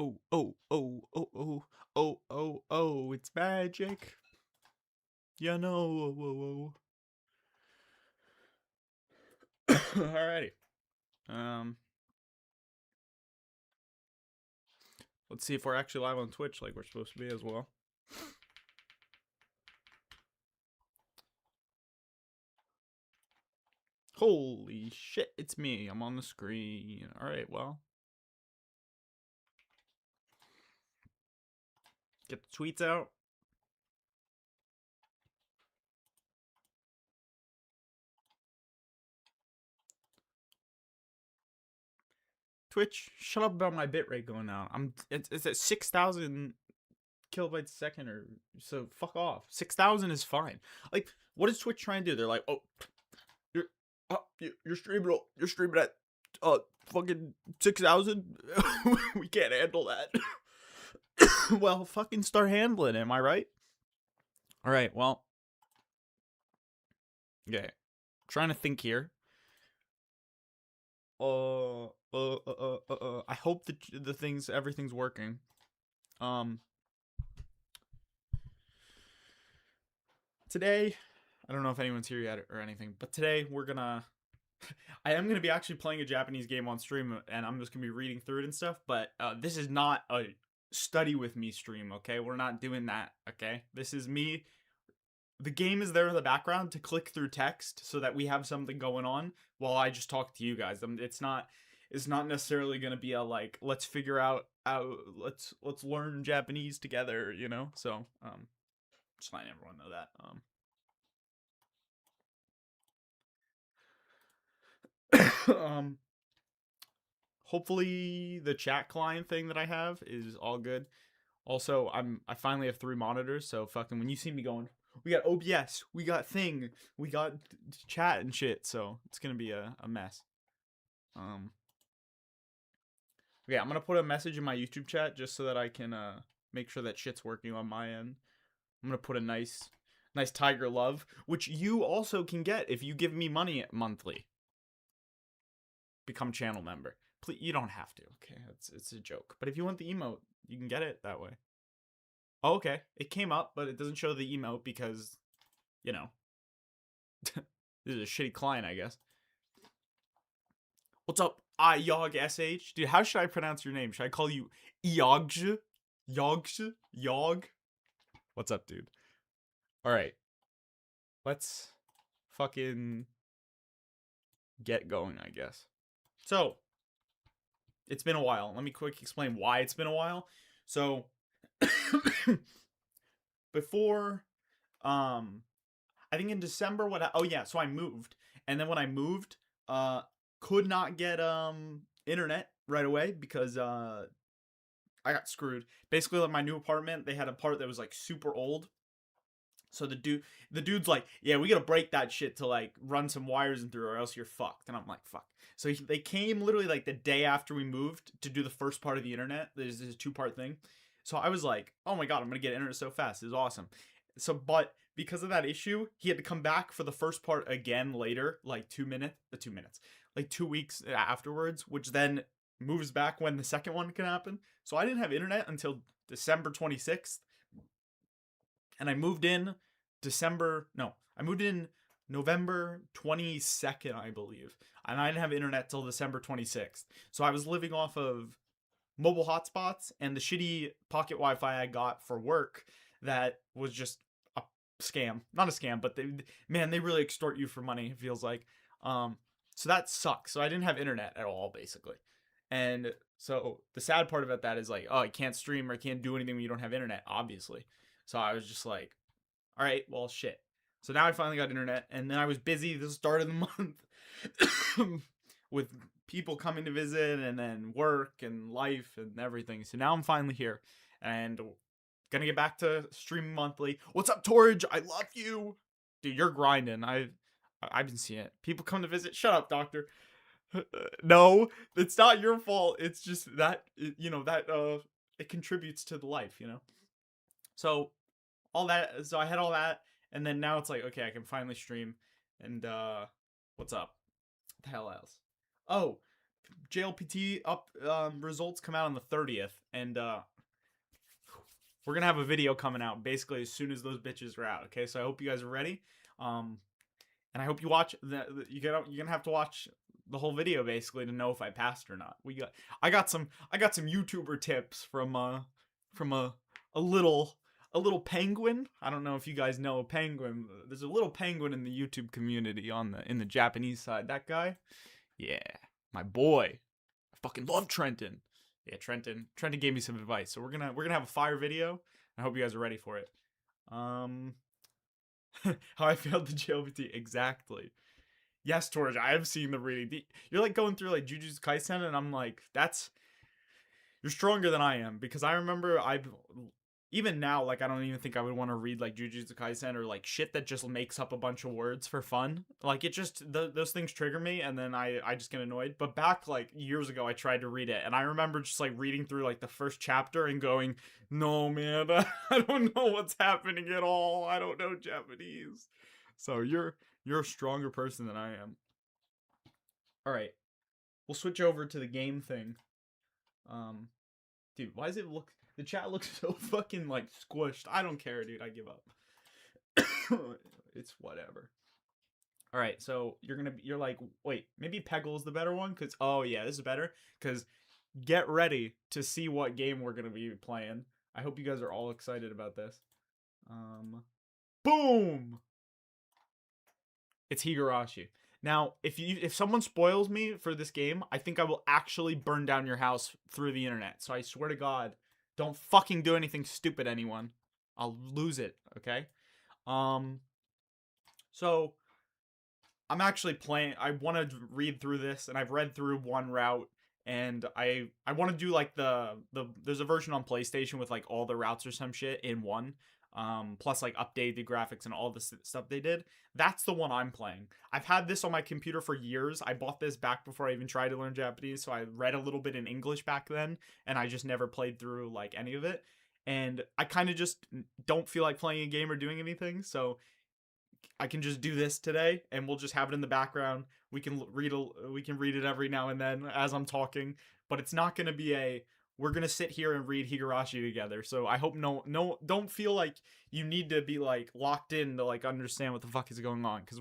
Oh, oh, oh, oh, oh, oh, oh, oh, it's magic. You know, whoa, whoa. Alrighty. Um, let's see if we're actually live on Twitch like we're supposed to be as well. Holy shit, it's me. I'm on the screen. Alright, well. Get the tweets out. Twitch, shut up about my bitrate going down. It's at 6,000 kilobytes a second, or so fuck off. 6,000 is fine. Like, what is Twitch trying to do? They're like, oh, you're streaming at fucking 6,000. We can't handle that. Well, fucking start handling it. Am I right? All right. Well, okay. Trying to think here. I hope that everything's working. Today, I don't know if anyone's here yet or anything, but today I am gonna be actually playing a Japanese game on stream, and I'm just gonna be reading through it and stuff. But this is not a study with me stream, okay? We're not doing that, okay? This is me. The game is there in the background to click through text so that we have something going on while I just talk to you guys. It's not necessarily gonna be a like let's figure out let's learn Japanese together, you know. So just letting everyone know that. Hopefully the chat client thing that I have is all good. Also, I finally have 3 monitors, so fucking when you see me going, we got OBS, we got thing, we got chat and shit, so it's gonna be a mess. Yeah, I'm gonna put a message in my YouTube chat just so that I can make sure that shit's working on my end. I'm gonna put a nice Tiger Love, which you also can get if you give me money monthly. Become channel member. Please, you don't have to. Okay, it's a joke. But if you want the emote, you can get it that way. Oh, okay, it came up, but it doesn't show the emote because, you know, this is a shitty client, I guess. What's up, Iog SH? Dude, how should I pronounce your name? Should I call you Iogj? Yogj? Yog? What's up, dude? Alright. Let's fucking get going, I guess. So, it's been a while. Let me quick explain why it's been a while. So, before, I think in December, so I moved. And then when I moved, could not get, internet right away because, I got screwed. Basically, like my new apartment, they had a part that was like super old. So the dude's like, yeah, we gotta break that shit to like run some wires in through, or else you're fucked. And I'm like, fuck. So they came literally like the day after we moved to do the first part of the internet. There's this 2-part thing. So I was like, oh my god, I'm gonna get internet so fast. It's awesome. So, but because of that issue, he had to come back for the first part again later, like 2 minutes, like 2 weeks afterwards, which then moves back when the second one can happen. So I didn't have internet until December 26th. And I moved in November 22nd, I believe. And I didn't have internet till December 26th. So I was living off of mobile hotspots and the shitty pocket Wi-Fi I got for work that was just a scam. Not a scam, but they really extort you for money, it feels like. So that sucks. So I didn't have internet at all, basically. And so the sad part about that is like, oh, I can't stream or I can't do anything when you don't have internet, obviously. So I was just like, all right, well, shit. So now I finally got internet, and then I was busy the start of the month with people coming to visit, and then work and life and everything. So now I'm finally here, and gonna get back to streaming monthly. What's up, Torridge? I love you, dude. You're grinding. I've been seeing it. People come to visit. Shut up, doctor. No, it's not your fault. It's just that it contributes to the life, you know. So all that. So I had all that, and then now it's like, okay, I can finally stream. And what's up? What the hell else? Oh, JLPT results come out on the 30th, and we're gonna have a video coming out basically as soon as those bitches are out. Okay, so I hope you guys are ready. And I hope you watch you're gonna have to watch the whole video basically to know if I passed or not. I got some YouTuber tips from a little penguin. I don't know if you guys know a penguin. There's a little penguin in the YouTube community in the Japanese side. That guy, yeah, my boy. I fucking love Trenton. Yeah, Trenton gave me some advice. So we're gonna have a fire video. I hope you guys are ready for it. How I failed the JLPT exactly. Yes, Torj, I have seen the reading. You're like going through like Jujutsu Kaisen, and I'm like, you're stronger than I am, because I remember even now, like, I don't even think I would want to read like Jujutsu Kaisen or like shit that just makes up a bunch of words for fun. Like, it just those things trigger me, and then I just get annoyed. But back like years ago, I tried to read it, and I remember just like reading through like the first chapter and going, "No, man, I don't know what's happening at all. I don't know Japanese." So you're a stronger person than I am. All right, we'll switch over to the game thing. Dude, why does it look? The chat looks so fucking like squished. I don't care, dude. I give up. It's whatever. All right, so you're like, wait, maybe Peggle's the better one, cause oh yeah, this is better. Cause get ready to see what game we're gonna be playing. I hope you guys are all excited about this. Boom! It's Higurashi. Now, if someone spoils me for this game, I think I will actually burn down your house through the internet. So I swear to God, don't fucking do anything stupid, anyone. I'll lose it, okay? So I'm actually playing. I want to read through this, and I've read through one route, and I want to do like there's a version on PlayStation with like all the routes or some shit in one. Plus like update the graphics and all the stuff they did. That's the one I'm playing. I've had this on my computer for years. I bought this back before I even tried to learn Japanese, so I read a little bit in English back then, and I just never played through like any of it. And I kind of just don't feel like playing a game or doing anything, so I can just do this today, and we'll just have it in the background. We can read it every now and then as I'm talking, but it's not going to be we're gonna sit here and read Higurashi together. So I hope no don't feel like you need to be like locked in to like understand what the fuck is going on, because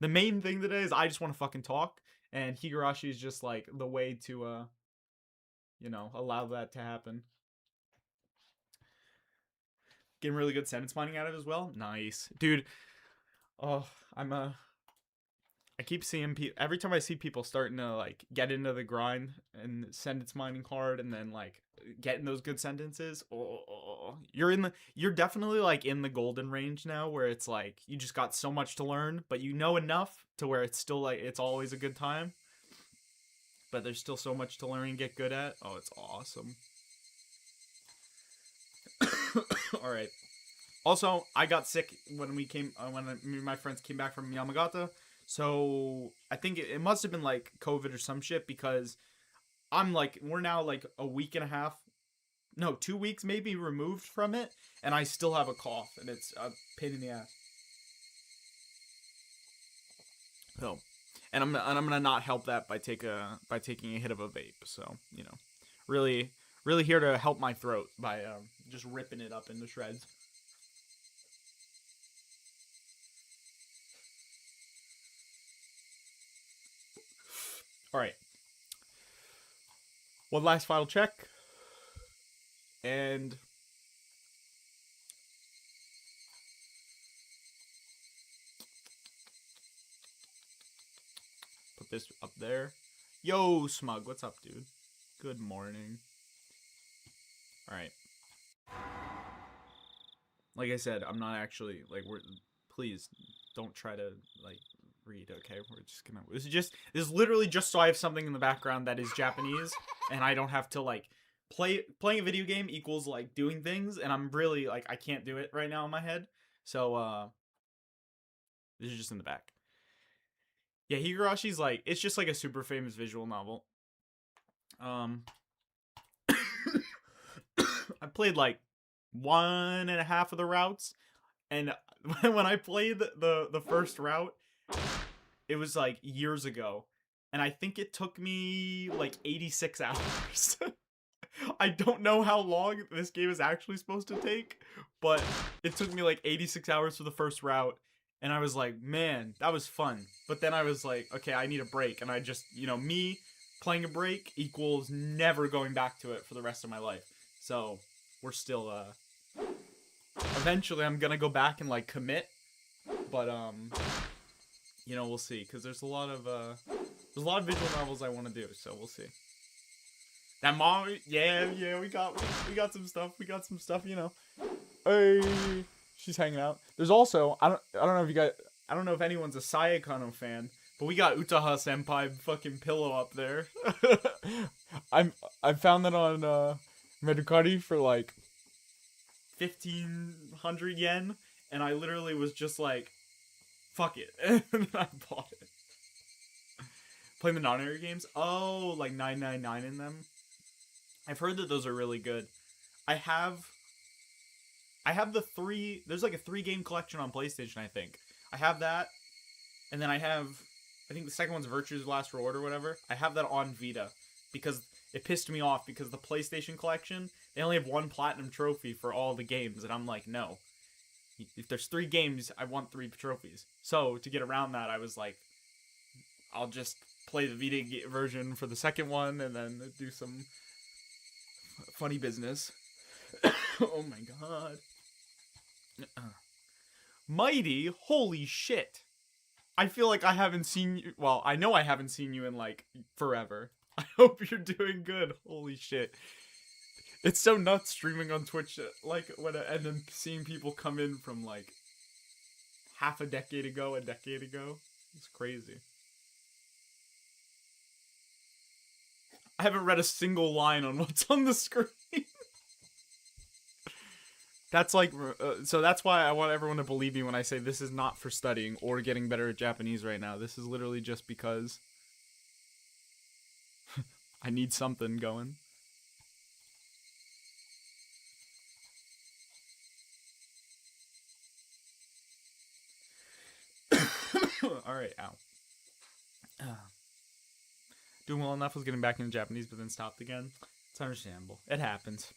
the main thing today is I just want to fucking talk, and Higurashi is just like the way to allow that to happen. Getting really good sentence mining out of it as well. Nice, dude. Oh, I keep seeing people every time I see people starting to like get into the grind and sentence mining hard, and then like getting those good sentences. Oh, you're definitely like in the golden range now, where it's like you just got so much to learn, but you know enough to where it's still like it's always a good time. But there's still so much to learn and get good at. Oh, it's awesome. All right. Also, I got sick when me and my friends came back from Yamagata. So I think it must have been like COVID or some shit, because we're now like a week and a half, no, 2 weeks maybe removed from it, and I still have a cough, and it's a pain in the ass. So, and I'm gonna not help that by taking a hit of a vape. So really here to help my throat by just ripping it up into shreds. All right. One last final check. And put this up there. Yo, Smug, what's up, dude? Good morning. All right. Like I said, I'm not actually please don't try to like read, okay? We're just gonna this is literally just so I have something in the background that is Japanese, and I don't have to like playing a video game equals like doing things, and I'm really like I can't do it right now in my head. So this is just in the back. Yeah, Higurashi's like it's just like a super famous visual novel. I played like 1.5 of the routes, and when I played the first route, it was like years ago, and I think it took me like 86 hours. I don't know how long this game is actually supposed to take, but it took me like 86 hours for the first route, and I was like, man, that was fun. But then I was like, okay, I need a break, and I just, me playing a break equals never going back to it for the rest of my life. So we're still, eventually I'm gonna go back and like commit, but we'll see, because there's a lot of visual novels I want to do, so we'll see. That mom, yeah, we got some stuff. We got some stuff, Hey, she's hanging out. There's also, I don't know if anyone's a Sayakano fan, but we got Utaha Senpai fucking pillow up there. I found that on Mercari for like 1,500 yen, and I literally was just like, fuck it, and I bought it. Playing the non-area games? Oh, like 999 in them. I've heard that those are really good. I have the 3, there's like a 3-game collection on PlayStation, I think. I have that, and then I think the second one's Virtue's Last Reward or whatever. I have that on Vita, because it pissed me off, because the PlayStation collection, they only have 1 platinum trophy for all the games, and I'm like, no. If there's 3 games, I want 3 trophies. So, to get around that, I was like, I'll just play the Vita version for the second one, and then do some funny business. Oh my god. Mighty, holy shit. I feel like I haven't seen you, well, I know I haven't seen you in like forever. I hope you're doing good. Holy shit. It's so nuts streaming on Twitch, like, and then seeing people come in from like half a decade ago. It's crazy. I haven't read a single line on what's on the screen. That's like, so that's why I want everyone to believe me when I say this is not for studying or getting better at Japanese right now. This is literally just because I need something going. Alright, ow. Doing well enough was getting back into Japanese, but then stopped again. It's understandable. It happens.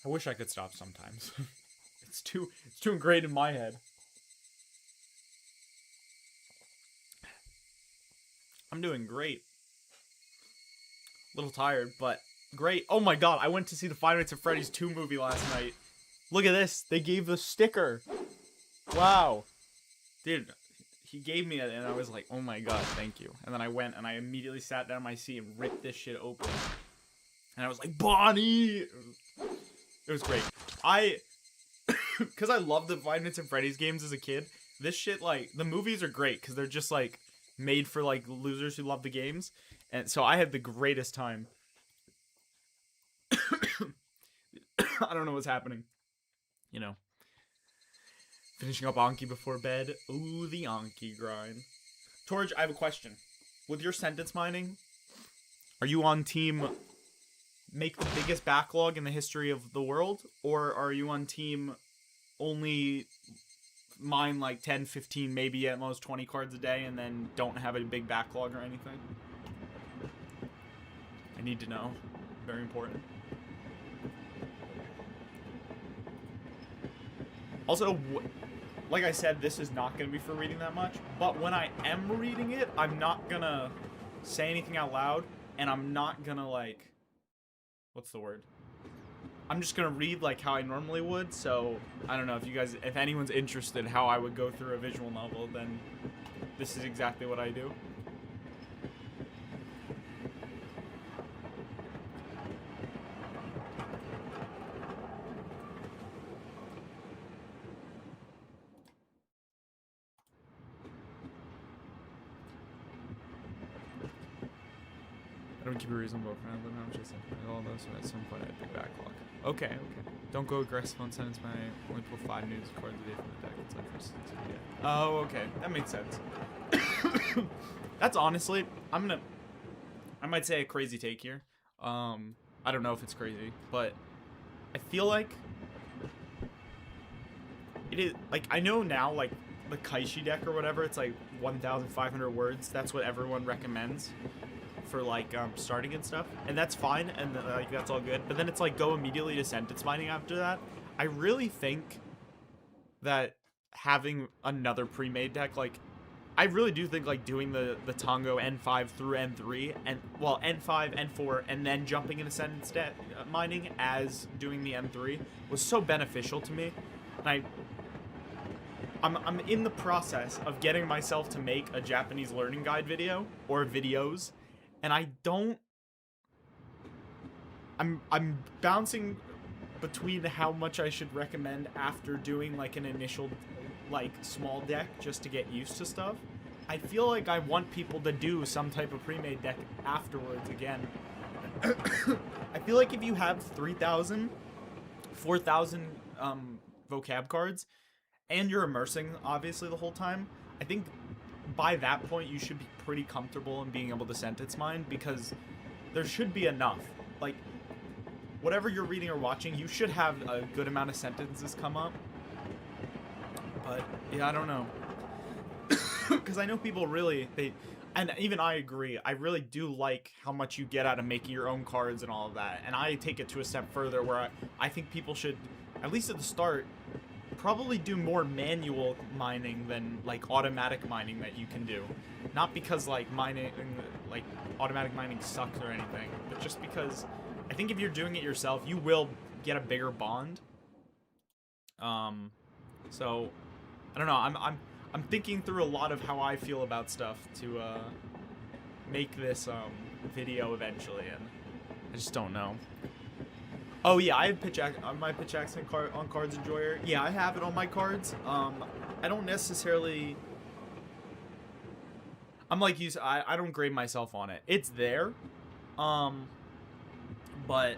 I wish I could stop sometimes. It's too ingrained in my head. I'm doing great. A little tired, but great. Oh my god, I went to see the Five Nights at Freddy's 2 movie last night. Look at this. They gave the sticker. Wow. Dude, he gave me it, and I was like, oh my god, thank you. And then I went, and I immediately sat down in my seat and ripped this shit open. And I was like, Bonnie! It was great. Because I loved the Five Nights at Freddy's games as a kid, this shit, like, the movies are great, because they're just, like, made for, like, losers who love the games. And so I had the greatest time. I don't know what's happening. Finishing up Anki before bed. Ooh, the Anki grind. Torj, I have a question. With your sentence mining, are you on team make the biggest backlog in the history of the world? Or are you on team only mine like 10, 15, maybe at most 20 cards a day and then don't have a big backlog or anything? I need to know. Very important. Also, like I said, this is not going to be for reading that much, but when I am reading it, I'm not going to say anything out loud, and I'm not going to, like, what's the word? I'm just going to read, like, how I normally would, so I don't know if anyone's interested how I would go through a visual novel, then this is exactly what I do. I don't keep a reasonable friend, but I'm just all those at some point I have a big backlog. Okay. Don't go aggressive on sentence by only pull 5 news cards a day from the deck. It's like first yeah. Oh, okay. That makes sense. That's honestly, I might say a crazy take here. I don't know if it's crazy, but I feel like it is, like, I know now, like, the Kaishi deck or whatever. It's like 1,500 words. That's what everyone recommends for like starting and stuff, and that's fine, and like that's all good. But then it's like go immediately to sentence mining after that. I really think that having another pre-made deck, like I really do think like doing the Tango N5 through N3 and well N5 N4 and then jumping into sentence mining as doing the N3 was so beneficial to me. And I'm in the process of getting myself to make a Japanese learning guide video or videos, and I'm bouncing between how much I should recommend after doing like an initial like small deck just to get used to stuff. I feel like I want people to do some type of pre-made deck afterwards again. I feel like if you have 3,000, 4,000 vocab cards and you're immersing obviously the whole time, I think by that point you should be pretty comfortable in being able to sentence mine, because there should be enough. Like whatever you're reading or watching, you should have a good amount of sentences come up. But yeah, I don't know. Because I know people really, and even I agree, I really do like how much you get out of making your own cards and all of that. And I take it to a step further where I think people should, at least at the start, probably do more manual mining than like automatic mining that you can do. Not because like automatic mining sucks or anything, but just because I think if you're doing it yourself, you will get a bigger bond. So I don't know. I'm thinking through a lot of how I feel about stuff to make this video eventually, and I just don't know. Oh yeah, I have my pitch accent card on Cards Enjoyer. Yeah, I have it on my cards. I don't necessarily. I'm like you. I don't grade myself on it. It's there, but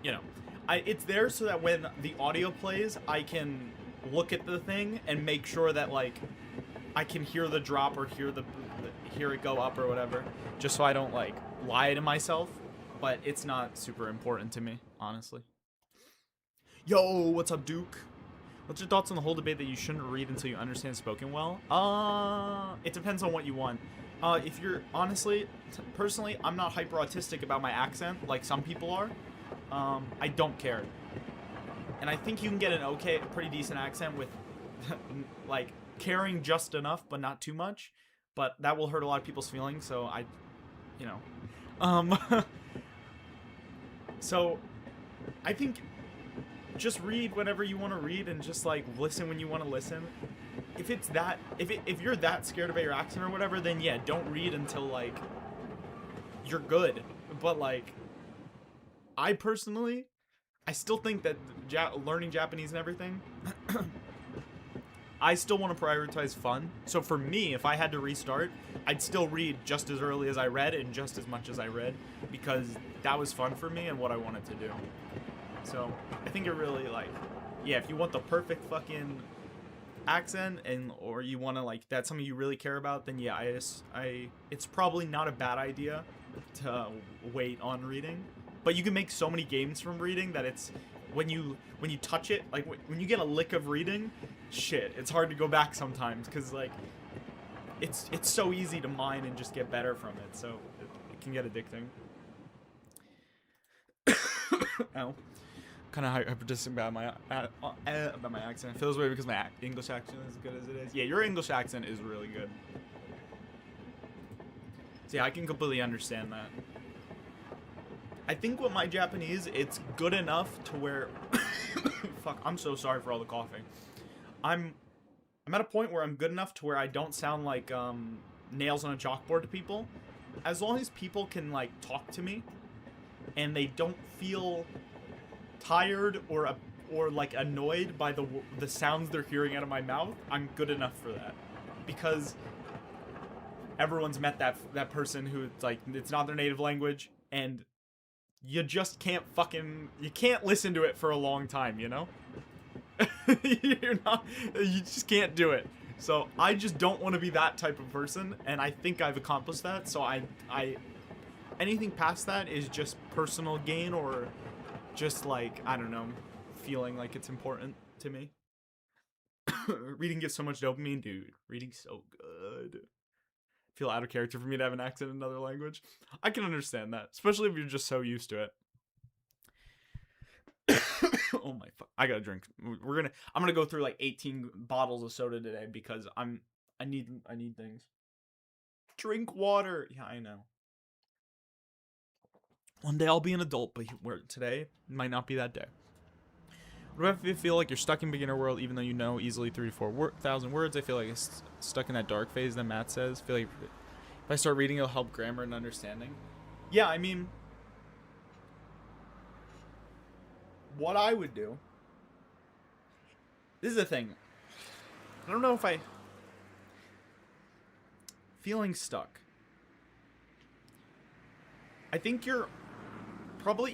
you know, it's there so that when the audio plays, I can look at the thing and make sure that like I can hear the drop or hear it go up or whatever, just so I don't like lie to myself. But it's not super important to me, honestly. Yo, what's up, Duke? What's your thoughts on the whole debate that you shouldn't read until you understand spoken well? It depends on what you want. If you're honestly, personally, I'm not hyper autistic about my accent like some people are. I don't care. And I think you can get an pretty decent accent with, like, caring just enough, but not too much. But that will hurt a lot of people's feelings, so so, I think just read whenever you want to read and just, like, listen when you want to listen. If you're that scared about your accent or whatever, then yeah, don't read until, like, you're good. But, like, I personally, I still think that learning Japanese and everything, I still want to prioritize fun. So for me, if I had to restart, I'd still read just as early as I read and just as much as I read, because that was fun for me and what I wanted to do. So I think it really, like, yeah, if you want the perfect fucking accent or you want to, like, that's something you really care about, then yeah, it's probably not a bad idea to wait on reading. But you can make so many games from reading that it's when you touch it, like when you get a lick of reading, shit, it's hard to go back sometimes, because like it's so easy to mine and just get better from it, so it can get addicting. Ow. Kind of hyper-distant about my accent. It feels weird because my English accent is as good as it is. Yeah, your English accent is really good. So yeah, I can completely understand that. I think with my Japanese, it's good enough to where... Fuck, I'm so sorry for all the coughing. I'm at a point where I'm good enough to where I don't sound like nails on a chalkboard to people. As long as people can, like, talk to me and they don't feel tired or like annoyed by the sounds they're hearing out of my mouth, I'm good enough for that. Because everyone's met that person who, like, it's not their native language, and you just can't you can't listen to it for a long time, you know? You just can't do it. So I just don't want to be that type of person, and I think I've accomplished that. So anything past that is just personal gain, or just, like, I don't know, feeling like it's important to me. Reading gives so much dopamine, dude. Reading's so good. Feel out of character for me to have an accent in another language. I can understand that, especially if you're just so used to it. Oh my fuck! I gotta drink. I'm gonna go through like 18 bottles of soda today because I need things. Drink water. Yeah, I know. One day I'll be an adult, but today might not be that day. What if you feel like you're stuck in beginner world, even though you know easily 3,000 to 4,000 words? I feel like it's stuck in that dark phase that Matt says. I feel like if I start reading, it'll help grammar and understanding. Yeah, I mean, what I would do. This is the thing. I don't know if I feeling stuck. I think you're probably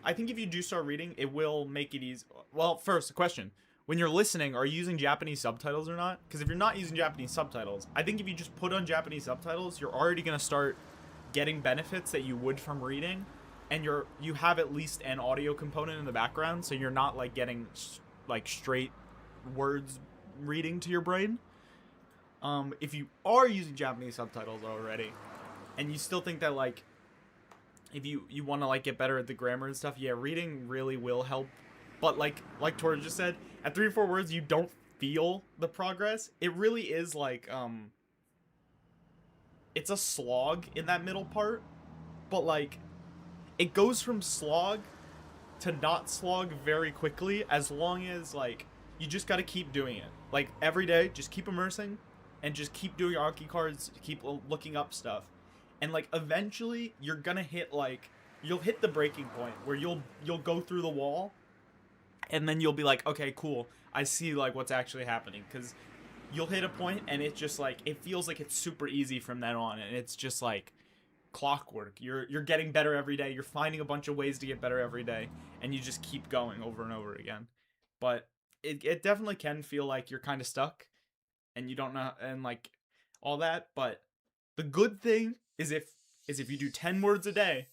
I think if you do start reading, it will make it easy. Well, first, a question. When you're listening, are you using Japanese subtitles or not? Because if you're not using Japanese subtitles, I think if you just put on Japanese subtitles, you're already going to start getting benefits that you would from reading. And you have at least an audio component in the background, so you're not like getting like straight words reading to your brain. If you are using Japanese subtitles already, and you still think that like if you want to like get better at the grammar and stuff, yeah, reading really will help. But like Tora just said, at 3 or 4 words you don't feel the progress. It really is like it's a slog in that middle part, but like it goes from slog to not slog very quickly, as long as like you just got to keep doing it. Like every day, just keep immersing and just keep doing Anki cards, keep looking up stuff. And like eventually you're gonna hit like you'll hit the breaking point where you'll go through the wall, and then you'll be like, okay, cool, I see like what's actually happening. Because you'll hit a point and it's just like it feels like it's super easy from then on, and it's just like clockwork. You're getting better every day. You're finding a bunch of ways to get better every day, and you just keep going over and over again. But it definitely can feel like you're kind of stuck and you don't know and like all that. But the good thing is if you do 10 words a day,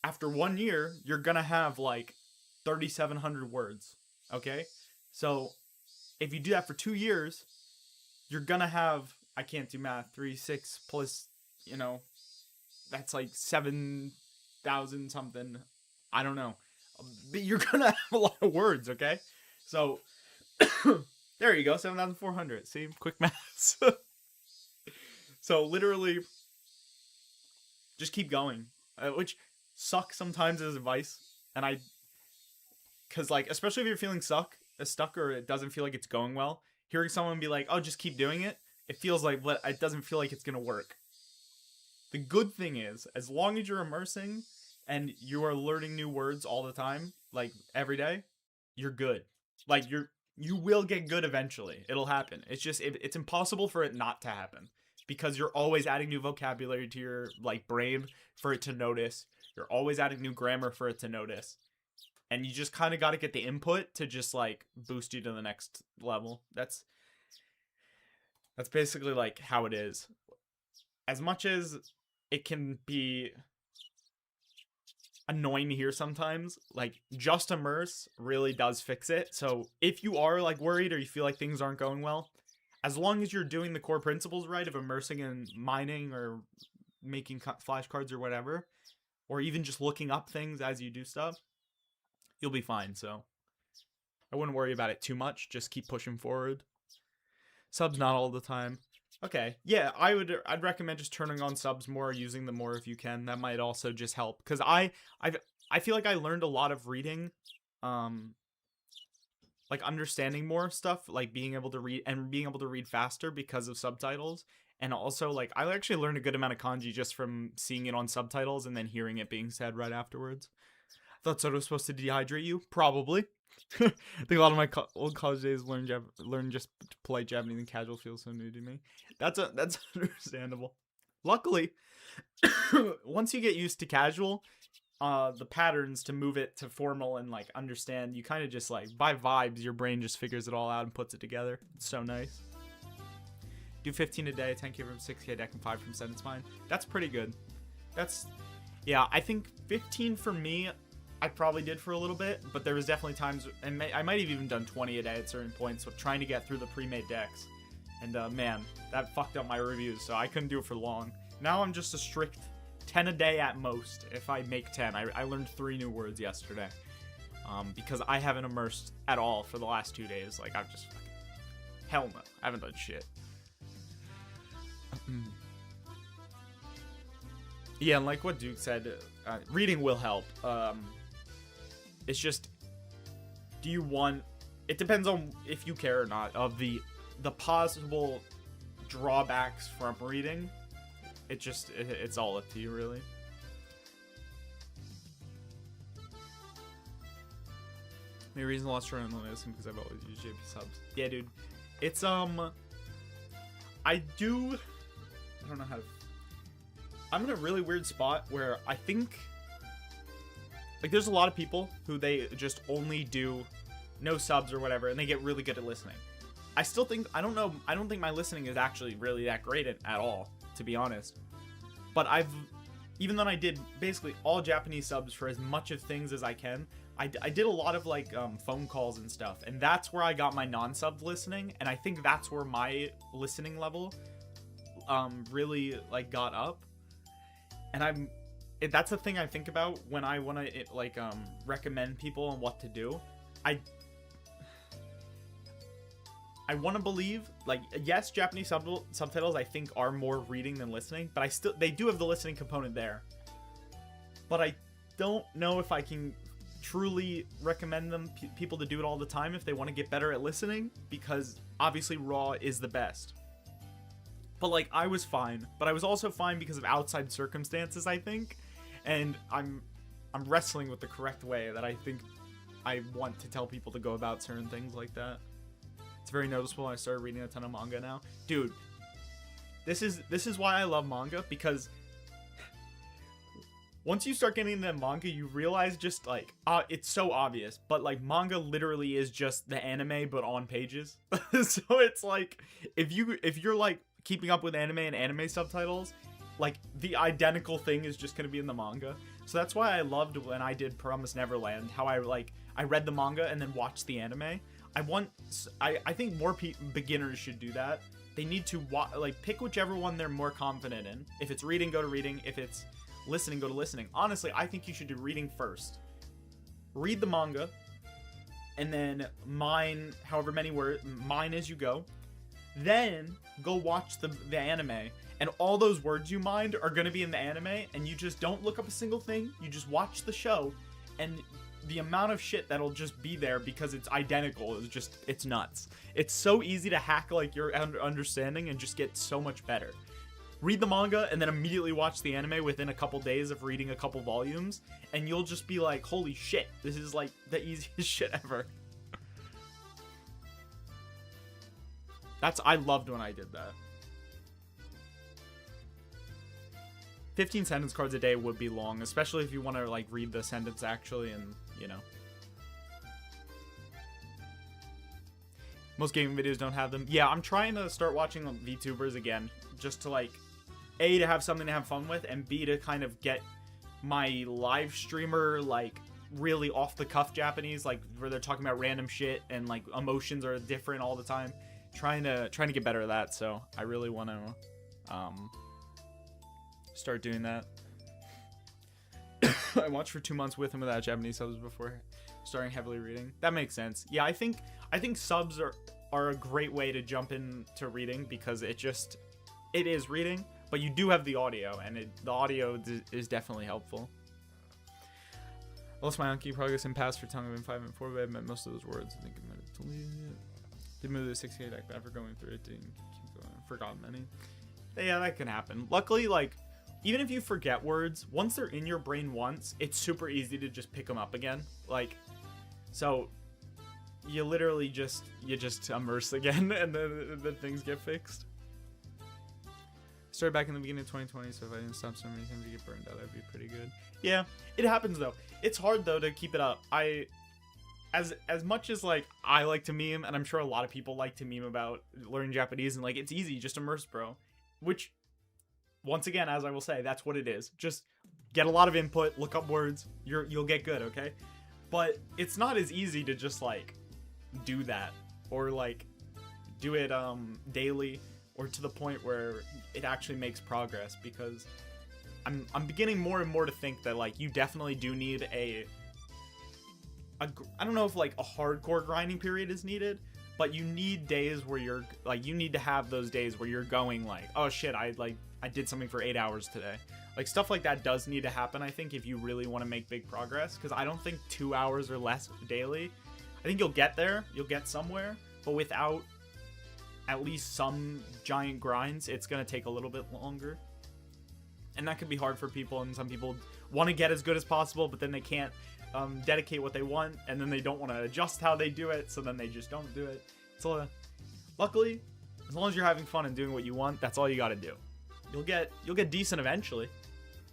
after 1 year you're gonna have like 3,700 words. Okay, so if you do that for 2 years, you're gonna have, I can't do math, 6 plus, that's like 7,000 something. I don't know. But you're gonna have a lot of words, okay? So there you go, 7,400. See, quick maths. So literally, just keep going, which sucks sometimes as advice, and because like especially if you're feeling stuck or it doesn't feel like it's going well, hearing someone be like, "Oh, just keep doing it," it feels like it doesn't feel like it's gonna work. The good thing is, as long as you're immersing and you are learning new words all the time, like every day, you're good. Like you will get good eventually. It'll happen. It's just it's impossible for it not to happen, because you're always adding new vocabulary to your like brain for it to notice. You're always adding new grammar for it to notice. And you just kind of got to get the input to just like boost you to the next level. That's basically like how it is. As much as it can be annoying to hear sometimes, like just immerse really does fix it. So if you are like worried or you feel like things aren't going well, as long as you're doing the core principles right of immersing and mining or making flashcards or whatever, or even just looking up things as you do stuff, you'll be fine. So I wouldn't worry about it too much. Just keep pushing forward. Subs not all the time. Okay, yeah, I'd recommend just turning on subs more, using them more if you can. That might also just help, because I feel like I learned a lot of reading, like understanding more stuff, like being able to read faster because of subtitles. And also like I actually learned a good amount of kanji just from seeing it on subtitles and then hearing it being said right afterwards. I thought soda was supposed to dehydrate you. Probably. I think a lot of my old college days learn just polite Japanese, and casual feels so new to me. That's understandable. Luckily, once you get used to casual, the patterns to move it to formal and like understand, you kind of just like by vibes, your brain just figures it all out and puts it together. It's so nice. Do 15 a day, 10k from 6k deck, and 5 from 7 spine. That's pretty good. Yeah, I think 15 for me, I probably did for a little bit, but there was definitely times, and I might have even done 20 a day at certain points, with trying to get through the pre-made decks. And man, that fucked up my reviews, so I couldn't do it for long. Now I'm just a strict 10 a day at most, if I make 10. I learned 3 new words yesterday, because I haven't immersed at all for the last 2 days. Like, I've just fucking... Hell no, I haven't done shit. Yeah, and like what Duke said, reading will help. It's just, do you want... It depends on if you care or not, of the possible drawbacks from reading. It's all up to you, really. Maybe reason I lost run on listen because I've always used JP subs. Yeah, dude. It's I don't know how to... I'm in a really weird spot where I think, like, there's a lot of people who they just only do no subs or whatever, and they get really good at listening. I still think, I don't think my listening is actually really that great at all, to be honest. But even though I did basically all Japanese subs for as much of things as I can, I did a lot of, like, phone calls and stuff, and that's where I got my non-sub listening, and I think that's where my listening level really, like, got up. And that's the thing I think about when I want to, like, recommend people on what to do. I want to believe, like, yes, Japanese subtitles I think are more reading than listening, but they do have the listening component there. But I don't know if I can truly recommend people to do it all the time if they want to get better at listening, because obviously raw is the best. But, like, I was fine. But I was also fine because of outside circumstances, I think. And I'm wrestling with the correct way that I think I want to tell people to go about certain things like that. It's very noticeable. I started reading a ton of manga now. Dude, this is why I love manga, because once you start getting into manga, you realize just, like, it's so obvious, but, like, manga literally is just the anime, but on pages. So it's like, if you're, like, keeping up with anime and anime subtitles, like, the identical thing is just gonna be in the manga. So that's why I loved when I did Promise Neverland, how I read the manga and then watched the anime. I think more beginners should do that. They need to pick whichever one they're more confident in. If it's reading, go to reading. If it's listening, go to listening. Honestly, I think you should do reading first. Read the manga, and then mine however many words, mine as you go. Then go watch the anime, and all those words you mined are going to be in the anime, and you just don't look up a single thing. You just watch the show, and the amount of shit that'll just be there because it's identical is just, it's nuts. It's so easy to hack, like, your understanding and just get so much better. Read the manga and then immediately watch the anime within a couple days of reading a couple volumes, and you'll just be like, holy shit, this is, like, the easiest shit ever. I loved when I did that. 15 sentence cards a day would be long, especially if you want to, like, read the sentence actually, and, you know. Most gaming videos don't have them. Yeah, I'm trying to start watching VTubers again, just to, like, A, to have something to have fun with, and B, to kind of get my live streamer, like, really off-the-cuff Japanese, like, where they're talking about random shit, and, like, emotions are different all the time. Trying to get better at that, so I really want to start doing that. I watched for 2 months with him without Japanese subs before starting heavily reading. That makes sense. Yeah, I think subs are a great way to jump into reading, because it is reading, but you do have the audio, and the audio is definitely helpful. I lost my Anki progress and pass for tongue in 5 and 4, but I meant most of those words. I think I might have deleted it. Did move the 6K deck, but after going through it, didn't keep going. Forgotten many. Yeah, that can happen. Luckily, like, even if you forget words, once they're in your brain once, it's super easy to just pick them up again. Like, so you literally just immerse again, and then things get fixed. Started back in the beginning of 2020, so if I didn't stop so many times to get burned out, that'd be pretty good. Yeah, it happens though. It's hard though to keep it up. As much as, like, I like to meme, and I'm sure a lot of people like to meme about learning Japanese, and, like, it's easy, just immerse, bro. Which once again, as I will say, that's what it is. Just get a lot of input, look up words, you'll get good, okay? But it's not as easy to just like do that, or like do it daily, or to the point where it actually makes progress, because I'm beginning more and more to think that like you definitely do need I don't know if like a hardcore grinding period is needed, but you need days where you're like, you need to have those days where you're going like, oh shit, I did something for 8 hours today. Like stuff like that does need to happen, I think, if you really want to make big progress, because I don't think 2 hours or less daily, I think you'll get there, you'll get somewhere, but without at least some giant grinds, it's going to take a little bit longer. And that could be hard for people, and some people want to get as good as possible, but then they can't dedicate what they want, and then they don't want to adjust how they do it, so then they just don't do it. So luckily, as long as you're having fun and doing what you want, that's all you got to do. You'll get decent eventually.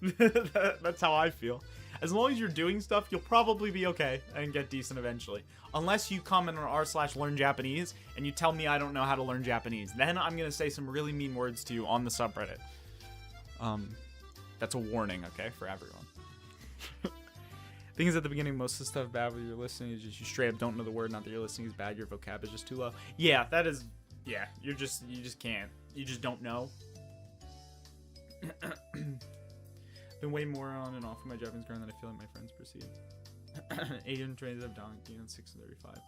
That's how I feel. As long as you're doing stuff, you'll probably be okay and get decent eventually. Unless you comment on r/learn Japanese and you tell me I don't know how to learn Japanese. Then I'm going to say some really mean words to you on the subreddit. That's a warning, okay, for everyone. Thing is, at the beginning, most of the stuff bad when you're listening is just you straight up don't know the word, not that your listening is bad, your vocab is just too low. Yeah, that is, yeah, you just can't. You just don't know. Been way more on and off of my Japanese ground than I feel like my friends perceive. 827 donkey and 635.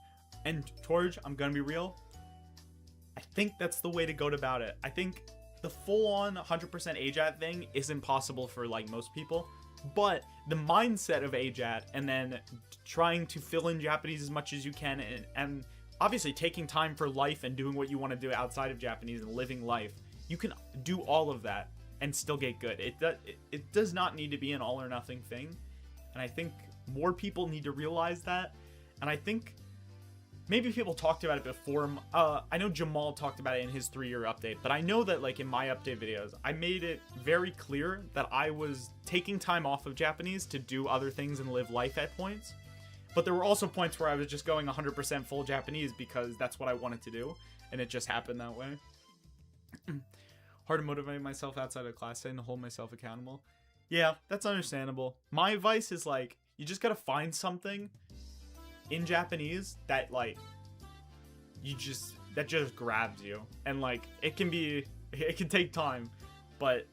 And Torge, I'm gonna be real. I think that's the way to go about it. I think the full-on 100% AJAT thing isn't possible for like most people, but the mindset of AJAT and then trying to fill in Japanese as much as you can, and obviously taking time for life and doing what you want to do outside of Japanese and living life, you can do all of that and still get good. It does not need to be an all or nothing thing, and I think more people need to realize that. And I think maybe people talked about it before. I know Jamal talked about it in his 3-year update, but I know that like in my update videos, I made it very clear that I was taking time off of Japanese to do other things and live life at points. But there were also points where I was just going 100% full Japanese because that's what I wanted to do, and it just happened that way. Hard to motivate myself outside of class and to hold myself accountable. Yeah, that's understandable. My advice is like, you just gotta find something in Japanese that like that just grabs you, and like it can take time, but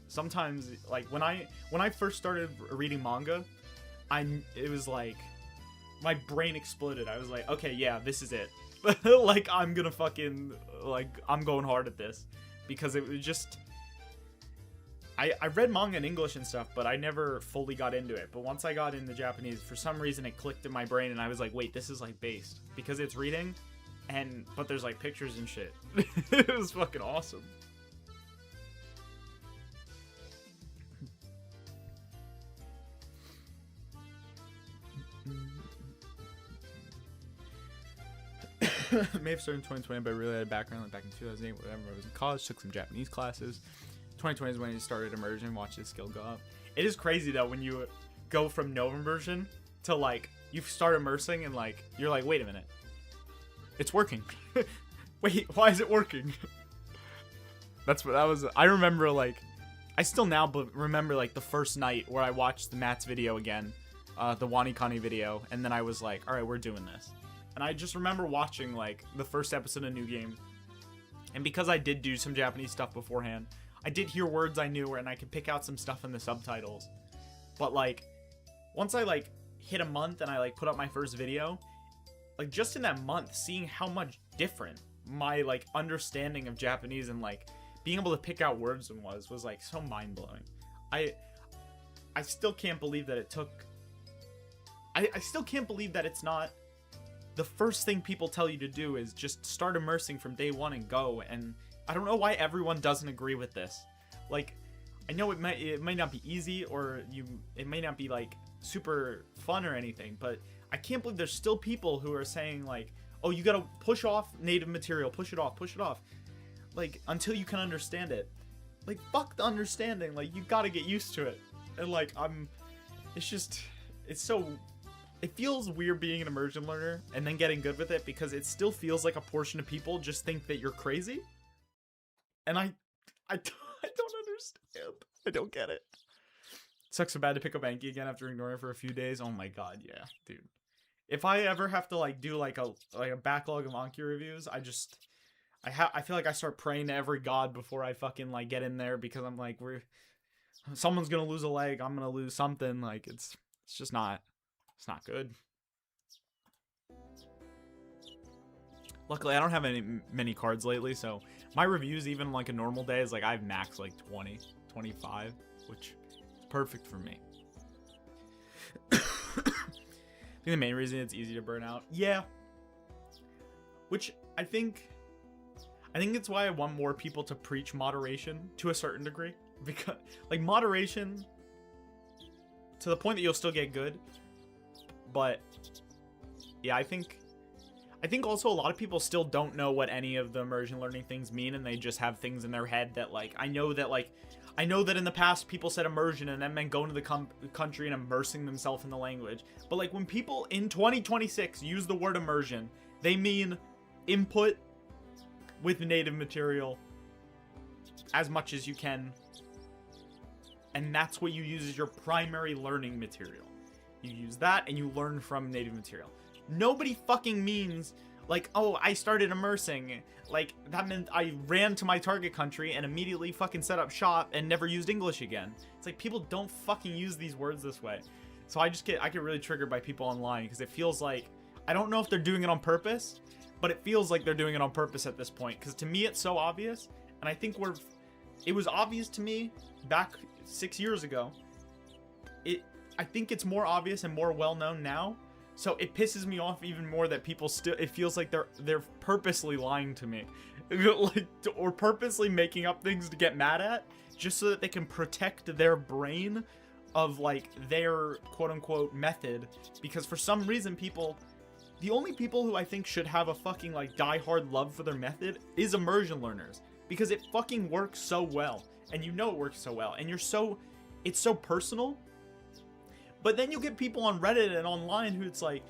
sometimes like when I first started reading manga, it was like my brain exploded. I was like, okay, yeah, this is it. Like I'm gonna fucking like I'm going hard at this, because it was just I read manga in English and stuff, but I never fully got into it. But once I got into Japanese, for some reason it clicked in my brain, and I was like, wait, this is like based, because it's reading, but there's like pictures and shit. It was fucking awesome. May have started in 2020, but I really had a background like back in 2008, whatever. I was in college, took some Japanese classes. 2020 is when you started immersion, watch his skill go up. It is crazy though when you go from no immersion to like you start immersing and like you're like, wait a minute, it's working. Wait, why is it working? That's what that was. I remember like I still now remember like the first night where I watched the Matt's video again, the Wanikani video, and then I was like, all right, we're doing this. And I just remember watching like the first episode of New Game, and because I did do some Japanese stuff beforehand, I did hear words I knew, and I could pick out some stuff in the subtitles. But like, once I like hit a month and I like put up my first video, like just in that month, seeing how much different my like understanding of Japanese and like being able to pick out words and was like so mind blowing. I still can't believe that it took. I still can't believe that it's not the first thing people tell you to do is just start immersing from day one and go. And I don't know why everyone doesn't agree with this. Like, I know it might not be easy, or it may not be like super fun or anything, but I can't believe there's still people who are saying like, oh, you gotta push off native material, push it off, like until you can understand it. Like, fuck the understanding, like you gotta get used to it. And like it feels weird being an immersion learner and then getting good with it, because it still feels like a portion of people just think that you're crazy. And I don't understand. I don't get it. Sucks so bad to pick up Anki again after ignoring it for a few days. Oh my god, yeah, dude. If I ever have to like do like a backlog of Anki reviews, I feel like I start praying to every god before I fucking like get in there, because I'm like, someone's gonna lose a leg, I'm gonna lose something. Like it's just not, it's not good. Luckily, I don't have many cards lately, so my reviews, even like a normal day, is like I've maxed like 20, 25, which is perfect for me. I think the main reason it's easy to burn out. Yeah. Which I think it's why I want more people to preach moderation to a certain degree. Because, like, moderation to the point that you'll still get good. But, yeah, I think also a lot of people still don't know what any of the immersion learning things mean, and they just have things in their head that, like, I know that in the past people said immersion and that meant going to the country and immersing themselves in the language. But, like, when people in 2026 use the word immersion, they mean input with native material as much as you can. And that's what you use as your primary learning material. You use that and you learn from native material. Nobody fucking means, like, oh, I started immersing. Like, that meant I ran to my target country and immediately fucking set up shop and never used English again. It's like, people don't fucking use these words this way. So I get really triggered by people online, because it feels like, I don't know if they're doing it on purpose, but it feels like they're doing it on purpose at this point. Because to me, it's so obvious. And I think it was obvious to me back 6 years ago. I think it's more obvious and more well-known now. So it pisses me off even more that people it feels like they're purposely lying to me. Like, or purposely making up things to get mad at, just so that they can protect their brain of, like, their quote-unquote method. Because for some reason the only people who I think should have a fucking, like, die-hard love for their method is immersion learners. Because it fucking works so well. And you know it works so well. And it's so personal. But then you get people on Reddit and online who it's like,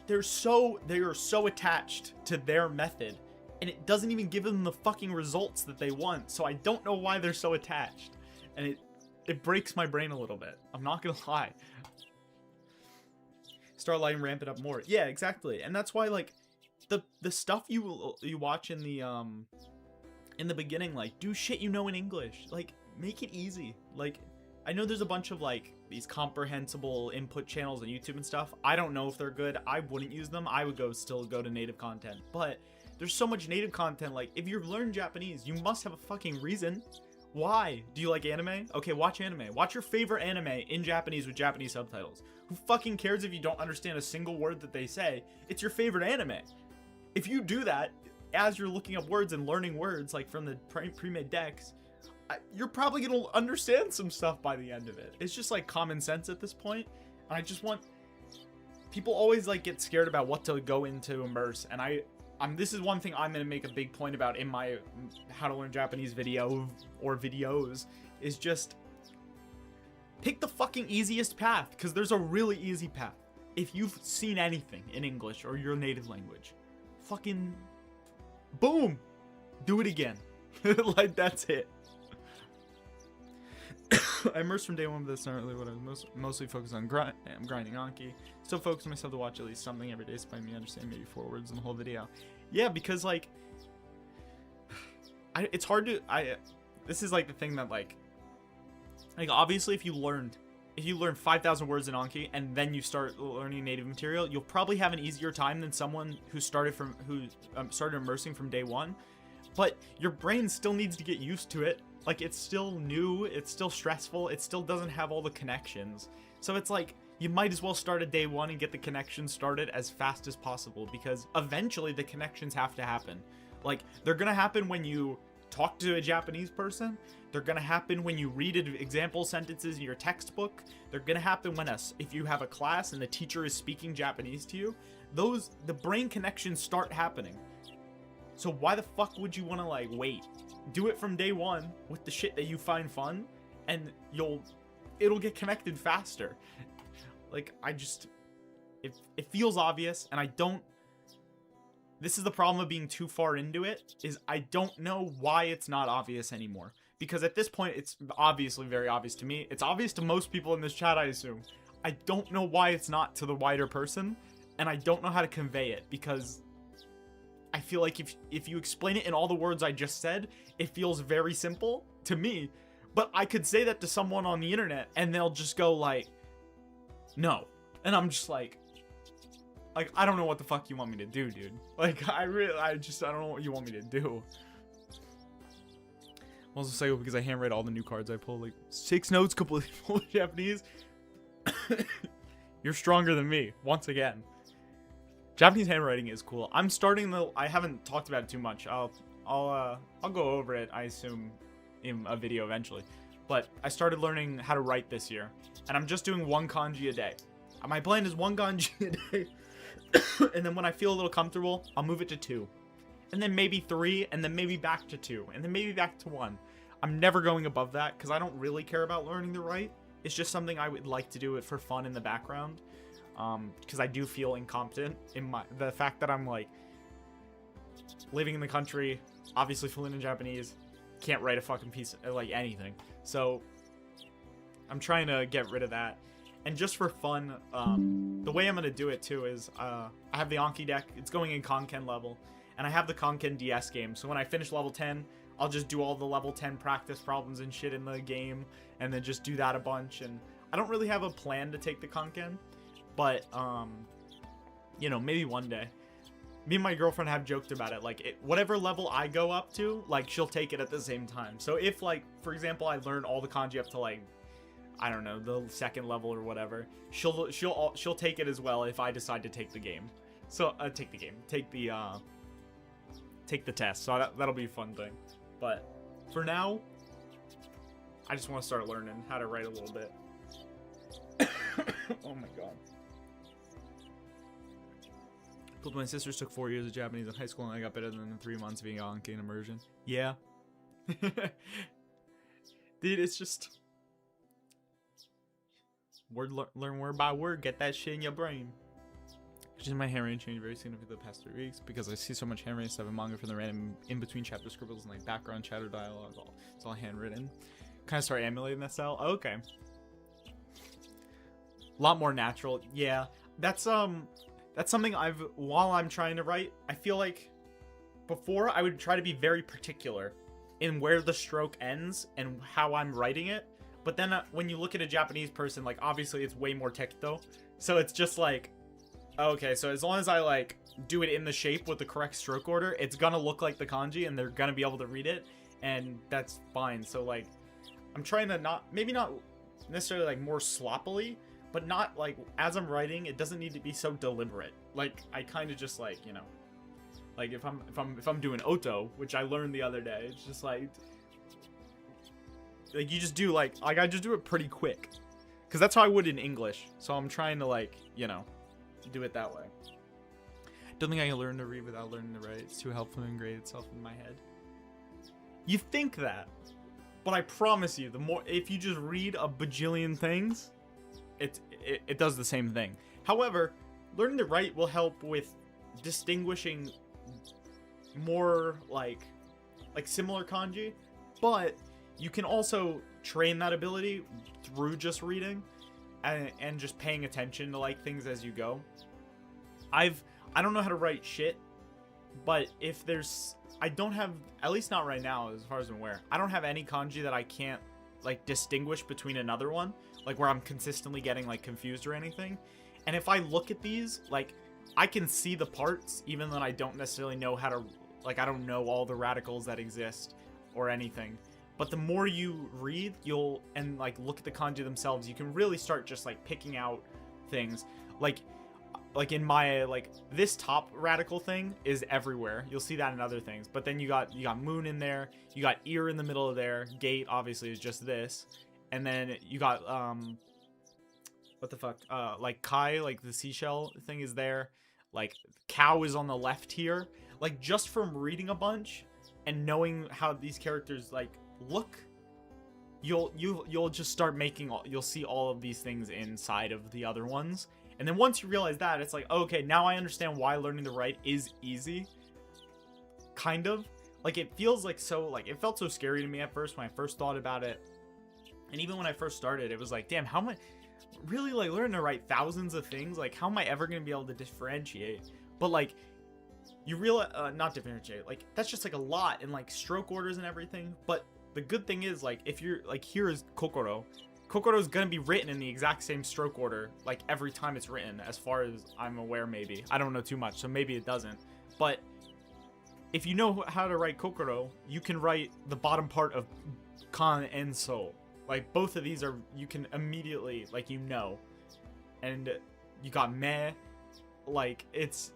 they are so attached to their method, and it doesn't even give them the fucking results that they want. So I don't know why they're so attached. And it breaks my brain a little bit. I'm not gonna lie. Start letting ramp it up more. Yeah, exactly. And that's why, like, the stuff you watch in the beginning, like, do shit you know in English. Like, make it easy. Like, I know there's a bunch of, like, these comprehensible input channels on YouTube and stuff. I don't know if they're good. I wouldn't use them. I would still go to native content. But there's so much native content. Like, if you learn Japanese, you must have a fucking reason. Why? Do you like anime? Okay, watch anime. Watch your favorite anime in Japanese with Japanese subtitles. Who fucking cares if you don't understand a single word that they say? It's your favorite anime. If you do that, as you're looking up words and learning words, like, from the pre-made decks, you're probably gonna understand some stuff by the end of it. It's just, like, common sense at this point. And I just want people always, like, get scared about what to go into immerse, and this is one thing I'm gonna make a big point about in my how to learn Japanese video or videos, is just pick the fucking easiest path, because there's a really easy path. If you've seen anything in English or your native language, fucking boom, do it again. Like, that's it. I immersed from day one, but that's not really what I was mostly focused on. I'm grinding Anki. Still focusing myself to watch at least something every day, despite me understanding maybe 4 words in the whole video. Yeah, because, like, it's hard to, this is, like, the thing that, like, obviously if you learn 5,000 words in Anki and then you start learning native material, you'll probably have an easier time than someone who started immersing from day one. But your brain still needs to get used to it. Like, it's still new, it's still stressful, it still doesn't have all the connections. So it's like, you might as well start at day one and get the connections started as fast as possible, because eventually the connections have to happen. Like, they're gonna happen when you talk to a Japanese person, they're gonna happen when you read example sentences in your textbook, they're gonna happen if you have a class and the teacher is speaking Japanese to you. The brain connections start happening. So why the fuck would you want to, like, wait? Do it from day one with the shit that you find fun, and it'll get connected faster. Like, it feels obvious, and this is the problem of being too far into it, is I don't know why it's not obvious anymore. because at this point, it's obviously very obvious to me. It's obvious to most people in this chat, I assume. I don't know why it's not to the wider person, and I don't know how to convey it, because I feel like if you explain it in all the words I just said, it feels very simple to me. But I could say that to someone on the internet, and they'll just go like, no. And I'm just like, I don't know what the fuck you want me to do, dude. Like, I don't know what you want me to do. I'm also psycho because I handwrite all the new cards I pull, like 6 notes completely full of Japanese. You're stronger than me, once again. Japanese handwriting is cool. I'm starting I haven't talked about it too much. I'll go over it, I assume, in a video eventually. But I started learning how to write this year, and I'm just doing 1 kanji a day. My plan is 1 kanji a day, and then when I feel a little comfortable, I'll move it to 2, and then maybe 3, and then maybe back to 2, and then maybe back to 1. I'm never going above that because I don't really care about learning to write. It's just something I would like to do it for fun in the background, because I do feel incompetent in the fact that I'm like living in the country, obviously fluent in Japanese, can't write a fucking piece of, like, anything. So I'm trying to get rid of that. And just for fun, the way I'm going to do it too is I have the Anki deck. It's going in Konken level. And I have the Konken DS game. So when I finish level 10, I'll just do all the level 10 practice problems and shit in the game. And then just do that a bunch. And I don't really have a plan to take the Konken. But, you know, maybe one day. Me and my girlfriend have joked about it. Like, whatever level I go up to, like, she'll take it at the same time. So if, like, for example, I learn all the kanji up to, like, I don't know, the 2nd level or whatever, she'll take it as well if I decide to take the game. So take the test. So that'll be a fun thing. But for now, I just want to start learning how to write a little bit. Oh my god. Both my sisters took 4 years of Japanese in high school, and I got better than 3 months being Anki in immersion. Yeah. Dude, it's just learn word by word, get that shit in your brain. Just my handwriting changed very significantly the past 3 weeks because I see so much handwriting stuff in manga from the random in between chapter scribbles and like background chatter dialogue. It's all handwritten. Kind of start emulating that style. Oh, okay. A lot more natural. Yeah, that's something while I'm trying to write, I feel like before I would try to be very particular in where the stroke ends and how I'm writing it. But then when you look at a Japanese person, like, obviously it's way more tekto. So it's just like, okay, so as long as I, like, do it in the shape with the correct stroke order, it's gonna look like the kanji and they're gonna be able to read it. And that's fine. So, like, I'm trying to maybe not necessarily, like, more sloppily, but not, like, as I'm writing, it doesn't need to be so deliberate. Like, I kind of just, like, you know, like, if I'm doing oto, which I learned the other day, it's just, like you just do, like, I just do it pretty quick. Because that's how I would in English. So I'm trying to, like, you know, do it that way. Don't think I can learn to read without learning to write. It's too helpful to ingrate itself in my head. You think that, but I promise you, if you just read a bajillion things, it does the same thing. However, learning to write will help with distinguishing more like similar kanji, but you can also train that ability through just reading and just paying attention to, like, things as you go. I don't know how to write shit, but if I don't have, at least not right now as far as I'm aware, I don't have any kanji that I can't, like, distinguish between another one, like, where I'm consistently getting, like, confused or anything. And if I look at these, like, I can see the parts even though I don't necessarily know how to, like, I don't know all the radicals that exist or anything. But the more you read, and like look at the kanji themselves, you can really start just, like, picking out things. Like in my, like, this top radical thing is everywhere. You'll see that in other things. But then you got moon in there, you got ear in the middle of there, gate obviously is just this, and then you got what the fuck, like kai, like the seashell thing is there, like cow is on the left here. Like, just from reading a bunch and knowing how these characters, like, look, you'll just start you'll see all of these things inside of the other ones. And then once you realize that, it's like, okay, now I understand why learning to write is easy. Kind of. like, it feels like so, like, it felt so scary to me at first when I first thought about it. And even when I first started, it was like, damn, how am I really, like, learning to write thousands of things? Like, how am I ever going to be able to differentiate? But, like, you realize, not differentiate, like, that's just, like, a lot in, like, stroke orders and everything. But the good thing is, like, if you're, like, here is Kokoro. Kokoro is going to be written in the exact same stroke order, like, every time it's written, as far as I'm aware, maybe. I don't know too much, so maybe it doesn't. But if you know how to write Kokoro, you can write the bottom part of Kan and So. Like, both of these are, you can immediately, like, you know. And you got Meh. Like, it's,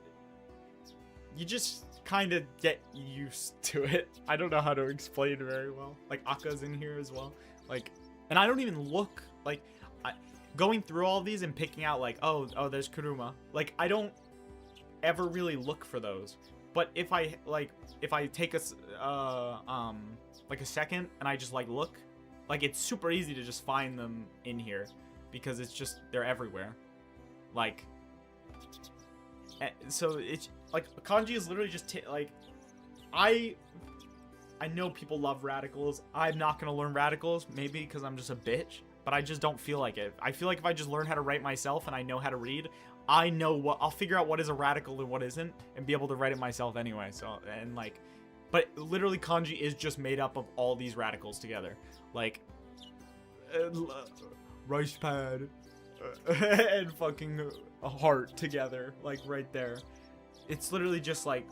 you just kind of get used to it. I don't know how to explain it very well. Like, Akka's in here as well. Like, and I don't even look, like, going through all these and picking out, like, oh, there's Kuruma. Like, I don't ever really look for those. But if I take like a second and I just, like, look, like, it's super easy to just find them in here because it's just, they're everywhere. Like, so it's, like, kanji is literally just, like, I know people love radicals. I'm not going to learn radicals, maybe because I'm just a bitch, but I just don't feel like it. I feel like if I just learn how to write myself and I know how to read, I know what, I'll figure out what is a radical and what isn't and be able to write it myself anyway. So, and, like, but literally kanji is just made up of all these radicals together. Like, rice pad and fucking a heart together, like, right there. It's literally just, like,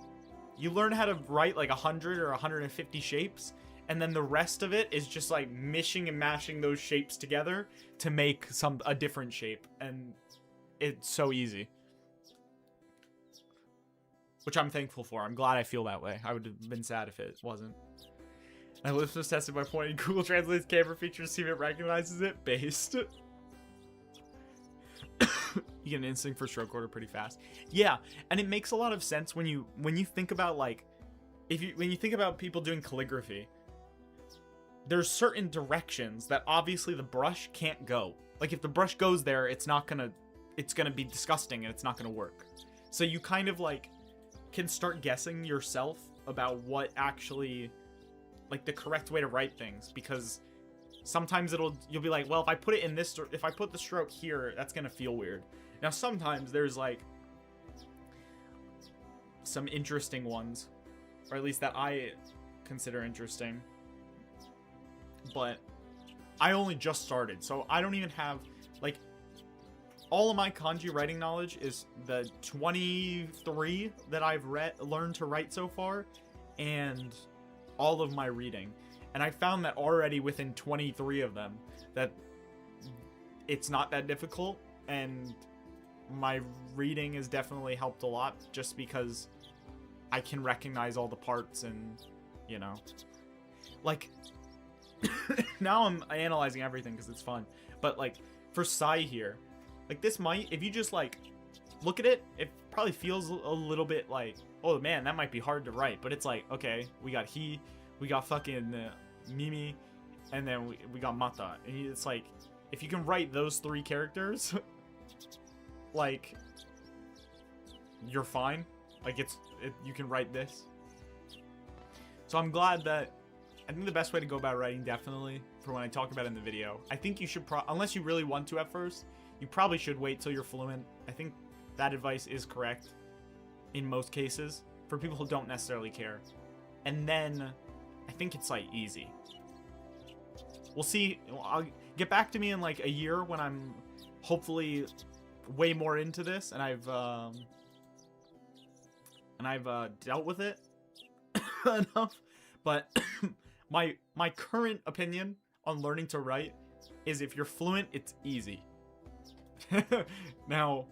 you learn how to write, like, 100 or 150 shapes, and then the rest of it is just, like, mishing and mashing those shapes together to make a different shape, and it's so easy. Which I'm thankful for. I'm glad I feel that way. I would have been sad if it wasn't. I was just tested by pointing Google translates camera features, see if it recognizes it. Based. You get an instinct for stroke order pretty fast. Yeah, and it makes a lot of sense when you think about, like, when you think about people doing calligraphy. There's certain directions that obviously the brush can't go. Like, if the brush goes there, it's gonna be disgusting and it's not gonna work. So you kind of, like, can start guessing yourself about what actually, like, the correct way to write things, because sometimes you'll be like, well, if I put the stroke here, that's gonna feel weird. Now, sometimes there's, like, some interesting ones, or at least that I consider interesting, but I only just started, so I don't even have, like, all of my kanji writing knowledge is the 23 that I've learned to write so far, and all of my reading. And I found that already within 23 of them, that it's not that difficult, and my reading has definitely helped a lot, just because I can recognize all the parts and, you know. Like, now I'm analyzing everything because it's fun. But, like, for Sai here, like, this might, if you just, like, look at it, it probably feels a little bit like, oh, man, that might be hard to write. But it's like, okay, we got we got fucking Mimi, and then we got Mata. And it's like, if you can write those 3 characters, like, you're fine. Like, you can write this. So I'm glad that, I think the best way to go about writing, definitely, for when I talk about it in the video, I think you should, unless you really want to at first, you probably should wait till you're fluent. I think that advice is correct in most cases, for people who don't necessarily care. And then, I think it's, like, easy. We'll see. I'll get back to me in, like, a year when I'm hopefully way more into this, and I've dealt with it enough. But my current opinion on learning to write is, if you're fluent, it's easy. Now,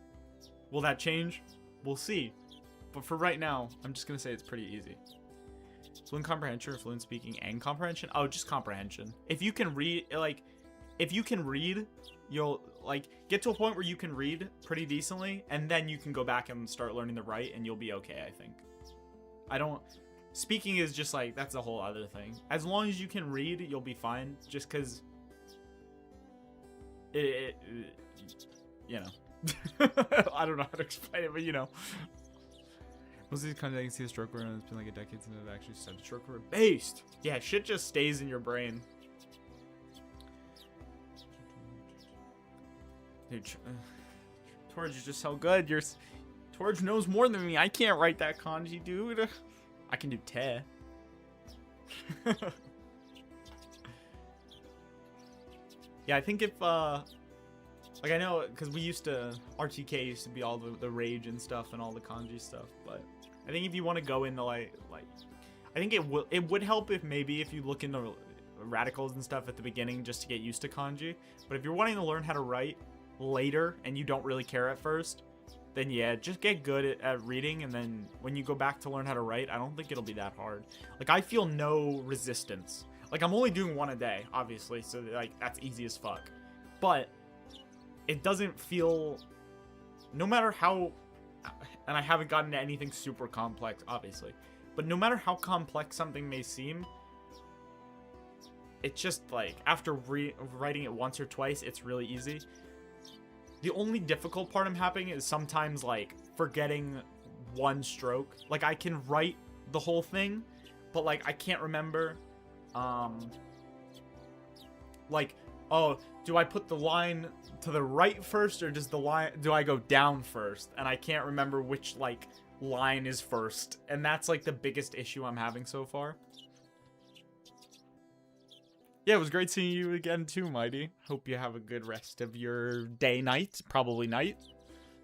will that change? We'll see. But for right now, I'm just gonna say it's pretty easy. Fluent comprehension or fluent speaking and comprehension? Oh, just comprehension. If you can read, like, you'll, like, get to a point where you can read pretty decently, and then you can go back and start learning to write, and you'll be okay, I think. Speaking is just, like, that's a whole other thing. As long as you can read, you'll be fine, just because you know. I don't know how to explain it, but, you know. Most of these kanji I can see a stroke word, and it's been like a decade since I've actually said stroke word. Based! Yeah, shit just stays in your brain. Dude, Torge is just so good. Torge knows more than me. I can't write that kanji, dude. I can do te. Yeah, I think if, like, I know, because we used to, RTK used to be all the rage and stuff and all the kanji stuff, but I think if you want to go into, like, I think it would help if maybe if you look into radicals and stuff at the beginning just to get used to kanji, but if you're wanting to learn how to write later and you don't really care at first, then yeah, just get good at reading, and then when you go back to learn how to write, I don't think it'll be that hard. Like, I feel no resistance. Like, I'm only doing one a day, obviously, so, like, that's easy as fuck. But it doesn't feel, no matter how, and I haven't gotten to anything super complex, obviously, but no matter how complex something may seem, it's just, like, after writing it once or twice, it's really easy. The only difficult part I'm having is sometimes, like, forgetting one stroke. Like, I can write the whole thing, but, like, I can't remember, like, oh, do I put the line to the right first, or do I go down first? And I can't remember which, like, line is first. And that's, like, the biggest issue I'm having so far. Yeah, it was great seeing you again too, Mighty. Hope you have a good rest of your day, night. Probably night.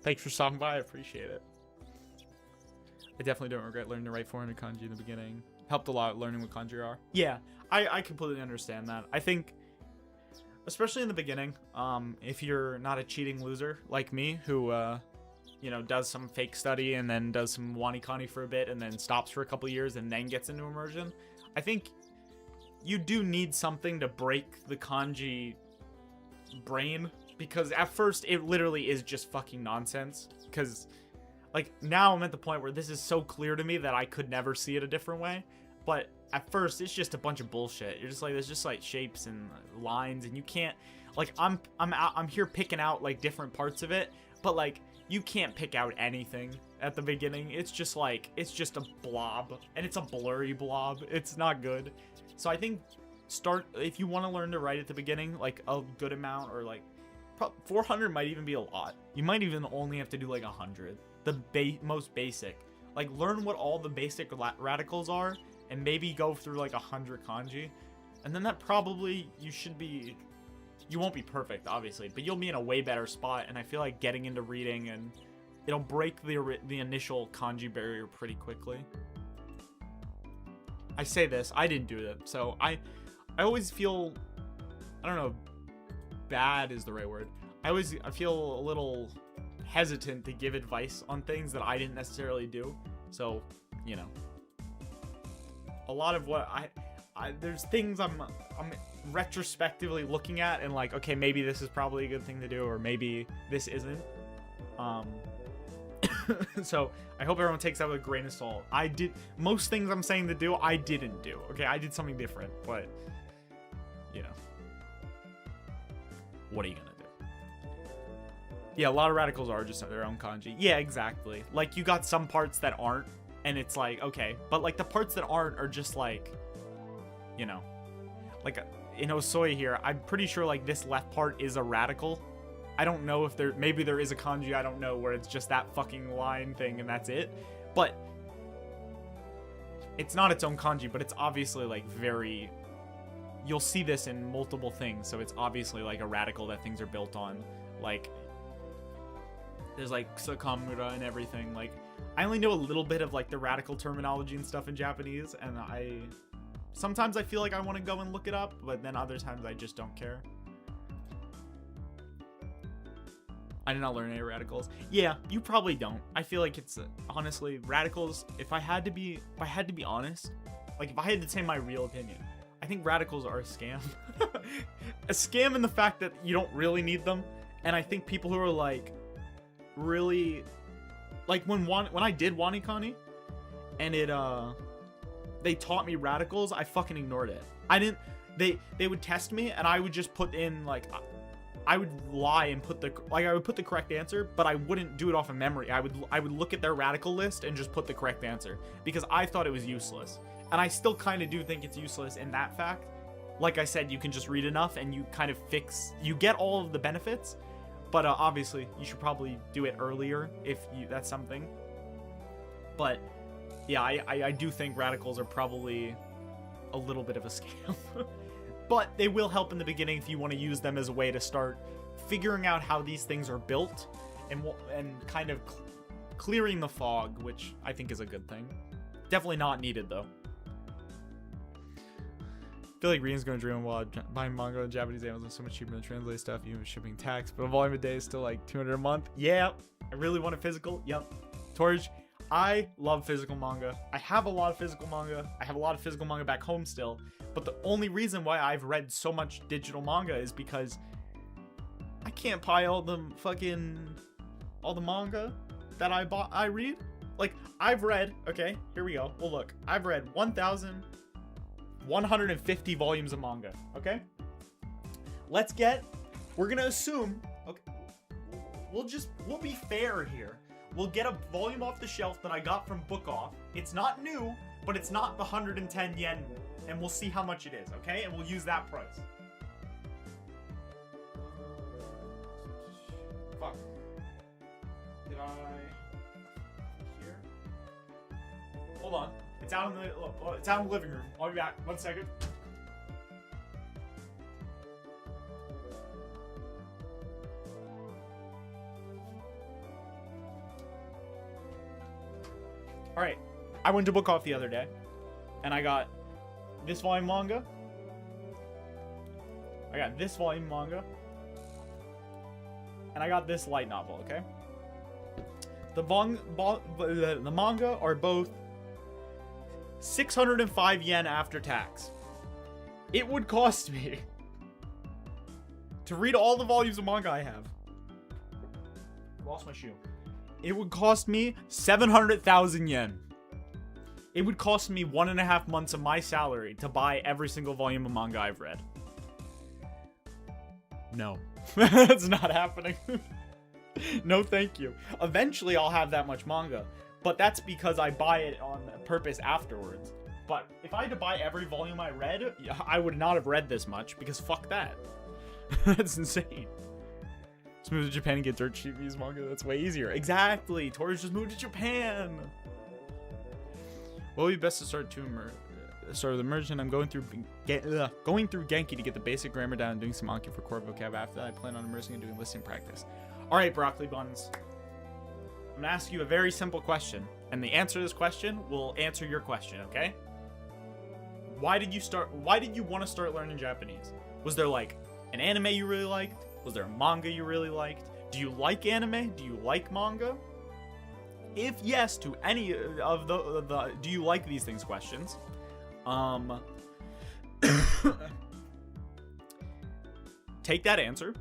Thanks for stopping by. I appreciate it. I definitely don't regret learning to write 400 kanji in the beginning. Helped a lot learning what kanji are. Yeah, I completely understand that. I think, especially in the beginning, if you're not a cheating loser like me, who, you know, does some fake study and then does some wanikani for a bit and then stops for a couple years and then gets into immersion, I think you do need something to break the kanji brain, because at first it literally is just fucking nonsense. Because, like, now I'm at the point where this is so clear to me that I could never see it a different way. But at first it's just a bunch of bullshit. You're just like, there's just like shapes and lines, and you can't, like, I'm here picking out like different parts of it, but like you can't pick out anything at the beginning. It's just like, it's just a blob, and it's a blurry blob. It's not good. So I think if you want to learn to write at the beginning, like a good amount, or like 400 might even be a lot. You might even only have to do like 100. The most basic. Like, learn what all the basic radicals are, and maybe go through like 100 kanji. And then that probably, you won't be perfect, obviously, but you'll be in a way better spot. And I feel like getting into reading, and it'll break the initial kanji barrier pretty quickly. I say this, I didn't do it, so I always feel, I don't know, bad is the right word. I feel a little hesitant to give advice on things that I didn't necessarily do. So, you know, a lot of what there's things I'm retrospectively looking at and like, okay, maybe this is probably a good thing to do, or maybe this isn't. So I hope everyone takes that with a grain of salt. Most things I'm saying to do, I didn't do. Okay, I did something different, but, you know, what are you gonna do? Yeah, a lot of radicals are just their own kanji. Yeah, exactly. Like, you got some parts that aren't, and it's like, okay, but like the parts that aren't are just like, you know, like in Osoi here, I'm pretty sure like this left part is a radical. I don't know if maybe there is a kanji, I don't know, where it's just that fucking line thing and that's it. But it's not its own kanji, but it's obviously like very, you'll see this in multiple things. So it's obviously like a radical that things are built on. Like, there's like sakamura and everything. Like, I only know a little bit of like the radical terminology and stuff in Japanese, and sometimes I feel like I want to go and look it up, but then other times I just don't care. I did not learn any radicals. Yeah, you probably don't. I feel like it's honestly radicals. If I had to be honest, like if I had to say my real opinion, I think radicals are a scam. A scam in the fact that you don't really need them. And I think people who are like really, like when I did Wanikani and they taught me radicals, I fucking ignored it. I didn't. They would test me and I would just put in like I would lie and put the I would put the correct answer, but I wouldn't do it off of memory. I would look at their radical list and just put the correct answer because I thought it was useless. And I still kind of do think it's useless in that fact. Like I said, you can just read enough and you kind of you get all of the benefits, but obviously you should probably do it earlier if that's something. But yeah, I do think radicals are probably a little bit of a scam. But they will help in the beginning if you want to use them as a way to start figuring out how these things are built and kind of clearing the fog, which I think is a good thing. Definitely not needed, though. I feel like Rian's going to dream while buying manga on Japanese Amazon so much cheaper than translate stuff, even with shipping tax. But a volume a day is still like $200 a month. Yeah, I really want a physical. Yep. Torj, I love physical manga. I have a lot of physical manga. I have a lot of physical manga back home still. But the only reason why I've read so much digital manga is because I can't buy all the manga that I read. Like, I've read, okay, here we go. Well, look, I've read 1,150 volumes of manga, okay? We're gonna assume, okay, we'll be fair here. We'll get a volume off the shelf that I got from Book Off. It's not new, but it's not the 110 yen. And we'll see how much it is, okay? And we'll use that price. Fuck. Did I... Here? Hold on. It's out in the living room. I'll be back. 1 second. Alright. I went to Book Off the other day. And I got this volume manga. I got this volume manga. And I got this light novel, okay? The manga are both 605 yen after tax. It would cost me to read all the volumes of manga I have. Lost my shoe. It would cost me 700,000 yen. It would cost me 1.5 months of my salary to buy every single volume of manga I've read. No. That's not happening. No, thank you. Eventually, I'll have that much manga. But that's because I buy it on purpose afterwards. But if I had to buy every volume I read, I would not have read this much. Because fuck that. That's insane. Just move to Japan and get dirt cheap views manga. That's way easier. Exactly. Tori's just moved to Japan. What would be best to start with immersion? I'm going through Genki to get the basic grammar down and doing some Anki for core vocab. After that, I plan on immersing and doing listening practice. All right, broccoli buns. I'm gonna ask you a very simple question, and the answer to this question will answer your question. Okay? Why did you want to start learning Japanese? Was there like an anime you really liked? Was there a manga you really liked? Do you like anime? Do you like manga? If yes to any of the do you like these things questions, take that answer,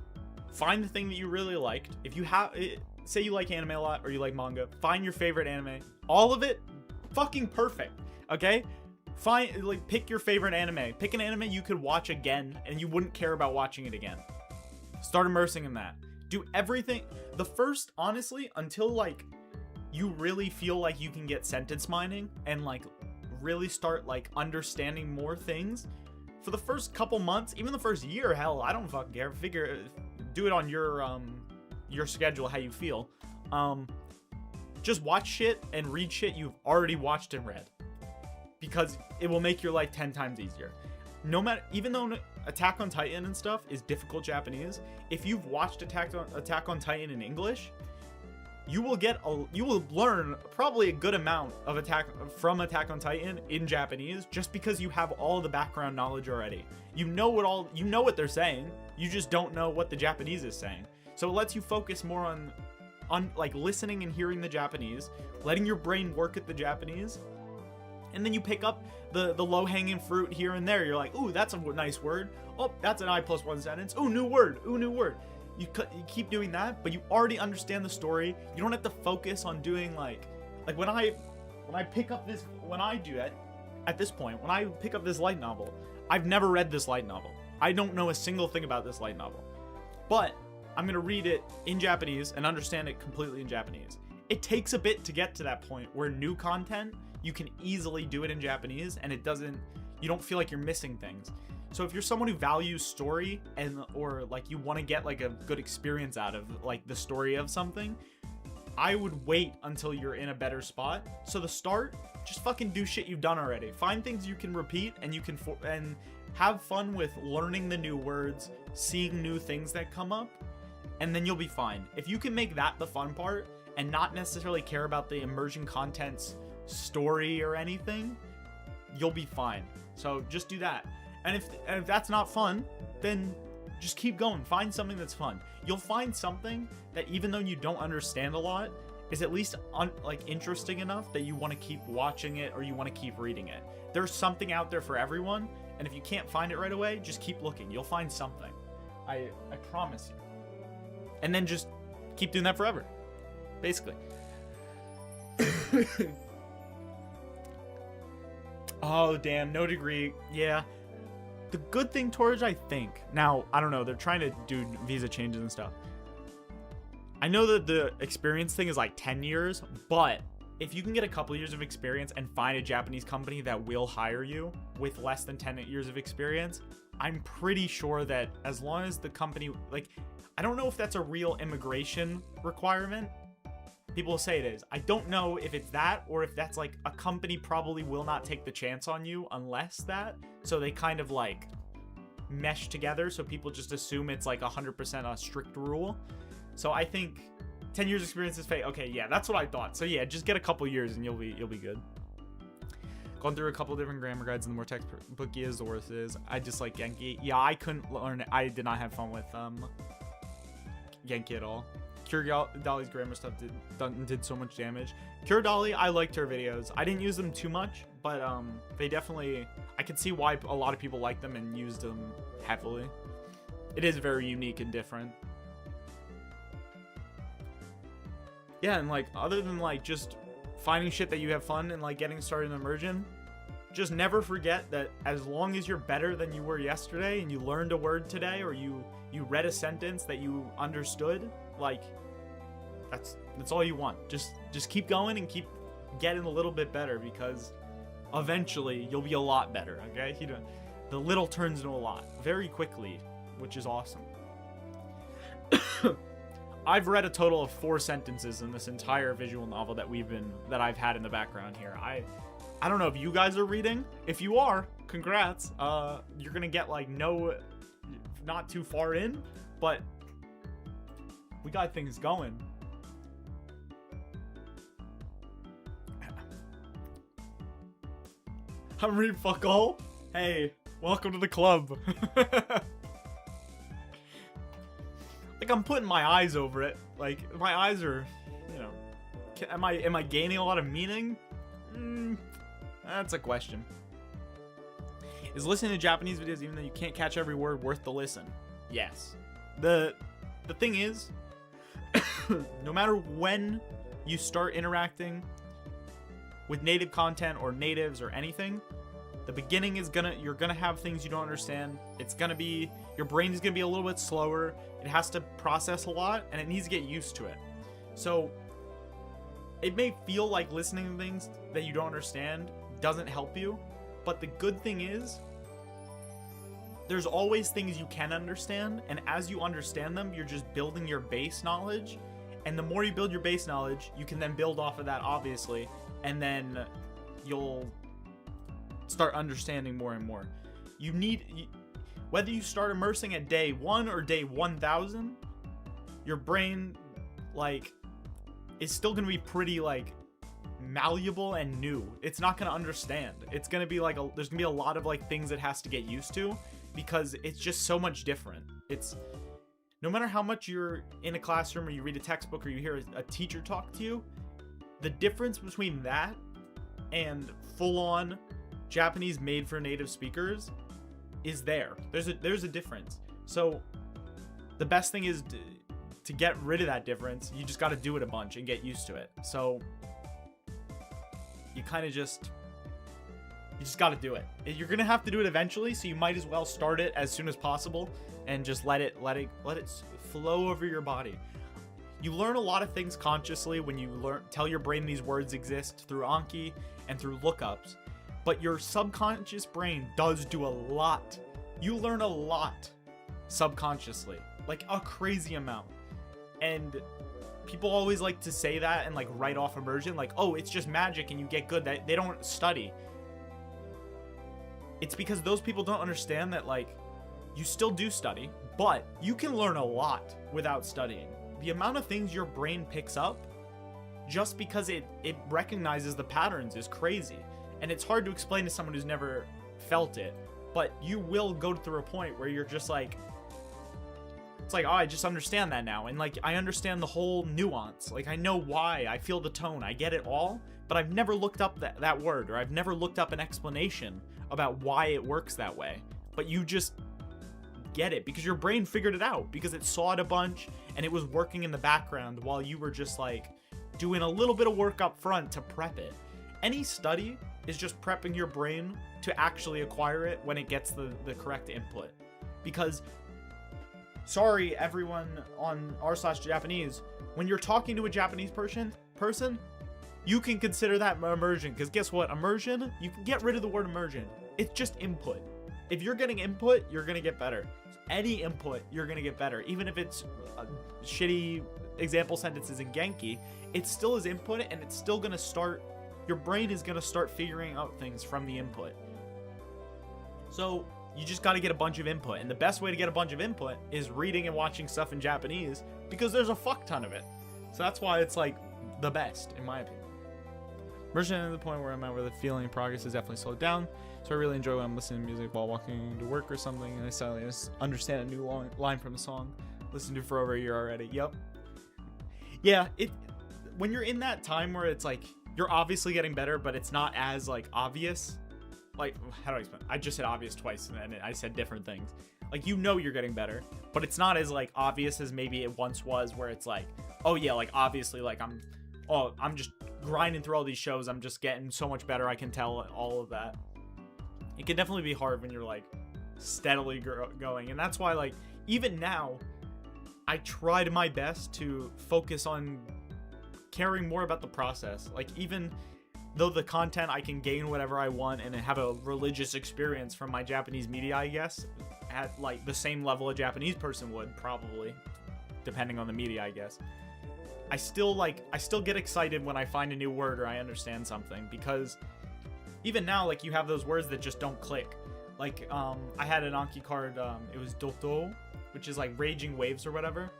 find the thing that you really liked. If you say you like anime a lot or you like manga, find your favorite anime. All of it, fucking perfect. Okay, pick your favorite anime. Pick an anime you could watch again and you wouldn't care about watching it again. Start immersing in that. Do everything. Honestly, until like you really feel like you can get sentence mining and like really start like understanding more things, for the first couple months, even the first year, hell, I don't fucking care. Do it on your schedule, how you feel. Just watch shit and read shit you've already watched and read, because it will make your life 10 times easier. Even though Attack on Titan and stuff is difficult Japanese, if you've watched Attack on Titan in English, you will learn probably a good amount of Attack on Titan in Japanese, just because you have all the background knowledge already. You know what they're saying. You just don't know what the Japanese is saying. So it lets you focus more on like listening and hearing the Japanese, letting your brain work at the Japanese, and then you pick up the low-hanging fruit here and there. You're like, ooh, that's a nice word. Oh, that's an I+1 sentence. Ooh, new word. Ooh, new word. You keep doing that, but you already understand the story. You don't have to focus on doing like when I pick up this, when I do it at this point, when I pick up this light novel, I've never read this light novel. I don't know a single thing about this light novel. but I'm going to read it in Japanese and understand it completely in Japanese. It takes a bit to get to that point where new content, you can easily do it in Japanese and you don't feel like you're missing things. So if you're someone who values story or like you want to get like a good experience out of like the story of something, I would wait until you're in a better spot. So the start, just fucking do shit you've done already. Find things you can repeat and you can and have fun with learning the new words, seeing new things that come up, and then you'll be fine. If you can make that the fun part and not necessarily care about the emerging content's story or anything, you'll be fine. So just do that. And if that's not fun, then just keep going. Find something that's fun. You'll find something that even though you don't understand a lot, is at least like interesting enough that you want to keep watching it or you want to keep reading it. There's something out there for everyone, and if you can't find it right away, just keep looking. You'll find something. I promise you. And then just keep doing that forever, basically. Oh, damn, no degree. Yeah. The good thing, Torj, I think, now, I don't know, they're trying to do visa changes and stuff. I know that the experience thing is like 10 years, but if you can get a couple years of experience and find a Japanese company that will hire you with less than 10 years of experience, I'm pretty sure that as long as the company, like, I don't know if that's a real immigration requirement. People say it is. I don't know if it's that or if that's like a company probably will not take the chance on you unless that. So they kind of like mesh together. So people just assume it's like 100% a strict rule. So I think 10 years experience is fake. Okay, yeah, that's what I thought. So yeah, just get a couple years and you'll be good. Gone through a couple different grammar guides, and the more textbooky is, the worse it is. I just like Genki. Yeah, I couldn't learn it. I did not have fun with Genki at all. Dolly's grammar stuff did so much damage. Dolly, I liked her videos. I didn't use them too much, but they definitely, I could see why a lot of people like them and used them heavily. It is very unique and different. Yeah, and like other than like just finding shit that you have fun and like getting started in immersion, just never forget that as long as you're better than you were yesterday and you learned a word today or you read a sentence that you understood, like that's all you want. Just keep going and keep getting a little bit better, because eventually you'll be a lot better, okay? The little turns into a lot very quickly, which is awesome. I've read a total of 4 sentences in this entire visual novel that I've had in the background here. I don't know if you guys are reading. If you are, congrats. You're gonna get like not too far in, but we got things going. I'm reading fuck all. Hey, welcome to the club. Like, I'm putting my eyes over it. Like, my eyes are, you know, am I gaining a lot of meaning? That's a question. Is listening to Japanese videos, even though you can't catch every word, worth the listen? Yes. The thing is, no matter when you start interacting with native content or natives or anything, the beginning is you're gonna have things you don't understand. It's gonna be, your brain is gonna be a little bit slower. It has to process a lot and it needs to get used to it. So it may feel like listening to things that you don't understand doesn't help you, but the good thing is there's always things you can understand, and as you understand them, you're just building your base knowledge, and the more you build your base knowledge, you can then build off of that, obviously, and then you'll start understanding more and more. Whether you start immersing at day 1 or day 1000, your brain like is still gonna be pretty like malleable and new. It's not gonna understand. It's gonna be like there's gonna be a lot of like things it has to get used to, because it's just so much different. It's no matter how much you're in a classroom or you read a textbook or you hear a teacher talk to you, the difference between that and full-on Japanese made for native speakers is there. There's a difference. So the best thing is to get rid of that difference, you just got to do it a bunch and get used to it. So you kind of just got to do it. You're gonna have to do it eventually, so you might as well start it as soon as possible and just let it flow over your body. You learn a lot of things consciously when you tell your brain these words exist through Anki and through lookups, but your subconscious brain does do a lot. You learn a lot subconsciously, like a crazy amount. And people always like to say that and like write off immersion, like, oh, it's just magic and you get good. That they don't study. It's because those people don't understand that, like, you still do study, but you can learn a lot without studying. The amount of things your brain picks up just because it recognizes the patterns is crazy. And it's hard to explain to someone who's never felt it, but you will go through a point where you're just like, it's like, oh, I just understand that now. And like, I understand the whole nuance. Like, I know why, I feel the tone, I get it all, but I've never looked up that word, or I've never looked up an explanation about why it works that way. But you just get it because your brain figured it out, because it saw it a bunch and it was working in the background while you were just like doing a little bit of work up front to prep it. Any study is just prepping your brain to actually acquire it when it gets the correct input. Because, sorry everyone on r/Japanese, when you're talking to a Japanese person, you can consider that immersion, because guess what? Immersion, you can get rid of the word immersion. It's just input. If you're getting input, you're gonna get better. Any input, you're gonna get better. Even if it's shitty example sentences in Genki, it still is input, and it's still gonna start, your brain is gonna start figuring out things from the input. So you just gotta get a bunch of input, and the best way to get a bunch of input is reading and watching stuff in Japanese, because there's a fuck ton of it. So that's why it's like the best, in my opinion. Immersion to the point where I'm at where the feeling progress is definitely slowed down. So I really enjoy when I'm listening to music while walking to work or something, and I suddenly just understand a new line from the song. Listened to for over a year already. Yep. Yeah, when you're in that time where it's like you're obviously getting better, but it's not as like obvious. Like, how do I explain? I just said obvious twice, and then I said different things. Like, you know you're getting better, but it's not as like obvious as maybe it once was, where it's like, oh yeah, like obviously, like I'm just grinding through all these shows, I'm just getting so much better, I can tell all of that. It can definitely be hard when you're like steadily going, and that's why, like, even now I tried my best to focus on caring more about the process. Like, even though the content, I can gain whatever I want and have a religious experience from my Japanese media, I guess, at like the same level a Japanese person would, probably, depending on the media, I guess. I still get excited when I find a new word or I understand something, because even now, like, you have those words that just don't click. Like, I had an Anki card, it was Doto, which is like raging waves or whatever.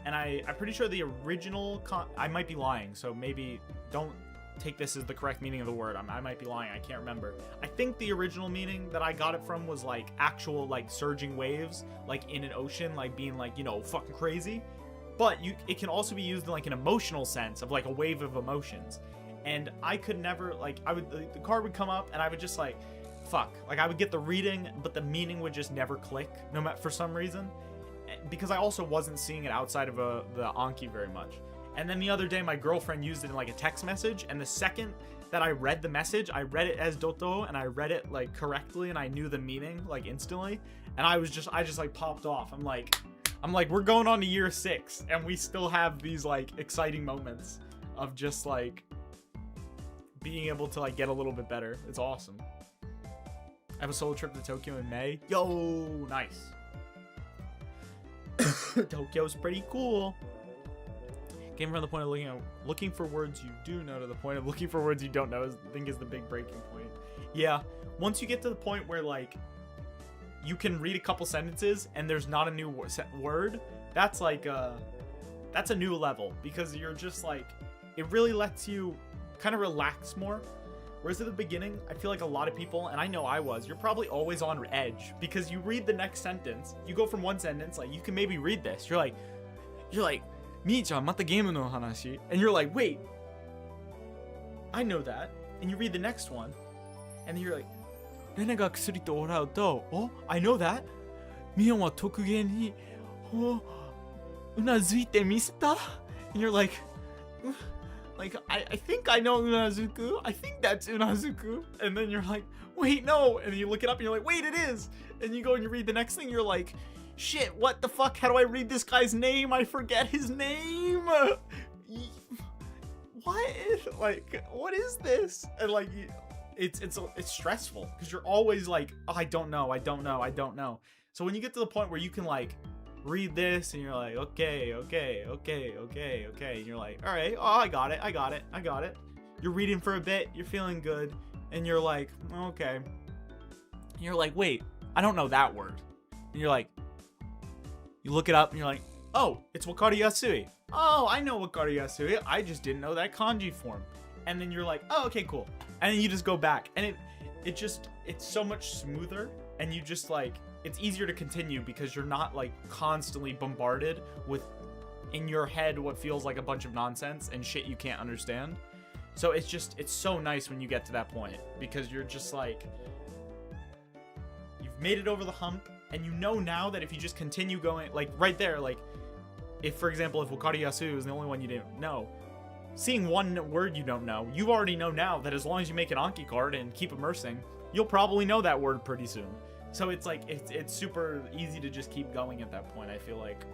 And I'm pretty sure the original, I might be lying, so maybe don't take this as the correct meaning of the word. I might be lying, I can't remember. I think the original meaning that I got it from was like actual like surging waves, like in an ocean, like being like, you know, fucking crazy. But it can also be used in like an emotional sense of like a wave of emotions. And I could never, like, the card would come up and I would just like, fuck. Like, I would get the reading, but the meaning would just never click, no matter, for some reason. Because I also wasn't seeing it outside of the Anki very much. And then the other day, my girlfriend used it in like a text message, and the second that I read the message, I read it as Doto, and I read it like correctly, and I knew the meaning like instantly. And I just like popped off. I'm like, we're going on to year 6, and we still have these like exciting moments of just like being able to like get a little bit better. It's awesome. I have a solo trip to Tokyo in May. Yo, nice. Tokyo's pretty cool. Came from the point of looking for words you do know to the point of looking for words you don't know, I think is the big breaking point. Yeah, once you get to the point where like you can read a couple sentences and there's not a new word, that's like that's a new level, because you're just like, it really lets you kind of relax more. Whereas at the beginning, I feel like a lot of people, and I know I was, you're probably always on edge, because you read the next sentence, you go from one sentence, like you can maybe read this, you're like Mii-chan, mata game no hanashi, and you're like, wait, I know that, and you read the next one, and then you're like, Rena ga kusuri to orau to, oh, I know that, Mion wa tokugen ni unazuite miseta, and you're like, I think I know unazuku, I think that's unazuku, and then you're like, wait, no, and you look it up and you're like, wait, it is, and you go and you read the next thing, you're like, shit, what the fuck? How do I read this guy's name? I forget his name. What? Like, what is this? And like, it's stressful because you're always like, oh, I don't know. So when you get to the point where you can like read this and you're like, okay, and you're like, all right, oh, I got it. You're reading for a bit, you're feeling good, and you're like, okay. And you're like, wait, I don't know that word. And you're like, you look it up and you're like, oh, it's Wakaru Yasui. Oh, I know Wakaru Yasui. I just didn't know that kanji form. And then you're like, oh, okay, cool. And then you just go back, and it's so much smoother, and you just like, it's easier to continue because you're not like constantly bombarded with in your head what feels like a bunch of nonsense and shit you can't understand. So it's so nice when you get to that point because you're just like, you've made it over the hump, and you know now that if you just continue going, like right there, like if for example, if Wakaru Yasui was the only one you didn't know, seeing one word you don't know, you already know now that as long as you make an Anki card and keep immersing, you'll probably know that word pretty soon. So it's like, it's super easy to just keep going at that point, I feel like.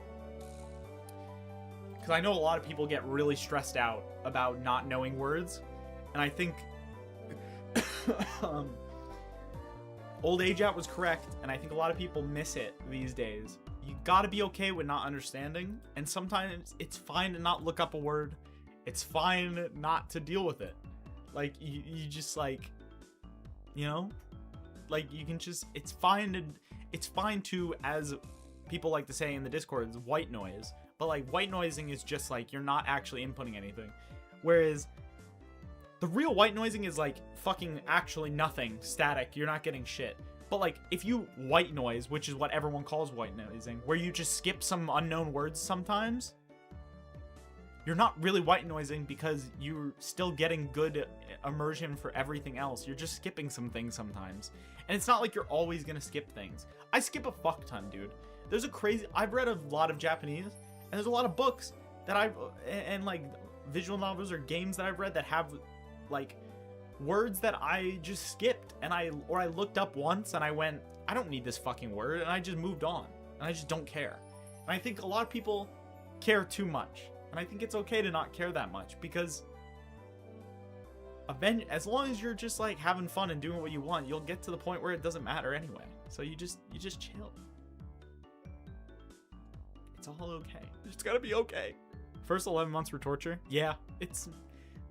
Because I know a lot of people get really stressed out about not knowing words. And I think Old Age Out was correct, and I think a lot of people miss it these days. You gotta be okay with not understanding, and sometimes it's fine to not look up a word. It's fine not to deal with it. Like, you just like, you know? Like, you can just, it's fine to, as people like to say in the Discord, it's white noise. But like, white noising is just like, you're not actually inputting anything. Whereas the real white noising is like fucking actually nothing, static, you're not getting shit. But like, if you white noise, which is what everyone calls white noising, where you just skip some unknown words sometimes, you're not really white noising because you're still getting good immersion for everything else. You're just skipping some things sometimes. And it's not like you're always gonna skip things. I skip a fuck ton, dude. I've read a lot of Japanese, and there's a lot of books that and like visual novels or games that I've read that have like words that I just skipped, and I looked up once and I went, I don't need this fucking word, and I just moved on, and I just don't care. And I think a lot of people care too much, and I think it's okay to not care that much, because as long as you're just like having fun and doing what you want, you'll get to the point where it doesn't matter anyway. So you just chill. It's all okay. It's gotta be okay. First 11 months were torture. Yeah,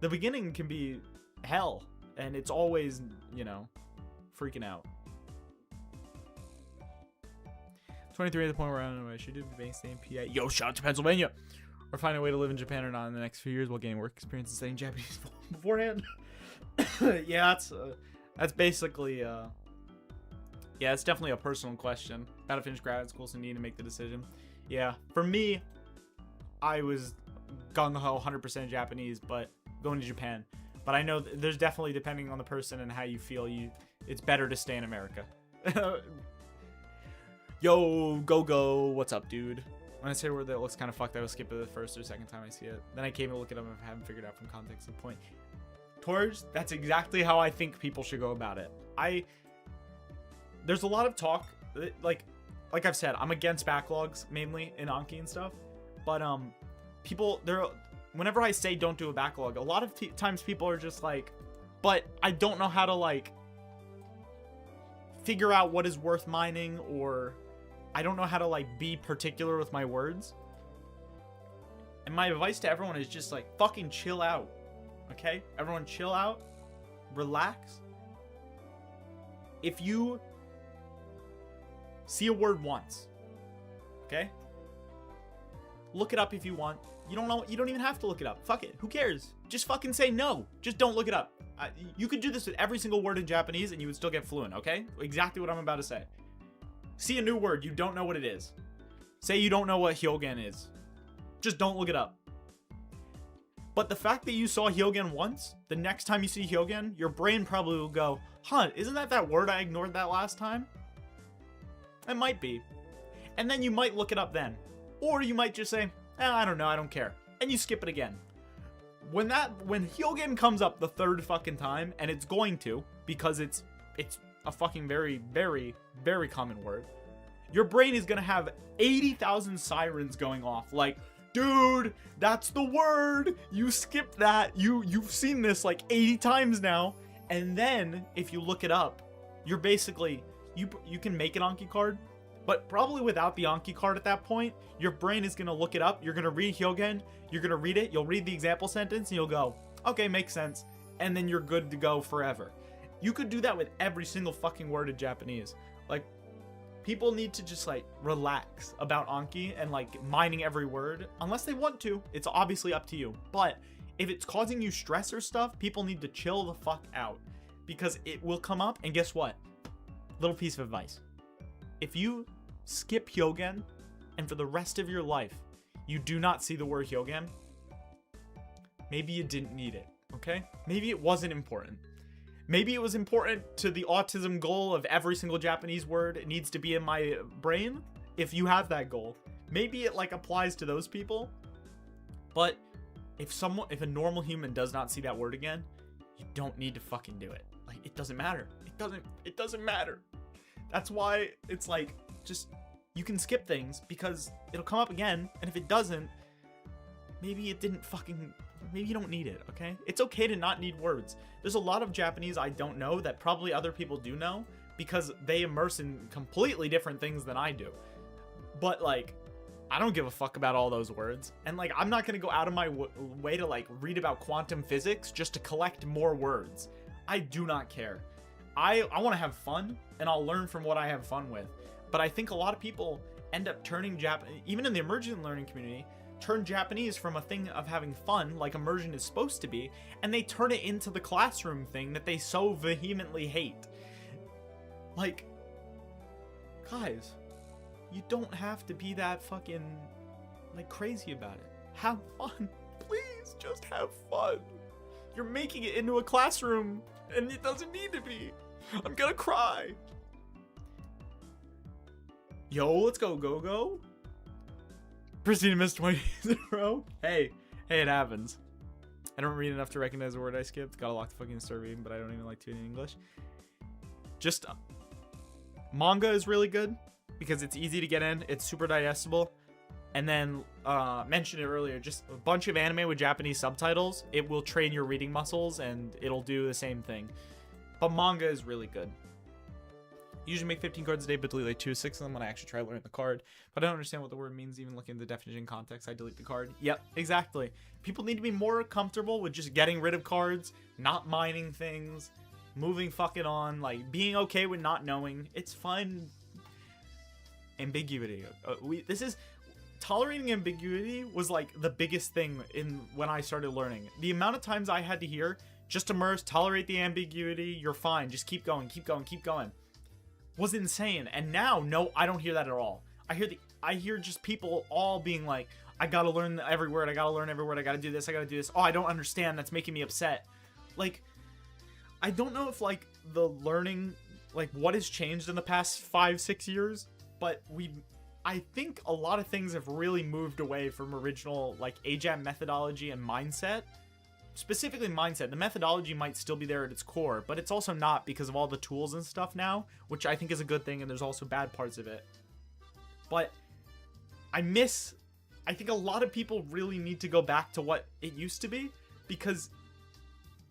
the beginning can be hell, and it's always, you know, freaking out. 23 at the point where I don't know, I should do bank stay in PA. Yo, shout out to Pennsylvania. Or find a way to live in Japan or not in the next few years while gaining work experience and studying Japanese beforehand. Yeah, that's basically yeah, it's definitely a personal question. Gotta finish grad school, so need to make the decision. Yeah, for me, I was gung-ho 100% Japanese, but going to Japan. But I know there's definitely, depending on the person and how you feel, it's better to stay in America. Yo, go, what's up, dude? When I say a word that looks kind of fucked, I will skip it the first or second time I see it. Then I came to look it up and I haven't figured out from context the point. Torge, that's exactly how I think people should go about it. There's a lot of talk, like I've said, I'm against backlogs, mainly in Anki and stuff. But whenever I say don't do a backlog, a lot of times people are just like, but I don't know how to like figure out what is worth mining, or I don't know how to like be particular with my words. And my advice to everyone is just like, fucking chill out. Okay? Everyone chill out. Relax. If you see a word once, okay? Look it up if you want. You don't know, you don't even have to look it up. Fuck it. Who cares? Just fucking say no. Just don't look it up. You could do this with every single word in Japanese and you would still get fluent, okay? Exactly what I'm about to say. See a new word, you don't know what it is. Say you don't know what hyogen is. Just don't look it up. But the fact that you saw hyogen once, the next time you see hyogen, your brain probably will go, huh, isn't that word I ignored that last time? It might be. And then you might look it up then. Or you might just say, I don't know, I don't care. And you skip it again. When hyogen comes up the third fucking time, and it's going to, because it's a fucking very, very, very common word. your brain is gonna have 80,000 sirens going off. Like, dude, that's the word. You skipped that. You've seen this like 80 times now. And then if you look it up, you're basically, you can make an Anki card, but probably without the Anki card at that point, your brain is gonna look it up. You're gonna read Hyogen. You're gonna read it. You'll read the example sentence and you'll go, okay, makes sense. And then you're good to go forever. You could do that with every single fucking word in Japanese. Like, people need to just like relax about Anki and like mining every word, unless they want to. It's obviously up to you. But if it's causing you stress or stuff, people need to chill the fuck out, because it will come up. And guess what? Little piece of advice. If you skip Hyogen and for the rest of your life you do not see the word Hyogen, maybe you didn't need it, okay? Maybe it wasn't important. Maybe it was important to the autism goal of every single Japanese word it needs to be in my brain. If you have that goal, maybe it like applies to those people. But if a normal human does not see that word again, you don't need to fucking do it. Like, it doesn't matter. It doesn't matter. That's why it's like, just, you can skip things because it'll come up again. And if it doesn't, maybe it didn't fucking, maybe you don't need it, okay? It's okay to not need words. There's a lot of Japanese I don't know that probably other people do know, because they immerse in completely different things than I do. But like, I don't give a fuck about all those words. And like, I'm not gonna go out of my way to like read about quantum physics just to collect more words. I do not care. I want to have fun, and I'll learn from what I have fun with. But I think a lot of people end up turning even in the emergent learning community, turn Japanese from a thing of having fun, like immersion is supposed to be, and they turn it into the classroom thing that they so vehemently hate. Like, guys, you don't have to be that fucking, like, crazy about it. Have fun. Please, just have fun. You're making it into a classroom, and it doesn't need to be. I'm gonna cry. Yo, let's go. Proceed to miss 20 days in a row. Hey, it happens. I don't read enough to recognize the word I skipped. Gotta lock the fucking server, but I don't even like to in English. Just, manga is really good because it's easy to get in. It's super digestible. And then, mentioned it earlier, just a bunch of anime with Japanese subtitles. It will train your reading muscles, and it'll do the same thing. But manga is really good. Usually make 15 cards a day, but delete like 2 to 6 of them when I actually try to learn the card. But I don't understand what the word means, even looking at the definition in context, I delete the card. Yep, exactly. People need to be more comfortable with just getting rid of cards, not mining things, moving fucking on, like being okay with not knowing. It's fun. Ambiguity. Tolerating ambiguity was like the biggest thing when I started learning. The amount of times I had to hear, just immerse, tolerate the ambiguity, you're fine, just keep going, was insane. And now, no, I don't hear that at all. I hear just people all being like, I gotta learn every word, I gotta do this, oh, I don't understand, that's making me upset. Like, I don't know if like the learning, like what has changed in the past 5-6 years, but I think a lot of things have really moved away from original like AJAM methodology and mindset. Specifically mindset. The methodology might still be there at its core, but it's also not because of all the tools and stuff now, which I think is a good thing, and there's also bad parts of it. But I think a lot of people really need to go back to what it used to be, because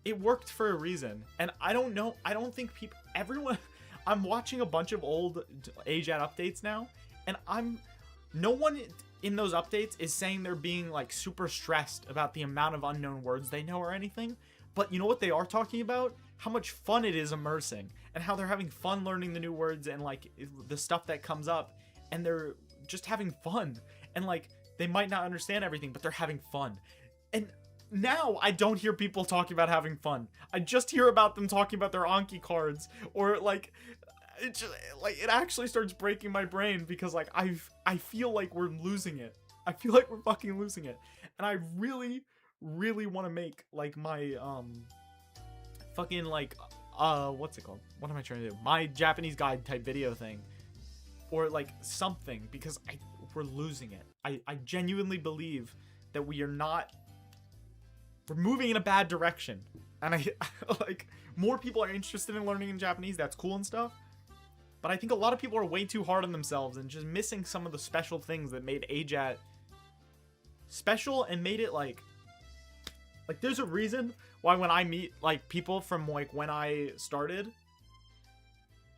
it worked for a reason. And I don't know, I don't think everyone, I'm watching a bunch of old AJAT updates now, and no one in those updates is saying they're being like super stressed about the amount of unknown words they know or anything. But you know what they are talking about? How much fun it is immersing, and how they're having fun learning the new words and like the stuff that comes up, and they're just having fun. And like, they might not understand everything, but they're having fun. And now I don't hear people talking about having fun. I just hear about them talking about their Anki cards, or like, it actually starts breaking my brain, because like I feel like we're losing it. I feel like we're fucking losing it. And I really want to make like my fucking like what's it called? What am I trying to do? My Japanese guide type video thing, or like something, because we're losing it. I genuinely believe that we're moving in a bad direction. And I like, more people are interested in learning in Japanese. That's cool and stuff. But I think a lot of people are way too hard on themselves and just missing some of the special things that made AJAT special and made it like there's a reason why when I meet like people from like when I started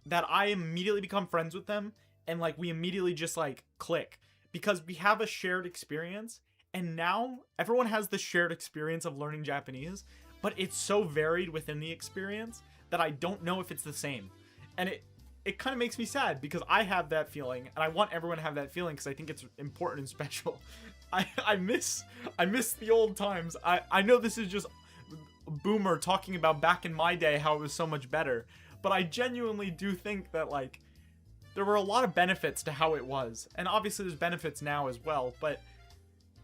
that I immediately become friends with them and like we immediately just like click because we have a shared experience. And now everyone has the shared experience of learning Japanese, but it's so varied within the experience that I don't know if it's the same. And it kind of makes me sad because I have that feeling and I want everyone to have that feeling because I think it's important and special. I miss the old times. I know this is just a boomer talking about back in my day how it was so much better, but I genuinely do think that like there were a lot of benefits to how it was. And obviously there's benefits now as well, but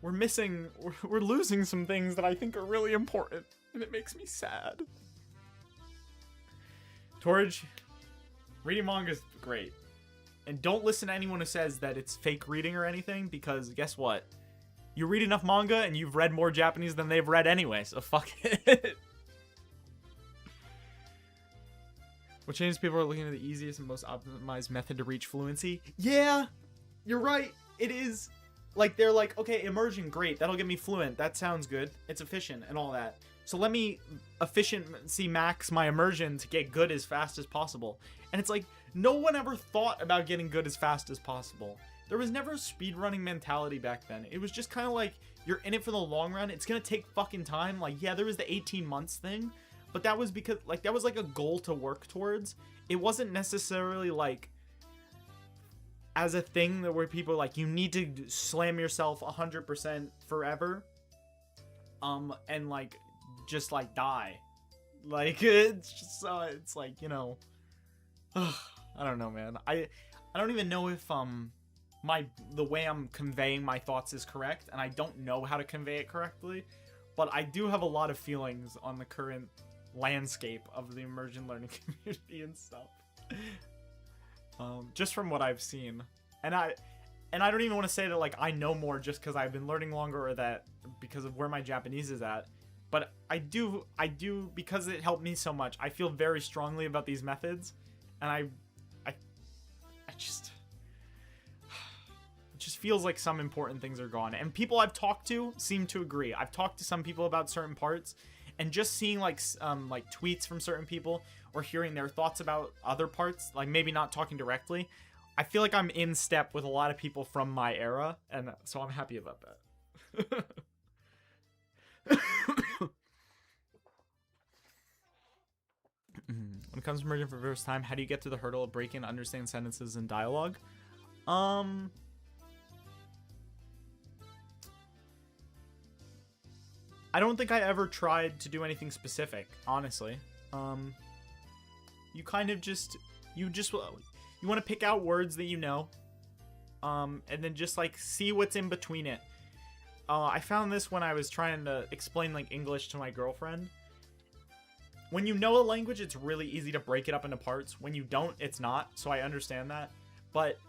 we're losing some things that I think are really important, and it makes me sad. Torridge, reading manga is great. And don't listen to anyone who says that it's fake reading or anything, because guess what? You read enough manga and you've read more Japanese than they've read anyway, so fuck it. What changes people are looking at the easiest and most optimized method to reach fluency? Yeah, you're right. It is. Like, they're like, okay, immersion, great. That'll get me fluent. That sounds good. It's efficient and all that. So let me efficiency max my immersion to get good as fast as possible. And it's like, no one ever thought about getting good as fast as possible. There was never a speedrunning mentality back then. It was just kind of like, you're in it for the long run. It's going to take fucking time. Like, yeah, there was the 18 months thing. But that was because, like, that was like a goal to work towards. It wasn't necessarily like, as a thing that where people like you need to slam yourself 100% forever and like just like die, like it's just it's like, you know, I don't know, man. I don't even know if the way I'm conveying my thoughts is correct, and I don't know how to convey it correctly, but I do have a lot of feelings on the current landscape of the immersion learning community and stuff. Just from what I've seen, and I don't even want to say that like I know more just because I've been learning longer or that because of where my Japanese is at, but I do because it helped me so much. I feel very strongly about these methods, and it just feels like some important things are gone, and people I've talked to seem to agree. I've talked to some people about certain parts, and just seeing like tweets from certain people or hearing their thoughts about other parts, like maybe not talking directly, I feel like I'm in step with a lot of people from my era, and so I'm happy about that. When it comes to merging for the first time, how do you get to the hurdle of breaking and understand sentences and dialogue? I don't think I ever tried to do anything specific, honestly. You kind of just you want to pick out words that you know, and then just like see what's in between it. I found this when I was trying to explain like English to my girlfriend. When you know a language, it's really easy to break it up into parts. When you don't, it's not. So I understand that, but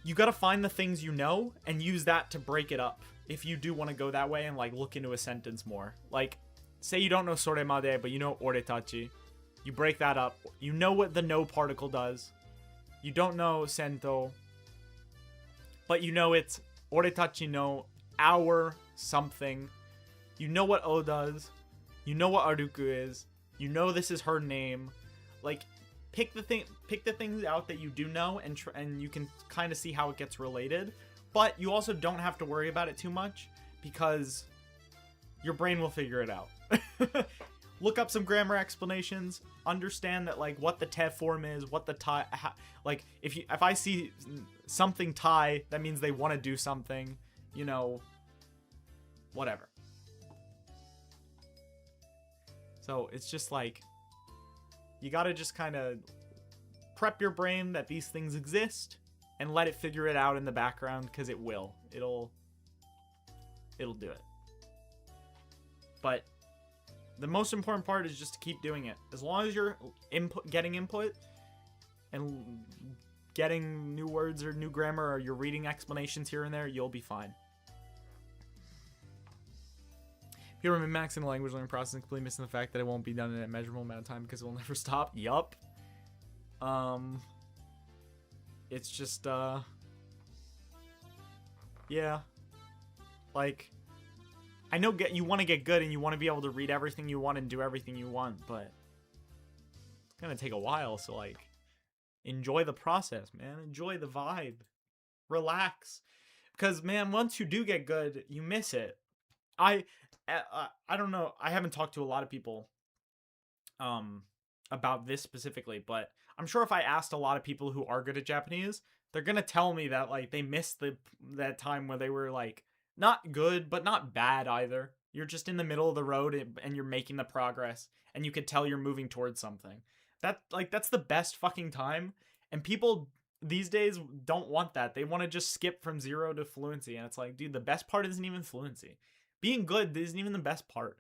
you gotta find the things you know and use that to break it up. If you do want to go that way and like look into a sentence more, like say you don't know soremade, but you know oretachi. You break that up. You know what the no particle does. You don't know sento, but you know it's oretachi no our something. You know what o does. You know what aruku is. You know this is her name. Like pick the things out that you do know, and you can kind of see how it gets related. But you also don't have to worry about it too much because your brain will figure it out. Look up some grammar explanations. Understand that like what the te form is, what the tai, like if I see something tai, that means they want to do something, you know, whatever. So it's just like you gotta just kind of prep your brain that these things exist and let it figure it out in the background, because it will. It'll do it. But the most important part is just to keep doing it. As long as you're getting input and getting new words or new grammar, or you're reading explanations here and there, you'll be fine. People are maxing the language learning process and completely missing the fact that it won't be done in a measurable amount of time because it will never stop. Yup. It's just, yeah. Like, I know you want to get good and you want to be able to read everything you want and do everything you want, but it's gonna take a while, so, like, enjoy the process, man. Enjoy the vibe. Relax. Because, man, once you do get good, you miss it. I don't know. I haven't talked to a lot of people about this specifically, but I'm sure if I asked a lot of people who are good at Japanese, they're gonna tell me that, like, they missed that time where they were, like, not good but not bad either. You're just in the middle of the road and you're making the progress and you could tell you're moving towards something. That's the best fucking time, and people these days don't want that. They want to just skip from 0 to fluency, and it's like, dude, the best part isn't even fluency. Being good isn't even the best part.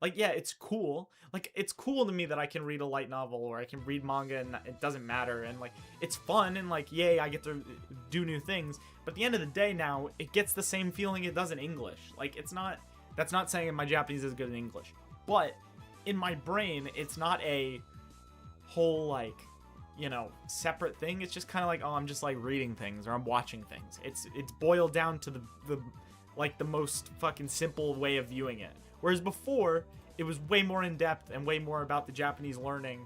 Like, yeah, it's cool. Like, it's cool to me that I can read a light novel or I can read manga and it doesn't matter. And, like, it's fun and, like, yay, I get to do new things. But at the end of the day now, it gets the same feeling it does in English. Like, that's not saying my Japanese is good in English. But in my brain, it's not a whole, like, you know, separate thing. It's just kind of like, oh, I'm just, like, reading things or I'm watching things. It's boiled down to the most fucking simple way of viewing it. Whereas before, it was way more in depth and way more about the Japanese learning,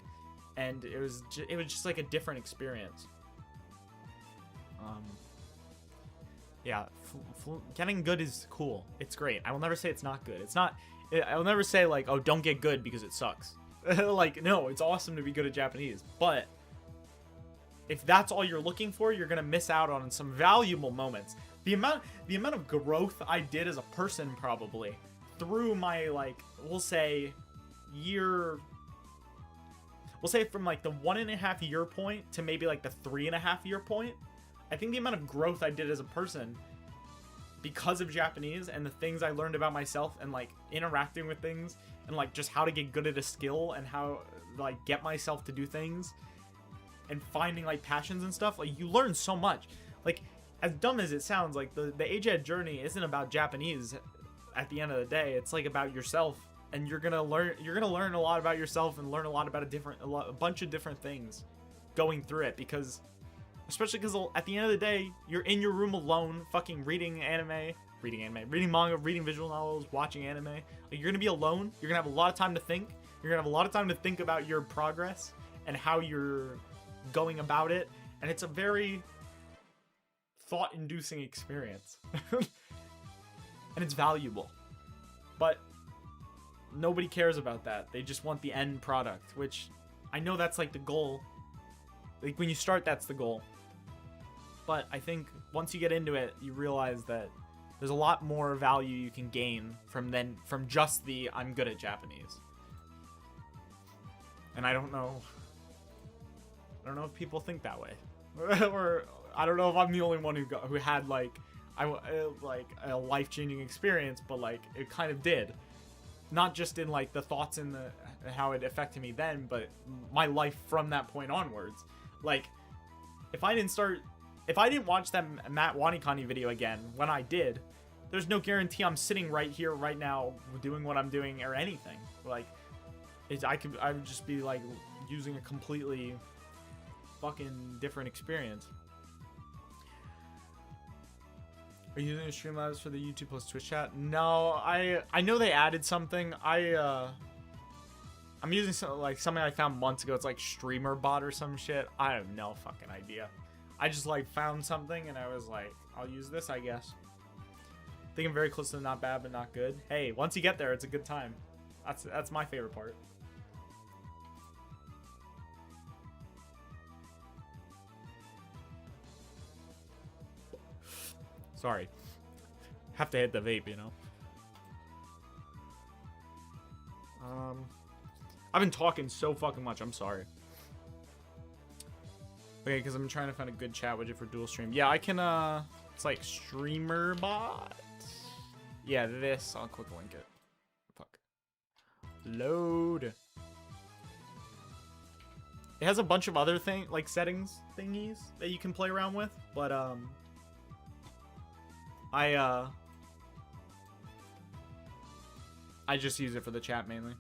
and it was just like a different experience. Yeah, getting good is cool. It's great. I will never say it's not good. I will never say, like, oh, don't get good because it sucks. Like, no, it's awesome to be good at Japanese, but if that's all you're looking for, you're gonna miss out on some valuable moments. The amount of growth I did as a person, probably through my, like, we'll say from, like, the 1.5 year point to maybe, like, the 3.5 year point, I think the amount of growth I did as a person because of Japanese and the things I learned about myself and, like, interacting with things and, like, just how to get good at a skill and how, like, get myself to do things and finding, like, passions and stuff. Like, you learn so much. Like, as dumb as it sounds, like, the Age Ed journey isn't about Japanese at the end of the day. It's, like, about yourself, and you're gonna learn a lot about yourself and learn a lot about a bunch of different things going through it, because especially because at the end of the day, you're in your room alone, fucking reading manga, reading visual novels, watching anime. Like, you're gonna be alone. You're gonna have a lot of time to think. You're gonna have a lot of time to think about your progress and how you're going about it, and it's a very thought-inducing experience. And it's valuable. But nobody cares about that. They just want the end product, which I know that's, like, the goal. Like, when you start, that's the goal. But I think once you get into it, you realize that there's a lot more value you can gain from just the I'm good at Japanese. And I don't know if people think that way. Or I don't know if I'm the only one who had, like, a life-changing experience, but, like, it kind of did. Not just in, like, the thoughts and how it affected me then, but my life from that point onwards. Like, if I didn't watch that Matt Wanikani video again when I did, there's no guarantee I'm sitting right here right now doing what I'm doing or anything. Like, I would just be, like, using a completely fucking different experience. Are you using Streamlabs for the YouTube plus Twitch chat? No, I know they added something. I'm using something I found months ago. It's like StreamerBot or some shit. I have no fucking idea. I just, like, found something and I was like, I'll use this, I guess. I think I'm very close to not bad but not good. Hey, once you get there, it's a good time. That's my favorite part. Sorry. Have to hit the vape, you know. I've been talking so fucking much. I'm sorry. Okay, because I'm trying to find a good chat widget for dual stream. Yeah, I can, it's like StreamerBot. Yeah, this. I'll quick link it. Fuck. Load. It has a bunch of other settings thingies that you can play around with, but, I just use it for the chat mainly.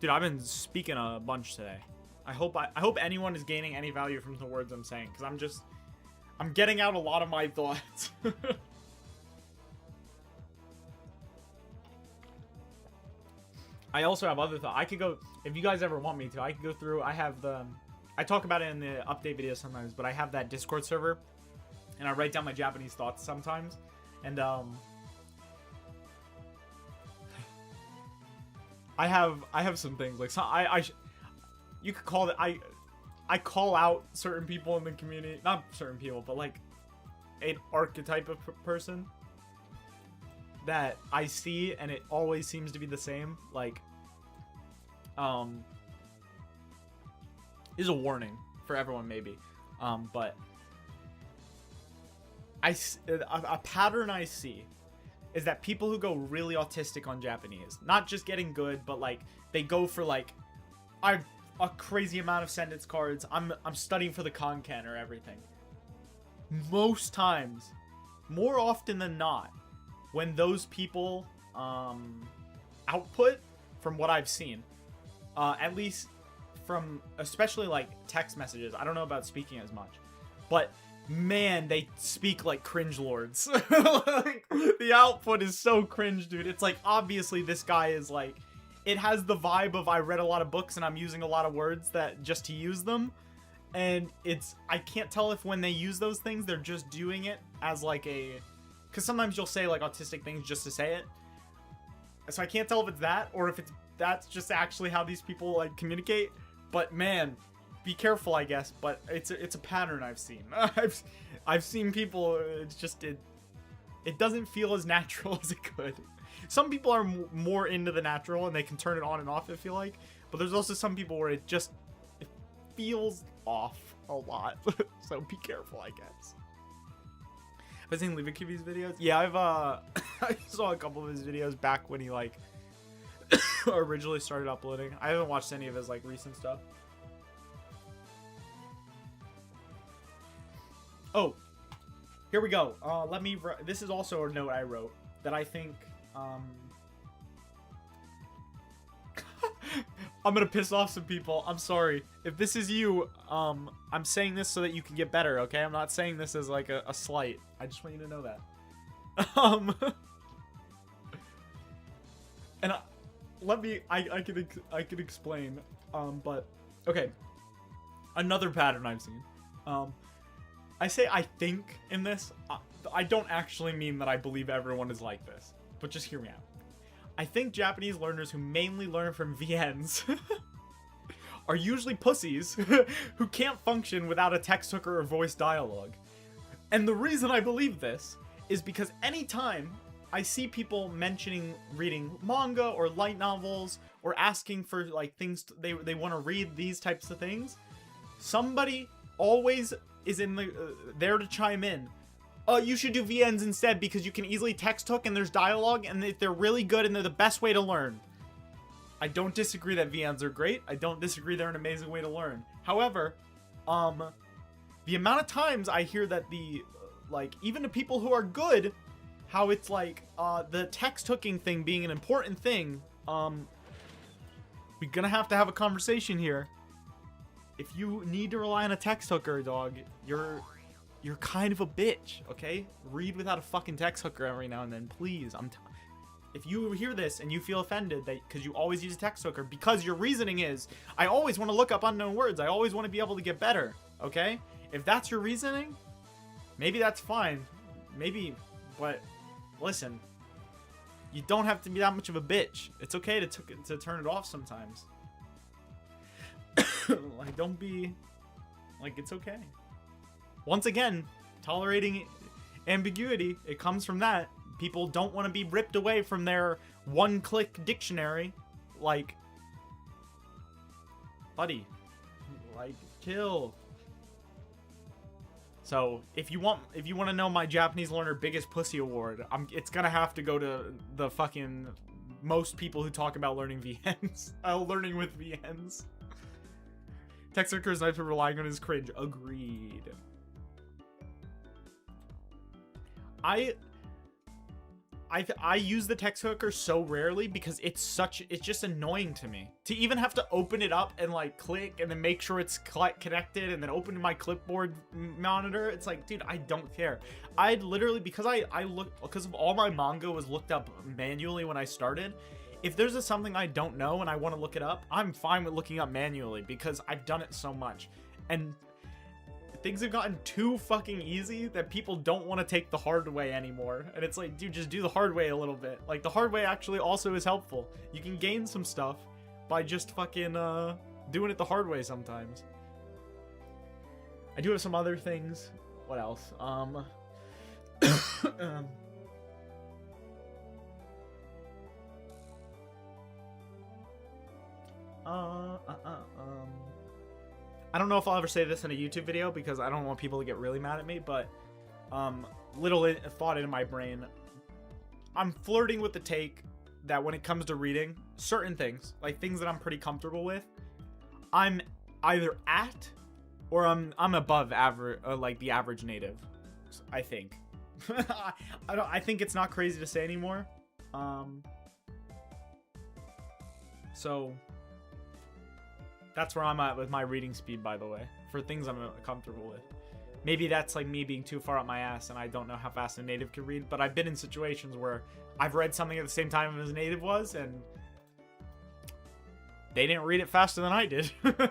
Dude, I've been speaking a bunch today. I hope anyone is gaining any value from the words I'm saying, because I'm getting out a lot of my thoughts. I also have other thoughts. I could go, if you guys ever want me to, I could go through. I talk about it in the update videos sometimes, but I have that Discord server, and I write down my Japanese thoughts sometimes, and I have some things like, so you could call it, I call out certain people in the community, not certain people, but like an archetype of person that I see, and it always seems to be the same. Like, is a warning for everyone maybe, but a pattern I see is that people who go really autistic on Japanese, not just getting good, but like they go for like a crazy amount of sentence cards. I'm studying for the Kanken or everything. Most times, more often than not, when those people output, from what I've seen, at least from especially like text messages, I don't know about speaking as much, but man, they speak like cringe lords. Like, the output is so cringe, dude. It's like, obviously this guy is like, it has the vibe of I read a lot of books and I'm using a lot of words that just to use them. And I can't tell if when they use those things, they're just doing it as like because sometimes you'll say like autistic things just to say it. So I can't tell if it's that or if that's just actually how these people like communicate. But man, be careful, I guess. But it's a pattern I've seen. I've seen people. It's just it doesn't feel as natural as it could. Some people are more into the natural and they can turn it on and off, I feel like. But there's also some people where it feels off a lot. So be careful, I guess. Have I seen Livikivi's videos? Yeah, I saw a couple of his videos back when he like originally started uploading. I haven't watched any of his like recent stuff. Oh, here we go. This is also a note I wrote that I think I'm gonna piss off some people. I'm sorry. If this is you, I'm saying this so that you can get better, okay? I'm not saying this as like a slight. I just want you to know that. And I could explain. But okay. Another pattern I've seen. I say I think in this. I don't actually mean that I believe everyone is like this, but just hear me out. I think Japanese learners who mainly learn from VNs are usually pussies who can't function without a text hooker or voice dialogue. And the reason I believe this is because anytime I see people mentioning reading manga or light novels or asking for like things they want to read, these types of things, somebody always is in there to chime in. You should do VNs instead because you can easily text hook and there's dialogue and they're really good and they're the best way to learn. I don't disagree that VNs are great. I don't disagree they're an amazing way to learn. However, the amount of times I hear that even to people who are good, how it's like, the text hooking thing being an important thing, we're gonna have to have a conversation here. If you need to rely on a text hooker, dog, you're kind of a bitch, okay? Read without a fucking text hooker every now and then, please. If you hear this and you feel offended that because you always use a text hooker, because your reasoning is, I always want to look up unknown words, I always want to be able to get better, okay? If that's your reasoning, maybe that's fine. Maybe, but listen, you don't have to be that much of a bitch. It's okay to turn it off sometimes. Like, don't be, like, it's okay. Once again, tolerating ambiguity, it comes from that. People don't want to be ripped away from their one-click dictionary. Like, buddy, like, chill. So, if you want to know my Japanese learner biggest pussy award, it's gonna have to go to the fucking most people who talk about learning VNs. Learning with VNs. Text hookers I've been relying on is cringe. Agreed. I I use the text hooker so rarely because it's just annoying to me to even have to open it up and like click and then make sure it's connected and then open my clipboard monitor. It's like, dude, I don't care. I'd literally, because because of all my manga was looked up manually when I started. If there's something I don't know and I want to look it up, I'm fine with looking up manually because I've done it so much. And things have gotten too fucking easy that people don't want to take the hard way anymore. And it's like, dude, just do the hard way a little bit. Like, the hard way actually also is helpful. You can gain some stuff by just fucking doing it the hard way sometimes. I do have some other things. What else? I don't know if I'll ever say this in a YouTube video because I don't want people to get really mad at me, but little thought in my brain. I'm flirting with the take that when it comes to reading certain things, like things that I'm pretty comfortable with, I'm either at or I'm above average, like the average native, I think. I think it's not crazy to say anymore. So that's where I'm at with my reading speed, by the way, for things I'm comfortable with. Maybe that's like me being too far up my ass and I don't know how fast a native can read, but I've been in situations where I've read something at the same time as a native was, and they didn't read it faster than I did. There's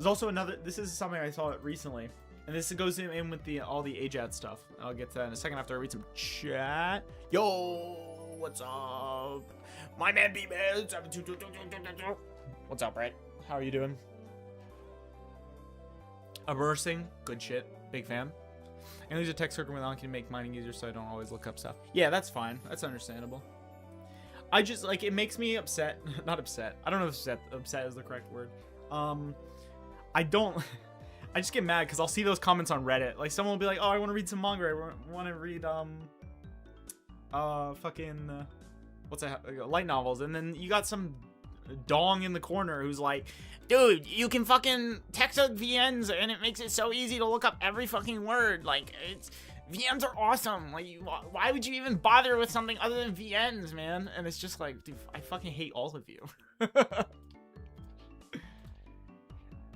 also this is something I saw recently, and this goes in with all the AJAT stuff. I'll get to that in a second after I read some chat. Yo, what's up? My man B-Man 72222. What's up, Brett? How are you doing? Immersing, good shit. Big fan. And there's a text circle with on can make mining easier so I don't always look up stuff. Yeah, that's fine. That's understandable. I just, like, it makes me upset. Not upset. I don't know if upset is the correct word. I just get mad because I'll see those comments on Reddit. Like, someone will be like, oh, I want to read some manga. I want to read, what's that? Light novels. And then you got some dong in the corner who's like, dude, you can fucking text out VNs and it makes it so easy to look up every fucking word. Like, VNs are awesome. Like, why would you even bother with something other than VNs, man? And it's just like, dude, I fucking hate all of you.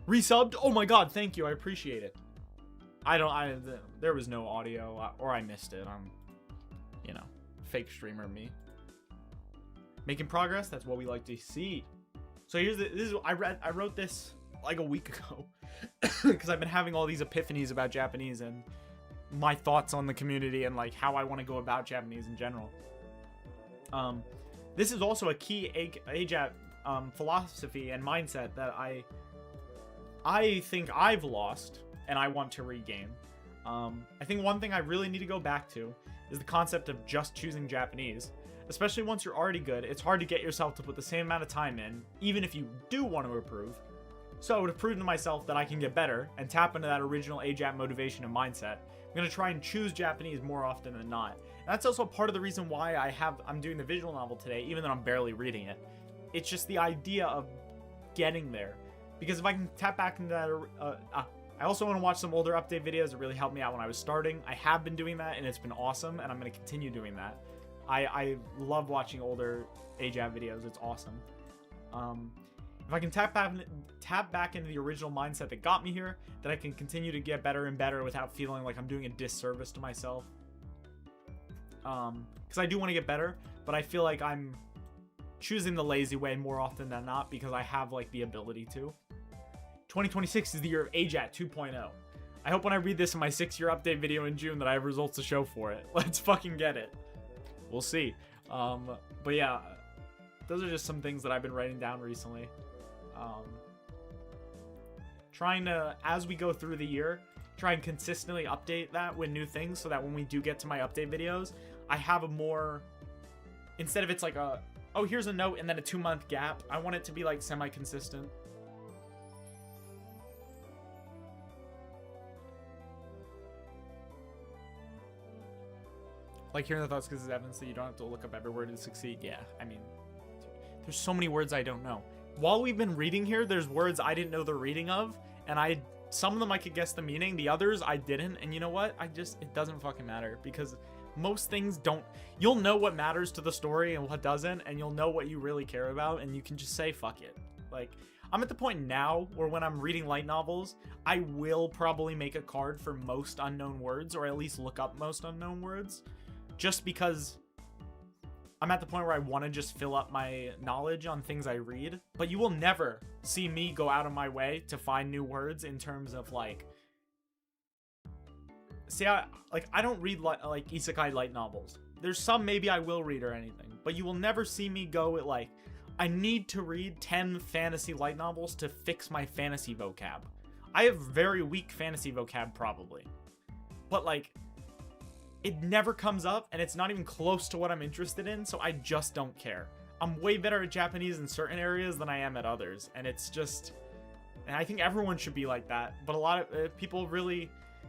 Resubbed? Oh my god, thank you. I appreciate it. There was no audio, or I missed it. I'm, fake streamer me. Making progress, that's what we like to see. So I wrote this like a week ago because I've been having all these epiphanies about Japanese and my thoughts on the community and like how I want to go about Japanese in general. This is also a key AJAT philosophy and mindset that I think I've lost and I want to regain. I think one thing I really need to go back to is the concept of just choosing Japanese. Especially once you're already good, it's hard to get yourself to put the same amount of time in, even if you do want to improve. So to prove to myself that I can get better and tap into that original AJAT motivation and mindset, I'm going to try and choose Japanese more often than not. And that's also part of the reason why I'm doing the visual novel today, even though I'm barely reading it. It's just the idea of getting there. Because if I can tap back into that, I also want to watch some older update videos that really helped me out when I was starting. I have been doing that and it's been awesome, and I'm going to continue doing that. I love watching older AJAT videos. It's awesome. If I can tap back into the original mindset that got me here, then I can continue to get better and better without feeling like I'm doing a disservice to myself. Because I do want to get better, but I feel like I'm choosing the lazy way more often than not because I have like the ability to. 2026 is the year of AJAT 2.0. I hope when I read this in my 6-year update video in June that I have results to show for it. Let's fucking get it. We'll see. But yeah, those are just some things that I've been writing down recently. Trying to, as we go through the year, try and consistently update that with new things so that when we do get to my update videos, I have a more, instead of it's like oh, here's a note and then a 2-month gap, I want it to be like semi-consistent. Like hearing the thoughts because it's evidence that you don't have to look up every word to succeed. Yeah, I mean, there's so many words I don't know. While we've been reading here, there's words I didn't know the reading of, and some of them I could guess the meaning, the others I didn't, and you know what? It doesn't fucking matter, because most things don't, you'll know what matters to the story and what doesn't, and you'll know what you really care about, and you can just say fuck it. Like, I'm at the point now where when I'm reading light novels, I will probably make a card for most unknown words, or at least look up most unknown words, just because I'm at the point where I want to just fill up my knowledge on things I read. But you will never see me go out of my way to find new words in terms of like, see, I don't read like isekai light novels. There's some maybe I will read or anything, but you will never see me go at like, I need to read 10 fantasy light novels to fix my fantasy vocab. I have very weak fantasy vocab probably, but like, it never comes up and it's not even close to what I'm interested in, so I just don't care. I'm way better at Japanese in certain areas than I am at others, and it's just, and I think everyone should be like that, but a lot of people really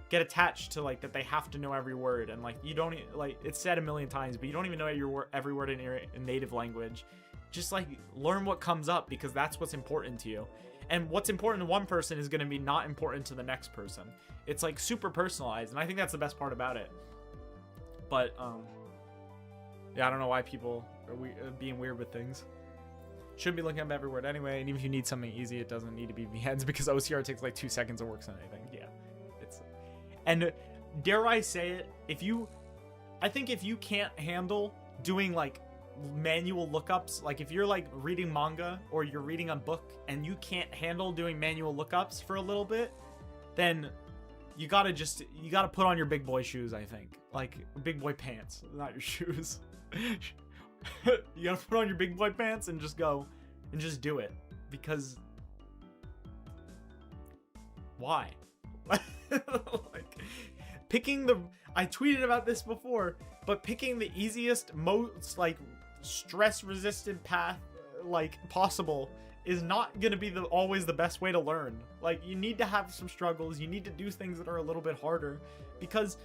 get attached to like that they have to know every word, and like you don't, like it's said a million times, but you don't even know every word in your native language. Just like learn what comes up, because that's what's important to you, and what's important to one person is going to be not important to the next person. It's like super personalized, and I think that's the best part about it. But yeah, I don't know why people are being weird with things. Shouldn't be looking up every word anyway, and even if you need something easy, it doesn't need to be VNs, because OCR takes like 2 seconds to work on anything. Yeah, it's, and dare I say it, I think if you can't handle doing like manual lookups, like if you're like reading manga or you're reading a book and you can't handle doing manual lookups for a little bit, then you gotta put on your big boy shoes. I think like big boy pants, not your shoes. You gotta put on your big boy pants and just go and just do it, because why? Like picking I tweeted about this before, but picking the easiest, most like stress resistant path like possible is not going to be always the best way to learn. Like, you need to have some struggles, you need to do things that are a little bit harder, because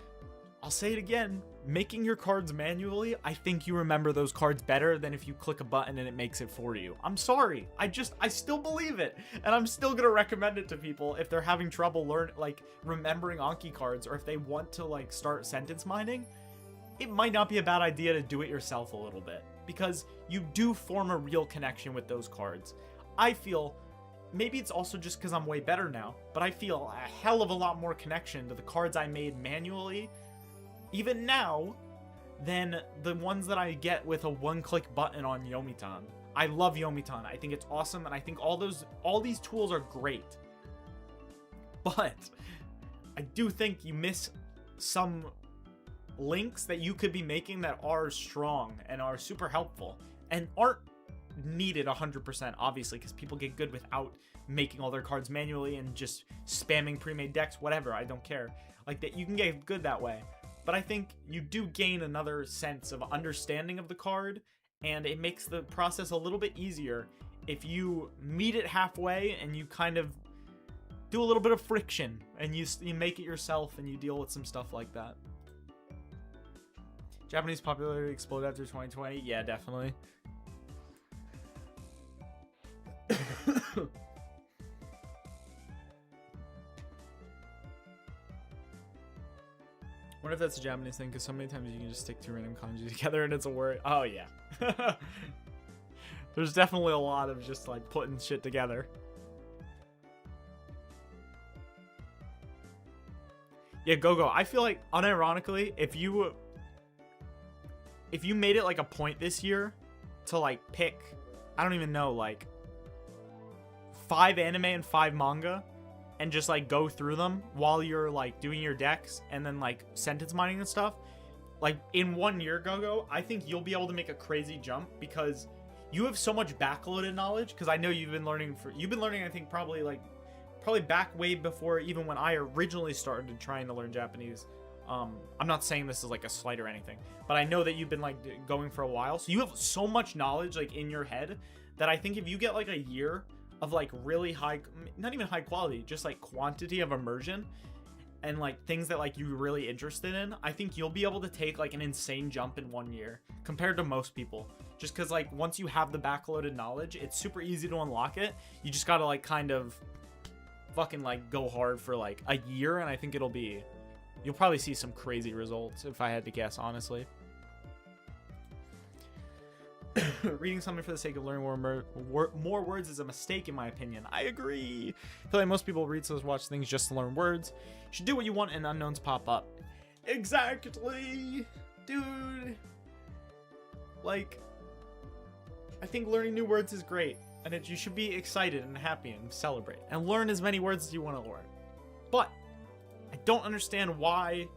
I'll say it again, making your cards manually, I think you remember those cards better than if you click a button and it makes it for you. I'm sorry, I still believe it, and I'm still going to recommend it to people if they're having trouble remembering Anki cards, or if they want to like start sentence mining. It might not be a bad idea to do it yourself a little bit, because you do form a real connection with those cards. I feel, maybe it's also just because I'm way better now, but I feel a hell of a lot more connection to the cards I made manually, even now, than the ones that I get with a one-click button on Yomitan. I love Yomitan. I think it's awesome, and I think all these tools are great. But I do think you miss some links that you could be making that are strong and are super helpful and aren't needed 100%, obviously, because people get good without making all their cards manually and just spamming pre-made decks, whatever. I don't care. Like that, you can get good that way. But I think you do gain another sense of understanding of the card, and it makes the process a little bit easier if you meet it halfway and you kind of do a little bit of friction and you make it yourself and you deal with some stuff like that. Japanese popularity exploded after 2020. Yeah, definitely. Wonder if that's a Japanese thing, because so many times you can just stick two random kanji together and it's a word. Oh yeah. There's definitely a lot of just like putting shit together. Yeah, go. I feel like, unironically, if you made it like a point this year to like pick, I don't even know, like 5 anime and 5 manga, and just like go through them while you're like doing your decks and then like sentence mining and stuff, like in 1 year, go, I think you'll be able to make a crazy jump, because you have so much backloaded knowledge. Because I know you've been learning, I think probably back way before even when I originally started trying to learn Japanese. I'm not saying this is like a slight or anything, but I know that you've been like going for a while, so you have so much knowledge like in your head that I think if you get like a year of like really high, not even high quality, just like quantity of immersion and like things that like you're really interested in, I think you'll be able to take like an insane jump in 1 year compared to most people. Just because like once you have the backloaded knowledge, it's super easy to unlock it. You just gotta like kind of fucking like go hard for like a year, and I think it'll be You'll probably see some crazy results if I had to guess, honestly. Reading something for the sake of learning more words is a mistake, in my opinion. I agree. I feel like most people read or watch things just to learn words. You should do what you want and unknowns pop up. Exactly, dude. Like, I think learning new words is great, and you should be excited and happy and celebrate and learn as many words as you want to learn. But I don't understand why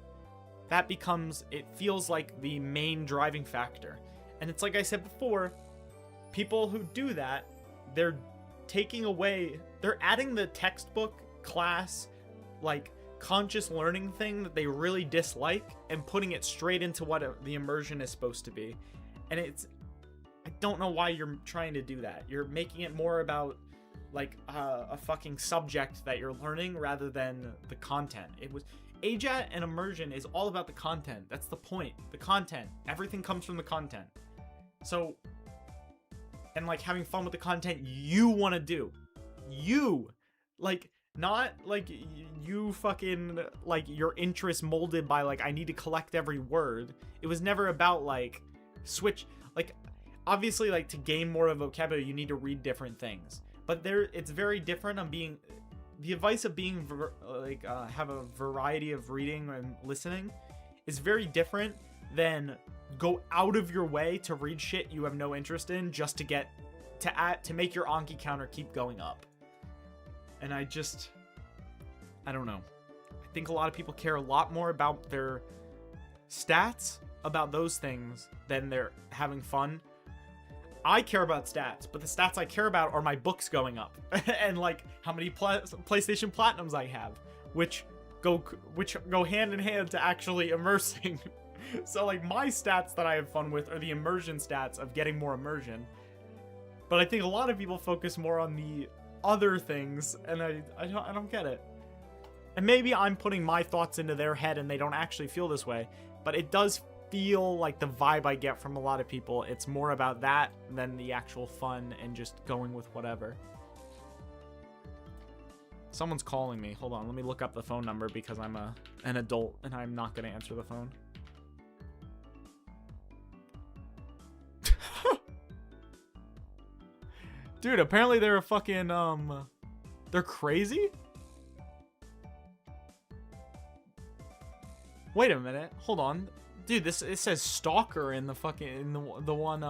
that it feels like the main driving factor. And it's like I said before, people who do that, they're adding the textbook class, like, conscious learning thing that they really dislike and putting it straight into what the immersion is supposed to be. And I don't know why you're trying to do that. You're making it more about, like, a fucking subject that you're learning rather than the content. AJAT and immersion is all about the content. That's the point. The content. Everything comes from the content. So, and like having fun with the content you want to do. Not like you fucking, like, your interest molded by, like, I need to collect every word. It was never about, like, obviously, like, to gain more of a vocabulary, you need to read different things. But it's very different on the advice of being, have a variety of reading and listening is very different than go out of your way to read shit you have no interest in just to make your Anki counter keep going up. And I don't know. I think a lot of people care a lot more about their stats, about those things, than they're having fun. I care about stats, but the stats I care about are my books going up and, like, how many PlayStation Platinums I have, which go hand in hand to actually immersing. So, like, my stats that I have fun with are the immersion stats of getting more immersion. But I think a lot of people focus more on the other things, and I don't get it. And maybe I'm putting my thoughts into their head and they don't actually feel this way, but it does feel like the vibe I get from a lot of people. It's more about that than the actual fun and just going with whatever. Someone's calling me. Hold on, let me look up the phone number because I'm an adult and I'm not going to answer the phone. Dude, apparently they're a fucking, they're crazy? Wait a minute, hold on. Dude, it says stalker in the fucking, the one,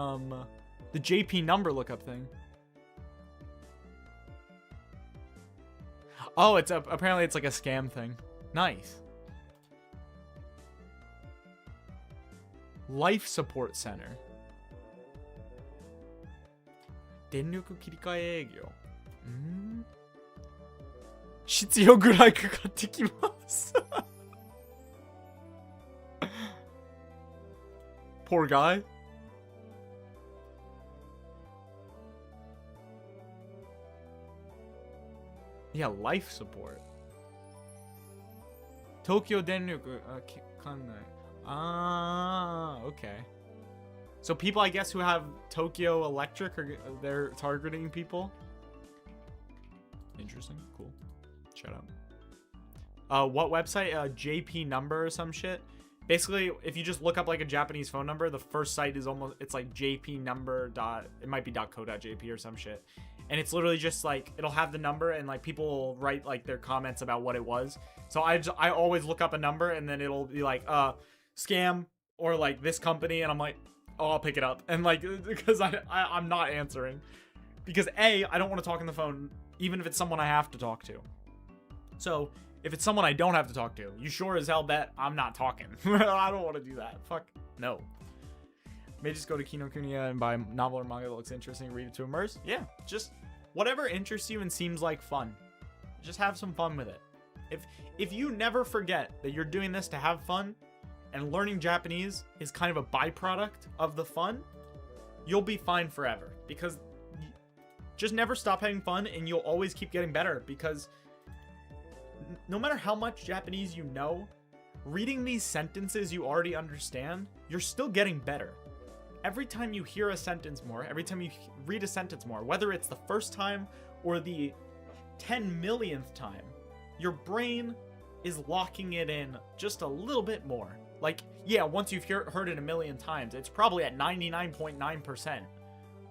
the JP number lookup thing. Oh, apparently it's like a scam thing. Nice. Life Support Center. 電力切り替え営業。必要ぐらいかかってきます。Poor guy. Yeah, life support. Tokyo Denryuku, okay. So people, I guess, who have Tokyo Electric, they're targeting people. Interesting. Cool. Shut up. What website? JP number or some shit. Basically, if you just look up like a Japanese phone number, the first site is it's like JP number it might be .co.jp or some shit. And it's literally just like, it'll have the number and like people will write like their comments about what it was. So I always look up a number and then it'll be like, scam or like this company. And I'm like, oh, I'll pick it up. And like, because I'm not answering. Because A, I don't want to talk on the phone, even if it's someone I have to talk to. So if it's someone I don't have to talk to, you sure as hell bet I'm not talking. I don't want to do that. Fuck no. May just go to Kinokuniya and buy a novel or manga that looks interesting, read it to immerse. Yeah, just whatever interests you and seems like fun. Just have some fun with it. If you never forget that you're doing this to have fun, and learning Japanese is kind of a byproduct of the fun, you'll be fine forever. Because just never stop having fun and you'll always keep getting better. Because no matter how much Japanese you know, reading these sentences you already understand, you're still getting better. Every time you hear a sentence more, every time you read a sentence more, whether it's the first time or the 10 millionth time, your brain is locking it in just a little bit more. Like, yeah, once you've heard it a million times, it's probably at 99.9%.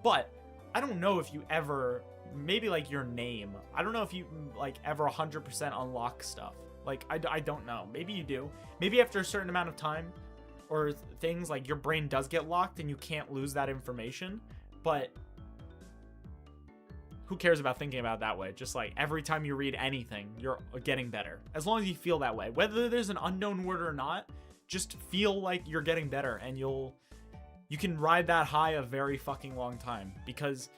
But I don't know if you ever, maybe like your name, I don't know if you like ever 100% unlock stuff. Like, I don't know. Maybe you do. Maybe after a certain amount of time or things, like your brain does get locked and you can't lose that information. But who cares about thinking about it that way? Just like every time you read anything, you're getting better. As long as you feel that way. Whether there's an unknown word or not, just feel like you're getting better, and you can ride that high a very fucking long time. Because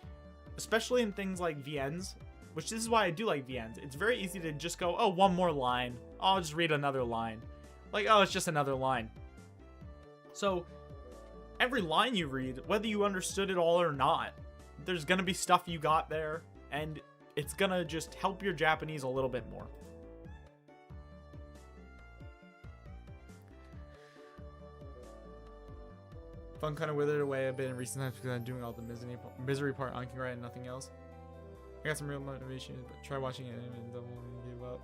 especially in things like VNs, which this is why I do like VNs, it's very easy to just go, oh, one more line. Oh, I'll just read another line. Like, oh, it's just another line. So every line you read, whether you understood it all or not, there's gonna be stuff you got there, and it's gonna just help your Japanese a little bit more. Fun kind of withered away a bit in recent times because I'm doing all the misery part on King and nothing else. I got some real motivation, but try watching it and don't give up.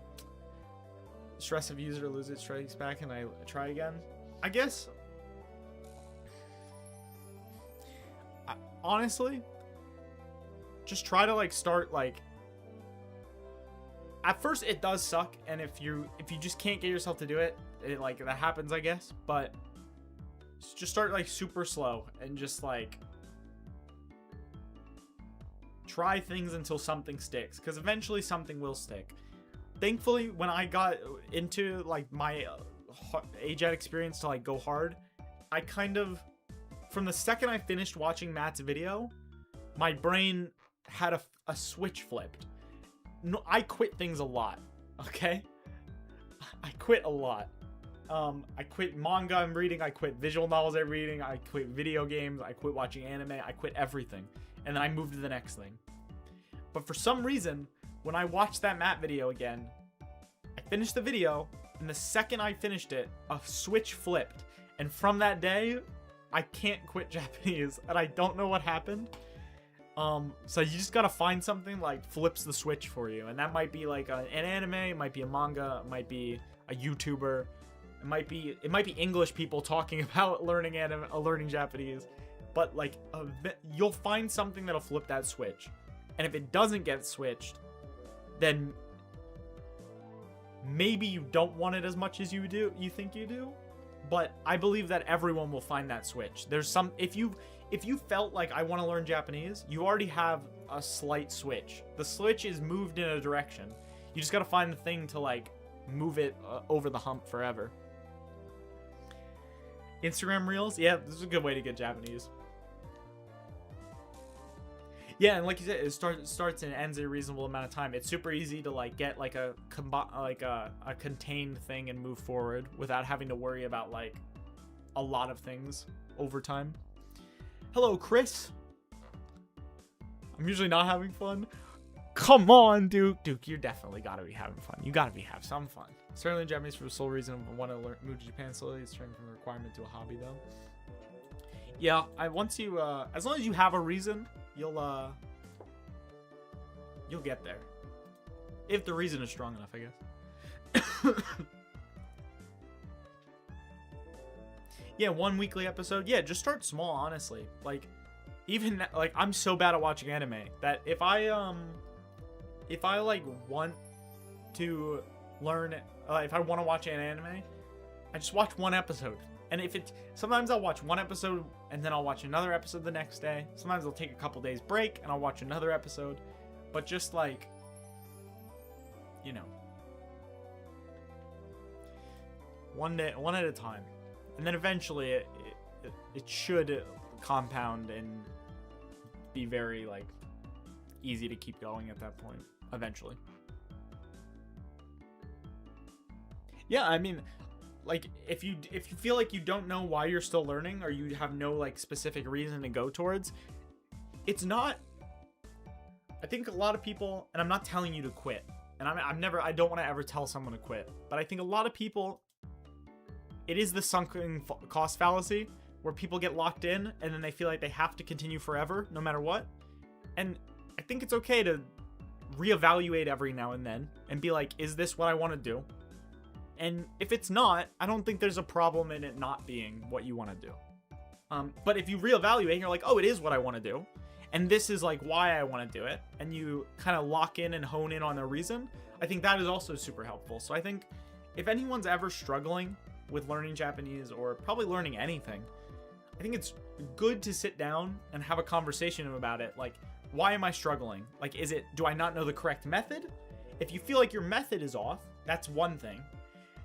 Stress of user loses strikes back, and I try again. I guess, honestly, just try to like start like. At first, it does suck, and if you just can't get yourself to do it, like that happens, I guess. But just start like super slow and just like try things until something sticks, because eventually something will stick. Thankfully, when I got into like my AJET experience to like go hard, I kind of, from the second I finished watching Matt's video, my brain had a switch flipped. No, I quit things a lot, okay? I quit a lot. I quit manga I'm reading, I quit visual novels I'm reading, I quit video games, I quit watching anime, I quit everything. And then I moved to the next thing. But for some reason, when I watched that Matt video again, I finished the video, and the second I finished it, a switch flipped. And from that day, I can't quit Japanese, and I don't know what happened. So you just gotta find something like flips the switch for you, and that might be like an anime, it might be a manga, it might be a YouTuber, it might be English people talking about learning Japanese, but like you'll find something that'll flip that switch, and if it doesn't get switched, then maybe you don't want it as much as you think you do. But I believe that everyone will find that switch. There's some, if you felt like I want to learn Japanese, you already have a slight switch. The switch is moved in a direction. You just got to find the thing to like move it over the hump forever. Instagram Reels? Yeah, this is a good way to get Japanese. Yeah, and like you said, it starts and ends in a reasonable amount of time. It's super easy to like get like a contained thing and move forward without having to worry about like a lot of things over time. Hello, Chris. I'm usually not having fun. Come on, Duke. Duke, you definitely gotta be having fun. You gotta have some fun. Certainly Japanese for the sole reason I want to move to Japan slowly. It's turning from a requirement to a hobby, though. Yeah, once you, as long as you have a reason, you'll get there. If the reason is strong enough, I guess. Yeah, 1 weekly episode. Yeah, just start small, honestly. Like, even like I'm so bad at watching anime that if I like want to learn, if I want to watch an anime, I just watch one episode. And sometimes I'll watch one episode and then I'll watch another episode the next day. Sometimes I'll take a couple days break and I'll watch another episode. But just like, you know, one at a time. And then eventually it should compound and be very like easy to keep going at that point eventually. Yeah, I mean, like if you feel like you don't know why you're still learning, or you have no like specific reason to go towards, it's not. I think a lot of people, and I'm not telling you to quit, and I don't want to ever tell someone to quit, but I think a lot of people, it is the sunken cost fallacy where people get locked in and then they feel like they have to continue forever no matter what. And I think it's okay to reevaluate every now and then and be like, is this what I want to do? And if it's not, I don't think there's a problem in it not being what you want to do. But if you reevaluate and you're like, oh, it is what I want to do, and this is like why I want to do it, and you kind of lock in and hone in on the reason, I think that is also super helpful. So I think if anyone's ever struggling with learning Japanese or probably learning anything, I think it's good to sit down and have a conversation about it. Like, why am I struggling? Like, do I not know the correct method? If you feel like your method is off, that's one thing.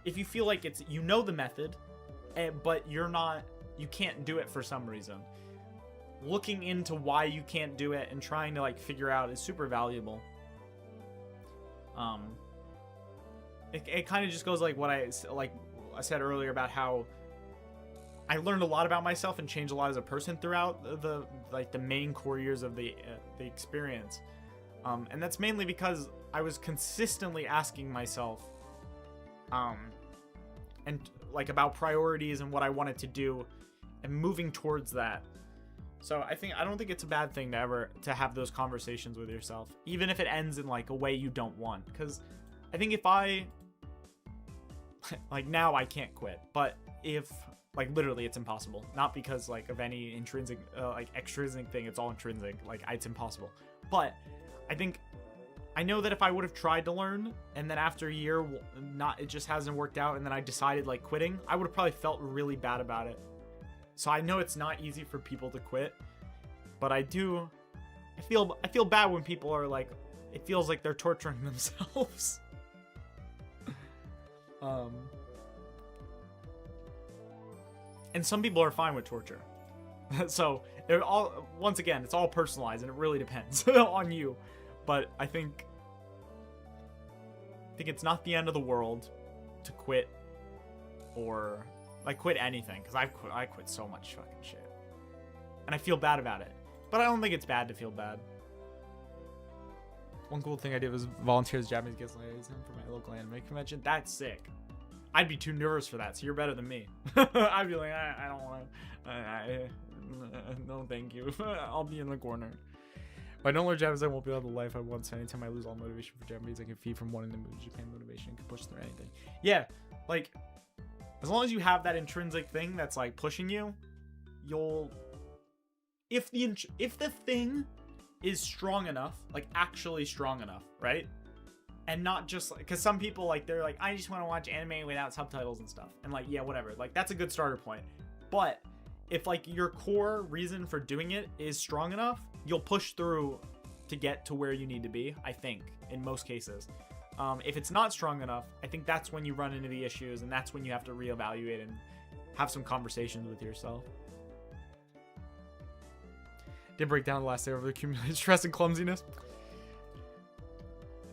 If you feel like you know the method, but you can't do it for some reason, looking into why you can't do it and trying to like figure out is super valuable. It kind of just goes like what I said earlier about how I learned a lot about myself and changed a lot as a person throughout the main core years of the experience. And that's mainly because I was consistently asking myself and like about priorities and what I wanted to do and moving towards that. So I don't think it's a bad thing to have those conversations with yourself, even if it ends in like a way you don't want. Because I think if like now I can't quit, but if like literally it's impossible, not because like of any intrinsic like extrinsic thing, it's all intrinsic, like it's impossible. But I know that if I would have tried to learn and then after a year it just hasn't worked out and then I decided like quitting, I would have probably felt really bad about it. So I know it's not easy for people to quit, but I feel bad when people are like, it feels like they're torturing themselves. And some people are fine with torture. So once again, it's all personalized and it really depends on you. But I think it's not the end of the world to quit or like quit anything, because I quit so much fucking shit and I feel bad about it, but I don't think it's bad to feel bad. One cool thing I did was volunteer as Japanese guest liaison for my local anime convention. That's sick. I'd be too nervous for that, so you're better than me. I'd be like, I don't want to. No, thank you. I'll be in the corner. If I don't learn Japanese, I won't be able to life I want. So anytime I lose all motivation for Japanese, I can feed from wanting to move to Japan motivation and can push through anything. Yeah, like as long as you have that intrinsic thing that's like pushing you, if the thing is strong enough, like actually strong enough, right? And not just like, because some people like they're like, I just want to watch anime without subtitles and stuff, and like, yeah, whatever, like that's a good starter point. But if like your core reason for doing it is strong enough, you'll push through to get to where you need to be, I think, in most cases. If it's not strong enough, I think that's when you run into the issues, and that's when you have to reevaluate and have some conversations with yourself. Did break down the last day over the accumulated stress and clumsiness.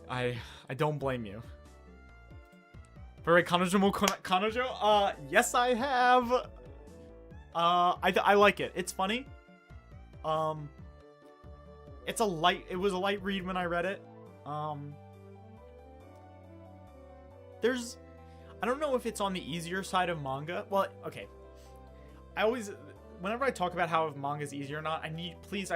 I don't blame you. Very kanojo mo kanojo? Yes, I have. I like it. It's funny. It was a light read when I read it. I don't know if it's on the easier side of manga. Well, okay. Whenever I talk about how manga is easier or not, I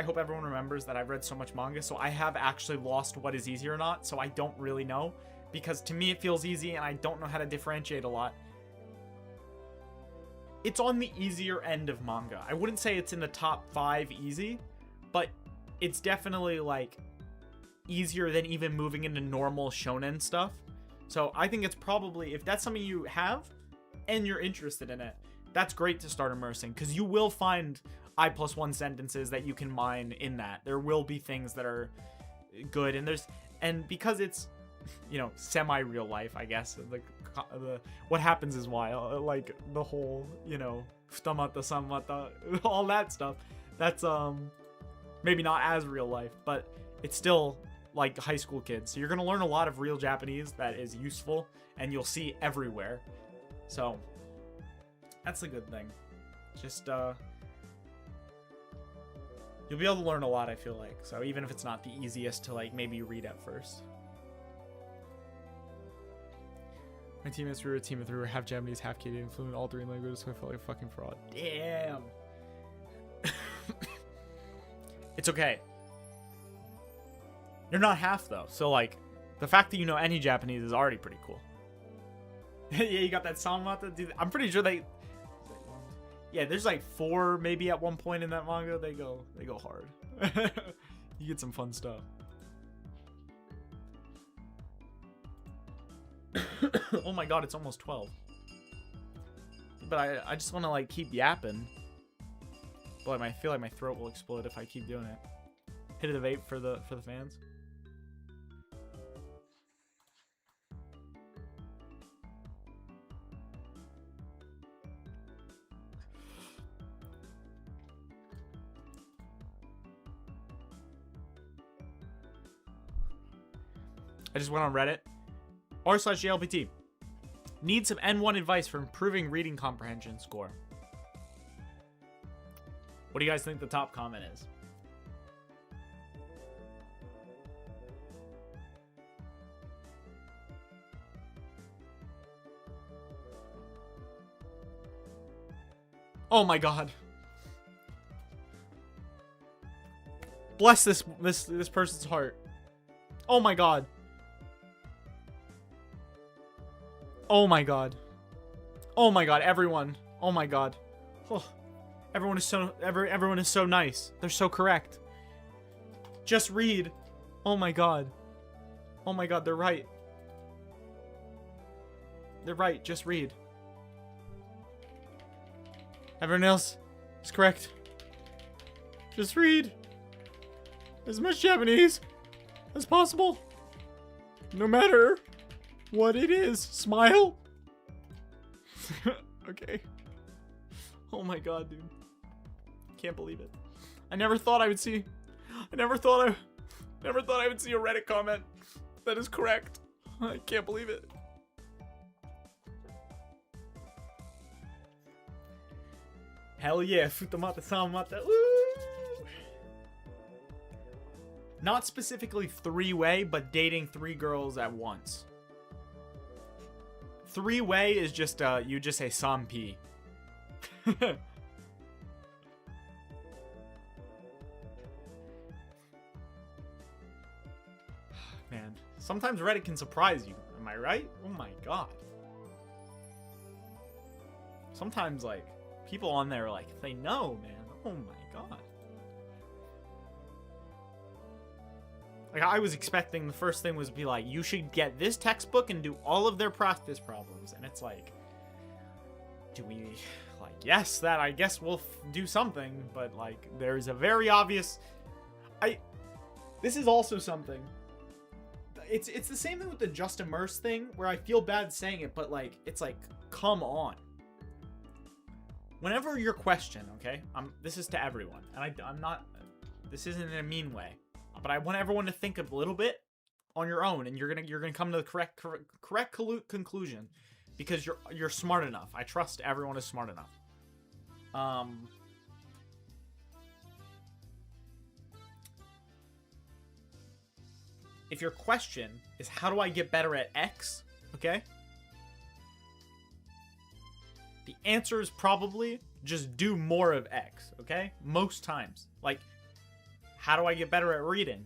hope everyone remembers that I've read so much manga, so I have actually lost what is easier or not, so I don't really know, because to me it feels easy and I don't know how to differentiate a lot. It's on the easier end of manga. I wouldn't say it's in the top 5 easy, but it's definitely like easier than even moving into normal shonen stuff. So I think it's probably, if that's something you have and you're interested in it, that's great to start immersing, because you will find I+1 sentences that you can mine in that. There will be things that are good, and because it's, semi-real life, I guess, what happens is wild, like the whole, futamata, samata, all that stuff. That's maybe not as real life, but it's still like high school kids. So you're gonna learn a lot of real Japanese that is useful, and you'll see everywhere. So that's a good thing. Just you'll be able to learn a lot, I feel like. So even if it's not the easiest to like maybe read at first. My teammates were a team of 3 were half Japanese, half Canadian, fluent all 3 languages, so I felt like a fucking fraud. Damn. It's okay. You're not half though, so like the fact that you know any Japanese is already pretty cool. Yeah, you got that Samata, dude. I'm pretty sure they. Yeah, there's like 4 maybe at one point in that manga. They go hard. You get some fun stuff. Oh my god, it's almost 12. But I just want to like keep yapping. But I feel like my throat will explode if I keep doing it. Hit of the vape for the fans. I just went on Reddit. r/JLPT. Need some N1 advice for improving reading comprehension score. What do you guys think the top comment is? Oh my god. Bless this person's heart. Oh my god. Oh my god. Oh my god, everyone. Oh my god. Oh, everyone is so nice. They're so correct. Just read. Oh my god. Oh my god, they're right. They're right, just read. Everyone else is correct. Just read as much Japanese as possible. No matter what it is. Smile. Okay. Oh my god, dude. Can't believe it. I never thought I would see a Reddit comment that is correct. I can't believe it. Hell yeah, Futamata Samata. Woo! Not specifically 3-way, but dating 3 girls at once. 3-way is just you just say Sampi. Man, sometimes Reddit can surprise you. Am I right? Oh my god. Sometimes like people on there are like, they know, man. Oh my god. Like, I was expecting the first thing was to be like, you should get this textbook and do all of their practice problems. And it's like, do we, like, yes, that I guess we'll do something. But, like, there's a very obvious, this is also something. It's the same thing with the Just Immerse thing, where I feel bad saying it, but, like, it's like, come on. Whenever your question, okay, this is to everyone, and I'm not, this isn't in a mean way, but I want everyone to think a little bit on your own, and you're gonna come to the correct conclusion, because you're smart enough. I trust everyone is smart enough. If your question is how do I get better at X, okay? The answer is probably just do more of X, okay? Most times. Like, how do I get better at reading?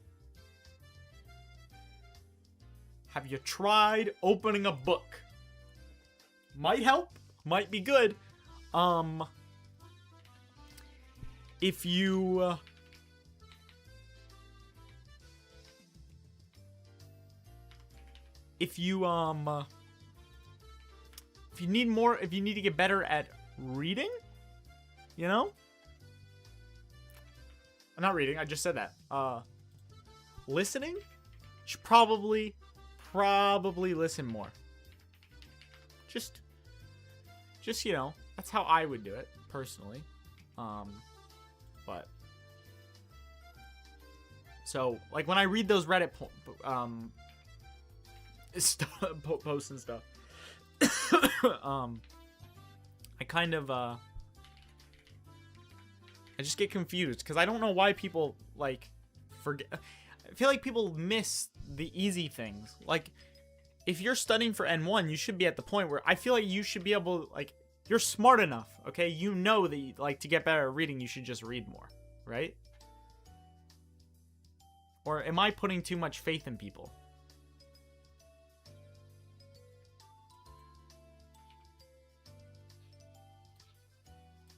Have you tried opening a book? Might help. Might be good. If you... If you need to get better at reading, you know? I'm not reading, I just said that. Listening? You should probably listen more. Just, you know, that's how I would do it, personally. But... So, like, when I read those Reddit posts and stuff, I kind of, I just get confused, because I don't know why people, like, forget. I feel like people miss the easy things. Like, if you're studying for N1, you should be at the point where I feel like you should be able, like, you're smart enough, okay? You know that, like, to get better at reading, you should just read more, right? Or am I putting too much faith in people?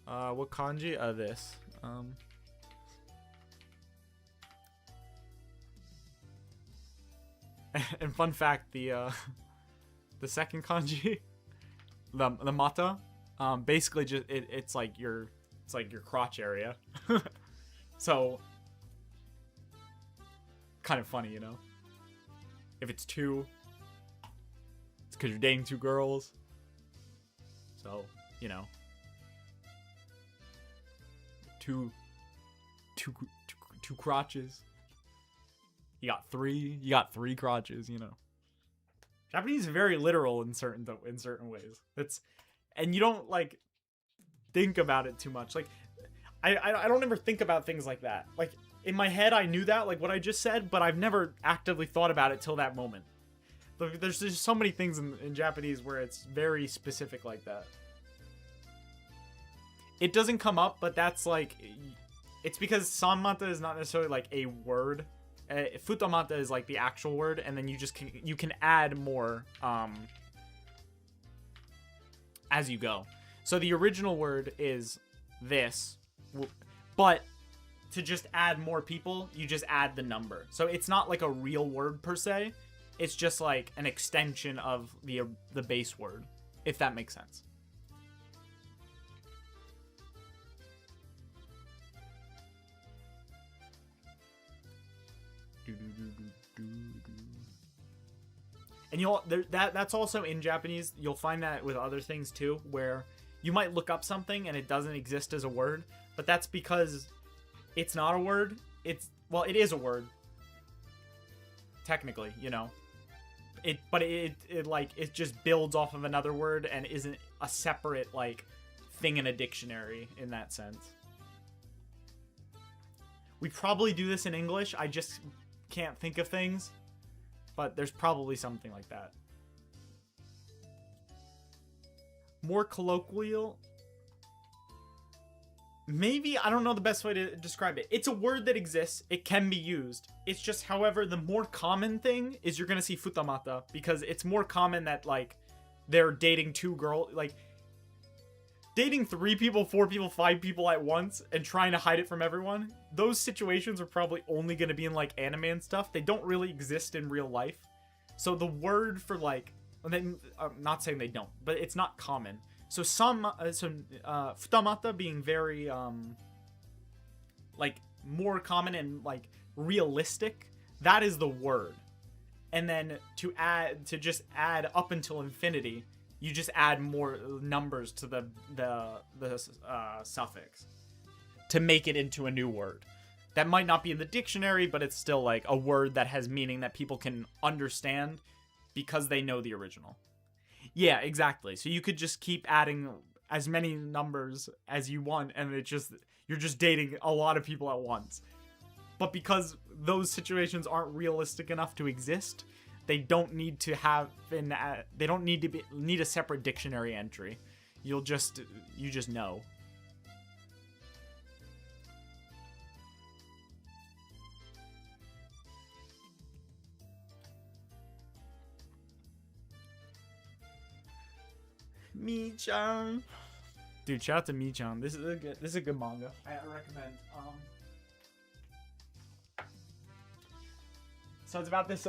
What kanji? This. And fun fact, the second kanji, the mata, basically just it's like your crotch area. So kind of funny, you know. If it's two, it's because you're dating two girls. So, you know, two crotches. You got three crotches, you know. Japanese is very literal in certain ways. And you don't like think about it too much. Like I don't ever think about things like that. Like in my head I knew that, like what I just said, but I've never actively thought about it till that moment. There's just so many things in Japanese where it's very specific like that. It doesn't come up, but that's like, it's because sanmata is not necessarily like a word. Futamata is like the actual word, and then you can add more as you go. So the original word is this, but to just add more people, you just add the number. So it's not like a real word per se. It's just like an extension of the base word, if that makes sense. And that's also in Japanese. You'll find that with other things too, where you might look up something and it doesn't exist as a word, but that's because it's not a word. It is a word technically, you know. But it just builds off of another word and isn't a separate like thing in a dictionary in that sense. We probably do this in English. I just can't think of things, but there's probably something like that. More colloquial. Maybe, I don't know the best way to describe it. It's a word that exists. It can be used. It's just, however, the more common thing is you're going to see futamata, because it's more common that, like, they're dating two girls, like, dating 3 people, 4 people, 5 people at once and trying to hide it from everyone. Those situations are probably only going to be in, like, anime and stuff. They don't really exist in real life. So the word for, like, I'm not saying they don't, but it's not common. So futamata being very like more common and like realistic, that is the word. And then to just add up until infinity, you just add more numbers to the suffix to make it into a new word. That might not be in the dictionary, but it's still like a word that has meaning that people can understand because they know the original. Yeah, exactly. So you could just keep adding as many numbers as you want, and you're just dating a lot of people at once. But because those situations aren't realistic enough to exist, they don't need to need a separate dictionary entry. You just know. Mi-chan. Dude, shout out to Mi-chan. This is a good manga. I recommend. So it's about this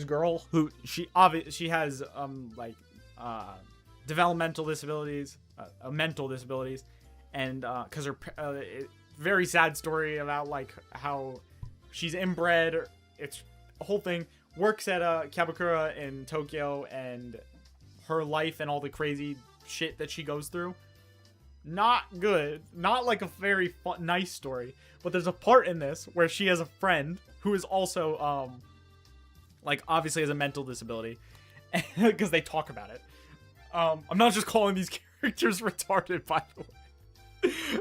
girl who she has developmental disabilities, mental disabilities, and because her very sad story about like how she's inbred. It's a whole thing. Works at Kyabakura in Tokyo, and her life and all the crazy shit that she goes through. Not good. Not like a very nice story. But there's a part in this where she has a friend who is also, like, obviously has a mental disability. Because they talk about it. I'm not just calling these characters retarded, by the way.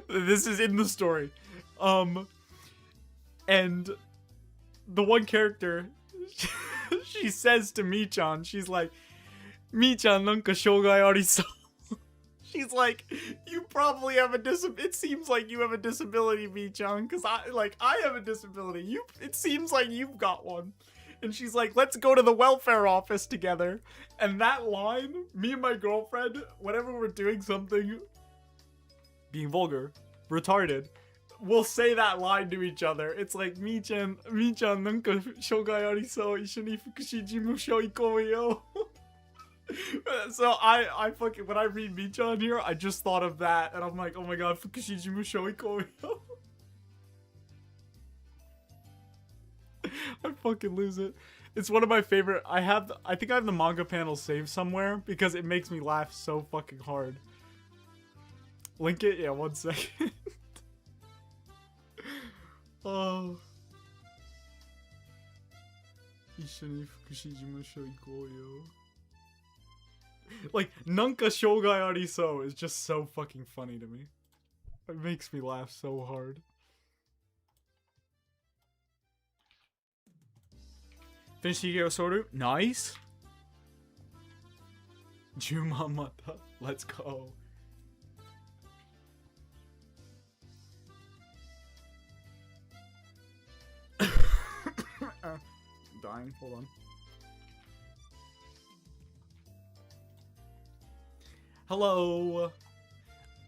This is in the story. And the one character, she says to Mi-chan, she's like, Mi-chan, nanka shougai ariso. She's like, you probably have a disability. It seems like you have a disability, Mi-chan, because I have a disability. It seems like you've got one. And she's like, let's go to the welfare office together. And that line, me and my girlfriend, whenever we're doing something being vulgar, retarded, will say that line to each other. It's like, Mi-chan, nanka shogai ariso, ishoni fukushi jimusho ikou yo. So I fucking, when I read Mi-chan here, I just thought of that, and I'm like, oh my god, fukushi jimusho ikou yo. I fucking lose it. It's one of my favorite. I think I have the manga panel saved somewhere because it makes me laugh so fucking hard. Link it? Yeah, 1 second. Oh. Ishoni fukushi jimusho ikou yo. Like, nanka shogai ariso is just so fucking funny to me. It makes me laugh so hard. Finish Higeo Soru. Nice. Juma Mata. Let's go. Dying. Hold on. Hello.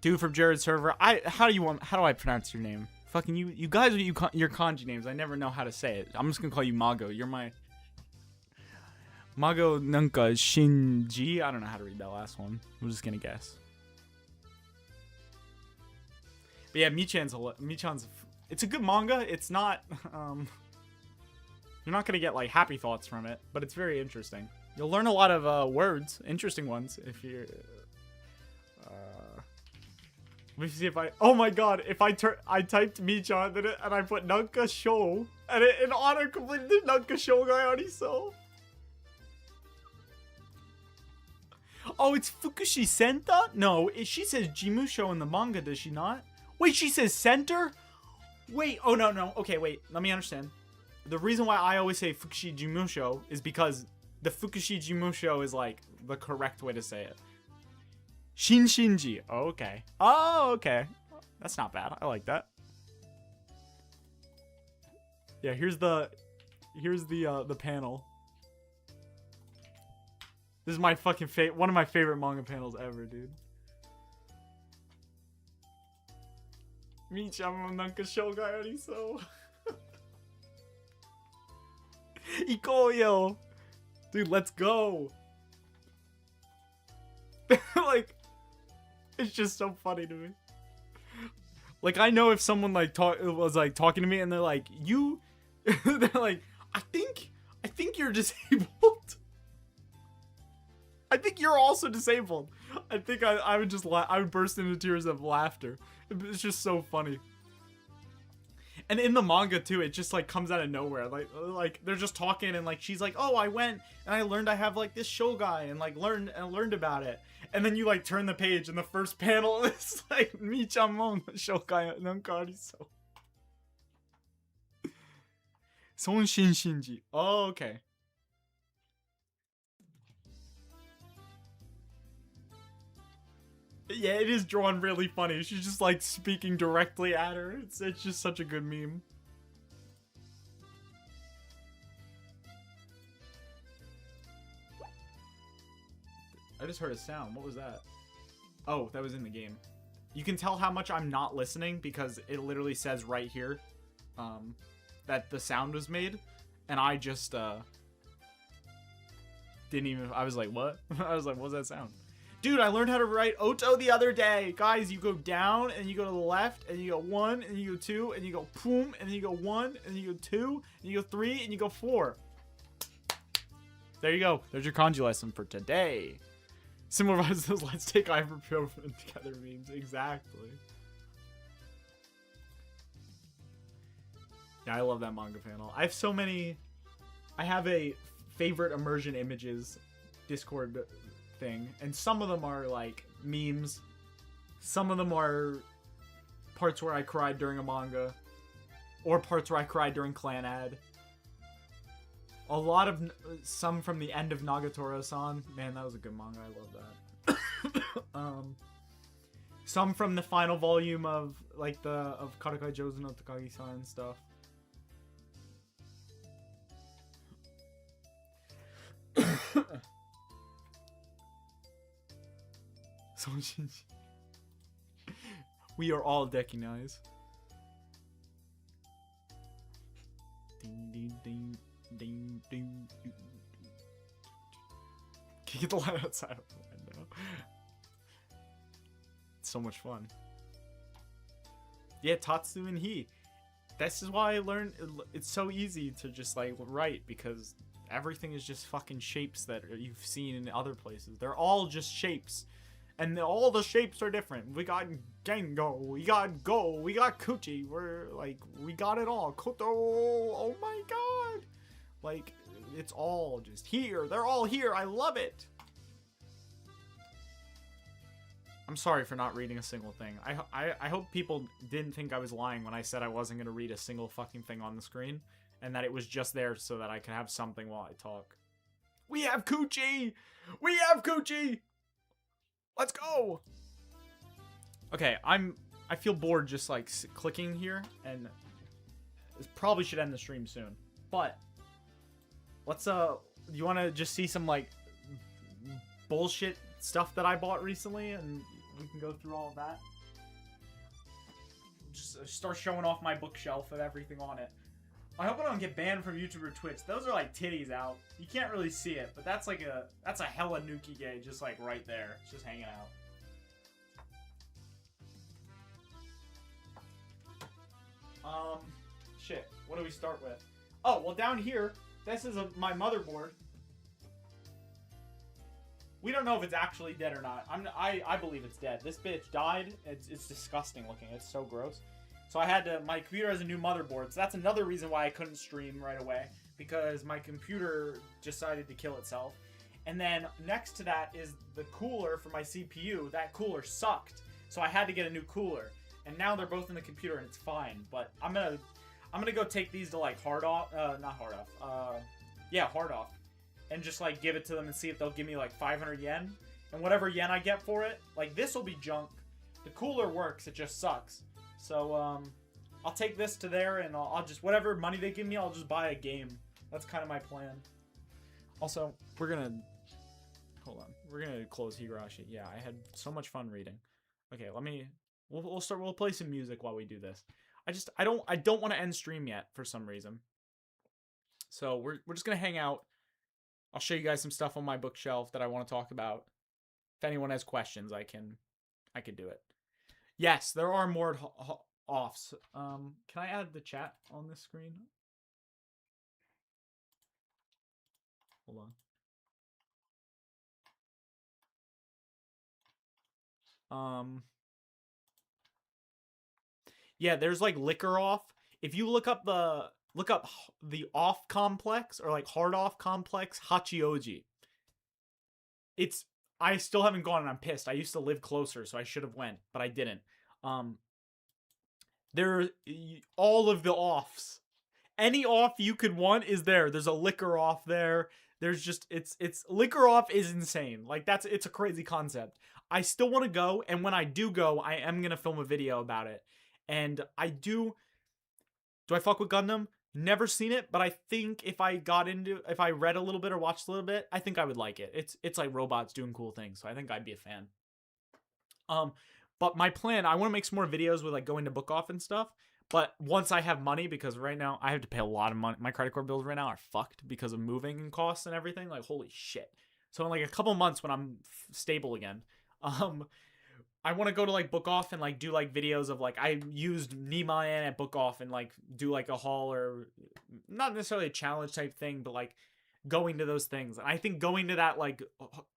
Dude from Jared's server. How do I pronounce your name? Fucking you guys with your kanji names. I never know how to say it. I'm just gonna call you Mago. You're my Mago Nanka Shinji. I don't know how to read that last one. I'm just gonna guess. But yeah, Mi-chan's it's a good manga. It's not you're not gonna get like happy thoughts from it, but it's very interesting. You'll learn a lot of words, interesting ones, if you're let me see if oh my god, if I typed Mi-chan and I put Nanka Show and it in honor completed Nanka Shogai Ariso. Oh, it's Fukushi Senta? No, she says Jimusho in the manga, does she not? Wait, she says center? Wait, oh no. Okay, wait, let me understand. The reason why I always say Fukushi Jimusho is because the Fukushi Jimusho is like the correct way to say it. Shinji. Oh, okay. Oh, okay. That's not bad. I like that. Yeah, here's the panel. This is my fucking one of my favorite manga panels ever, dude. Mi-chan nanka shogai ariso. Ikou yo. Dude, let's go. Like, it's just so funny to me. Like, I know if someone like was like talking to me and they're like, they're like, I think you're disabled. I think you're also disabled. I think I would just I would burst into tears of laughter. It's just so funny. And in the manga too, it just like comes out of nowhere. Like they're just talking and like she's like, "Oh, I went and I learned I have like this shogai and like learned about it." And then you like turn the page and the first panel is like Mi-chan mon shogai nanka ariso. Sonshin Shinji. Oh, okay. Yeah, it is drawn really funny. She's just like speaking directly at her. It's just such a good meme. I just heard a sound. What was that? Oh, that was in the game. You can tell how much I'm not listening because it literally says right here that the sound was made, and I just didn't even. I was like, what? I was like, what's that sound? Dude, I learned how to write Oto the other day. Guys, you go down and you go to the left and you go 1 and you go 2 and you go boom and then you go 1 and you go 2 and you go 3 and you go 4. There you go. There's your kanji lesson for today. Similar vibes to those let's take ibuprofen together memes. Exactly. Yeah, I love that manga panel. I have so many. I have a favorite immersion images Discord thing, and some of them are like memes, some of them are parts where I cried during a manga, or parts where I cried during clan ad. A lot of some from the end of Nagatoro-san. Man, that was a good manga. I love that. Some from the final volume of like of Karakai Jozu no Takagi-san and stuff. We are all decking eyes. Ding, ding, ding, ding, ding, ding. Can you get the light outside of the window? It's so much fun. Yeah, Tatsu and he. This is why I learned it's so easy to just like write, because everything is just fucking shapes that you've seen in other places. They're all just shapes. And all the shapes are different. We got Gengo, we got Go, we got Kuchi. We got it all. Koto, oh my god. Like, it's all just here. They're all here. I love it. I'm sorry for not reading a single thing. I hope people didn't think I was lying when I said I wasn't going to read a single fucking thing on the screen, and that it was just there so that I could have something while I talk. We have Coochie! We have Coochie! Let's go! Okay, I feel bored just like clicking here, and probably should end the stream soon. But let's you want to just see some like bullshit stuff that I bought recently, and we can go through all of that. Just start showing off my bookshelf of everything on it. I hope I don't get banned from YouTube or Twitch. Those are like titties out. You can't really see it, but that's a hella Nuki gay just like right there. It's just hanging out. Shit. What do we start with? Oh, well down here, this is my motherboard. We don't know if it's actually dead or not. I believe it's dead. This bitch died. It's disgusting looking. It's so gross. So I had to, my computer has a new motherboard. So that's another reason why I couldn't stream right away. Because my computer decided to kill itself. And then next to that is the cooler for my CPU. That cooler sucked. So I had to get a new cooler. And now they're both in the computer and it's fine. But I'm gonna go take these to like hard off. Not hard off. Yeah, hard off. And just like give it to them and see if they'll give me like 500 yen. And whatever yen I get for it, like this will be junk. The cooler works, it just sucks. So I'll take this to there and I'll just, whatever money they give me, I'll just buy a game. That's kind of my plan. Also, we're gonna, hold on. We're gonna close Higurashi. Yeah, I had so much fun reading. Okay, we'll play some music while we do this. I don't want to end stream yet for some reason. So we're just gonna hang out. I'll show you guys some stuff on my bookshelf that I want to talk about. If anyone has questions, I can do it. Yes, there are more offs. Can I add the chat on this screen? Hold on. Yeah, there's like liquor off. If you look up the off complex or like hard off complex Hachioji. I still haven't gone and I'm pissed. I used to live closer, so I should have went, but I didn't. There all of the offs. Any off you could want is there. There's a liquor off there. There's just it's liquor off is insane. Like it's a crazy concept. I still want to go, and when I do go, I am going to film a video about it. And do I fuck with Gundam? Never seen it, but I think if I read a little bit or watched a little bit, I think I would like it. It's like robots doing cool things, so I think I'd be a fan. But my plan, I want to make some more videos with like going to book off and stuff. But once I have money, because right now I have to pay a lot of money. My credit card bills right now are fucked because of moving and costs and everything. Like holy shit. So in like a couple months when I'm stable again, I want to go to like book off and like do like videos of like I used Niman at book off and like do like a haul or not necessarily a challenge type thing, but like going to those things. And I think going to that like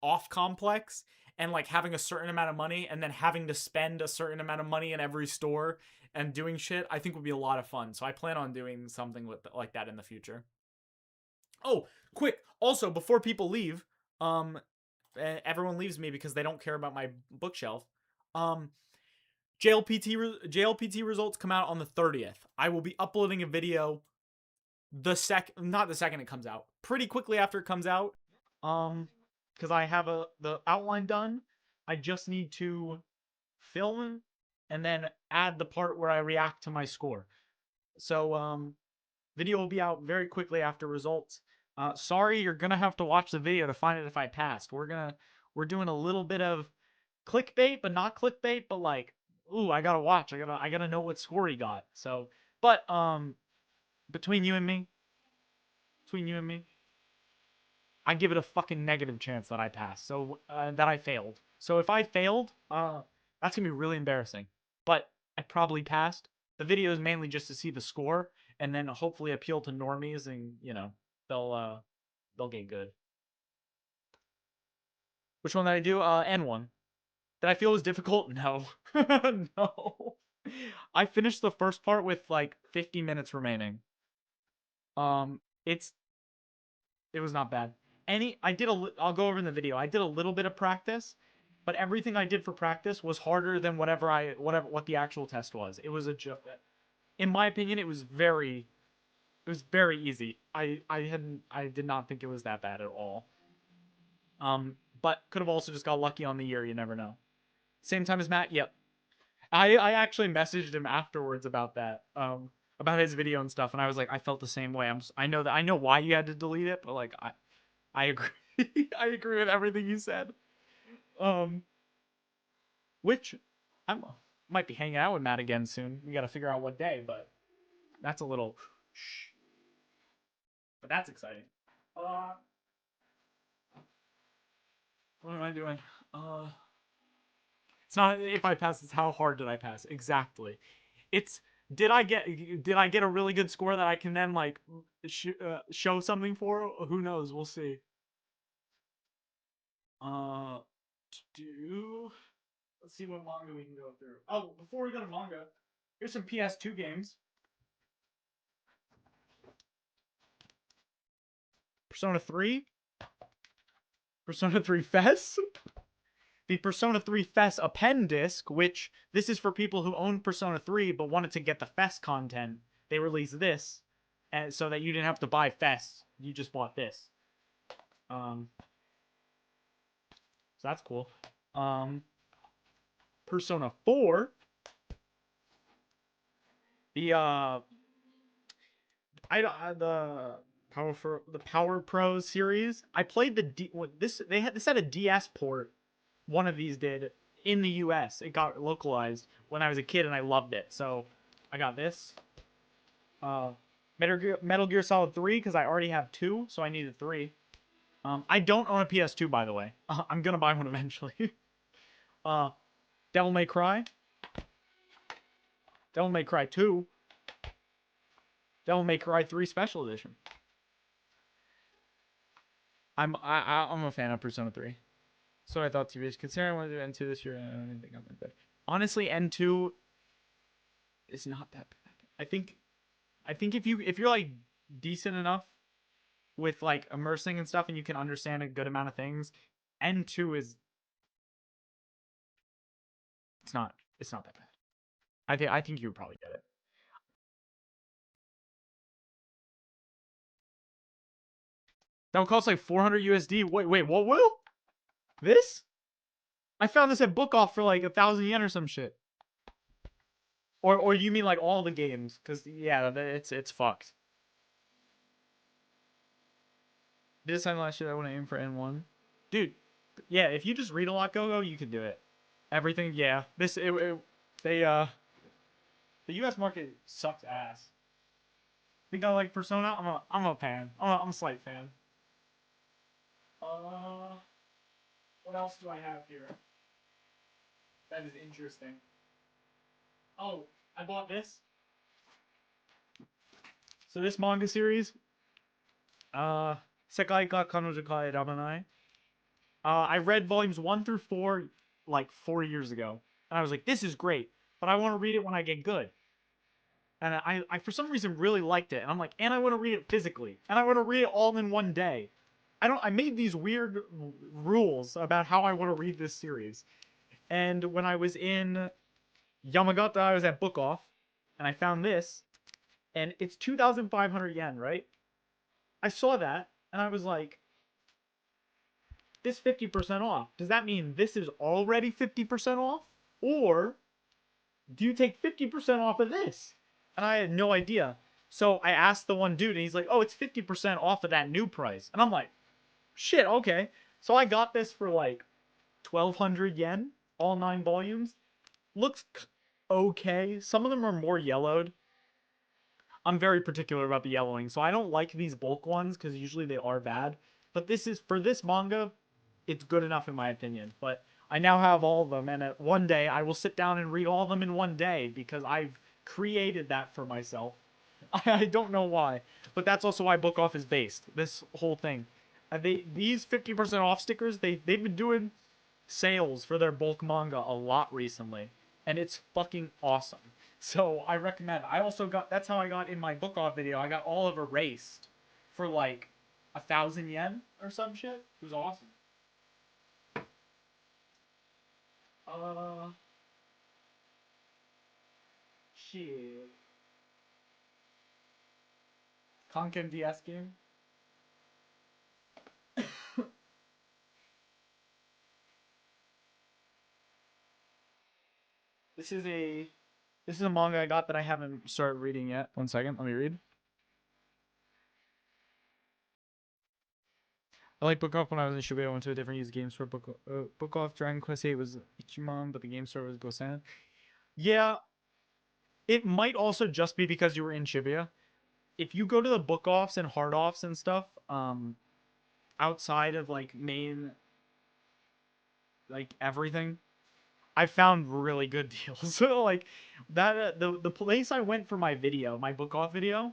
off complex and like having a certain amount of money and then having to spend a certain amount of money in every store and doing shit, I think would be a lot of fun. So I plan on doing something with like that in the future. Oh, quick. Also, before people leave, everyone leaves me because they don't care about my bookshelf. JLPT results come out on the 30th. I will be uploading a video not the second it comes out, pretty quickly after it comes out. Because I have the outline done. I just need to film and then add the part where I react to my score. So video will be out very quickly after results. Sorry, you're gonna have to watch the video to find out if I passed. We're doing a little bit of clickbait, but not clickbait, but like ooh, I gotta watch. I gotta know what score he got. So, but between you and me, between you and me, I give it a fucking negative chance that I passed. So that I failed. So if I failed, that's gonna be really embarrassing. But I probably passed. The video is mainly just to see the score and then hopefully appeal to normies and they'll get good. Which one did I do? N1. Did I feel it was difficult? No. No. I finished the first part with like 50 minutes remaining. It's it was not bad. I'll go over in the video. I did a little bit of practice, but everything I did for practice was harder than what the actual test was. It was a joke. In my opinion, it was very easy. I did not think it was that bad at all. But could have also just got lucky on the year. You never know. Same time as Matt. Yep. I actually messaged him afterwards about that. About his video and stuff, and I was like, I felt the same way. I know why you had to delete it, but like I agree. I agree with everything you said. Um, which I might be hanging out with Matt again soon. We got to figure out what day, but that's a little. Shh. But that's exciting. Uh, what am I doing? Uh, it's not if I pass. It's how hard did I pass? Exactly. It's did I get a really good score that I can then like show something for? Who knows? We'll see. Uh, do let's see what manga we can go through. Oh, before we go to manga, here's some PS2 games. Persona 3, Persona 3 FES, the Persona 3 FES Append Disc, which this is for people who own Persona 3 but wanted to get the FES content. They released this, and so that you didn't have to buy FES. You just bought this. So that's cool. Persona 4, the the Power Pro series. I played this had a DS port. One of these did in the US. It got localized when I was a kid and I loved it. So I got this. Uh, Metal Gear Solid 3 because I already have 2, so I needed 3. I don't own a PS2 by the way. I'm gonna buy one eventually. uh, Devil May Cry, Devil May Cry 2, Devil May Cry 3 Special Edition. I'm a fan of Persona 3. So I thought TV. Considering I wanted to do N2 this year, I don't think I'm that bad. Honestly, N2 is not that bad. I think if you're like decent enough with like immersing and stuff, and you can understand a good amount of things, N2 is it's not that bad. I think you would probably get it. That would cost like 400 USD. Wait, what will? This? I found this at Book Off for like 1,000 yen or some shit. Or you mean like all the games? Cause yeah, it's fucked. Did decide last year I want to aim for N1. Dude, yeah, if you just read a lot, go, you can do it. Everything, yeah. They the U.S. market sucks ass. Think I like Persona? I'm a fan. I'm a slight fan. Uh, what else do I have here? That is interesting. Oh, I bought this. So this manga series, uh, Sekai ga Kanojo ka Eramanai. I read volumes 1 through 4 like 4 years ago, and I was like, this is great, but I want to read it when I get good. And I for some reason really liked it, and I'm like, and I want to read it physically, and I want to read it all in one day. I made these weird rules about how I want to read this series. And when I was in Yamagata, I was at Book Off, and I found this, and it's 2,500 yen, right? I saw that, and I was like, this 50% off. Does that mean this is already 50% off? Or do you take 50% off of this? And I had no idea. So I asked the one dude, and he's like, oh, it's 50% off of that new price. And I'm like, shit, okay. So I got this for like 1,200 yen, all 9 volumes. Looks okay. Some of them are more yellowed. I'm very particular about the yellowing, so I don't like these bulk ones because usually they are bad. But this is, for this manga, it's good enough in my opinion. But I now have all of them, and one day I will sit down and read all of them in one day because I've created that for myself. I don't know why, but that's also why Book Off is based. This whole thing, these 50% off stickers, they've been doing sales for their bulk manga a lot recently, and it's fucking awesome. So I recommend. I also got, that's how I got in my Book Off video. I got all of Erased for like 1,000 yen or some shit. It was awesome. Uh, shit. Kanken DS game. This is a this is a manga I got that I haven't started reading yet. One second, let me read. I like Book Off when I was in Shibuya. I went to a different used game store. Book Off Dragon Quest 8 was Ichiman, but the game store was Gosen. Yeah, it might also just be because you were in Shibuya. If you go to the book offs and hard offs and stuff, outside of like main, like everything, I found really good deals. So like that, the place I went for my video, my book off video,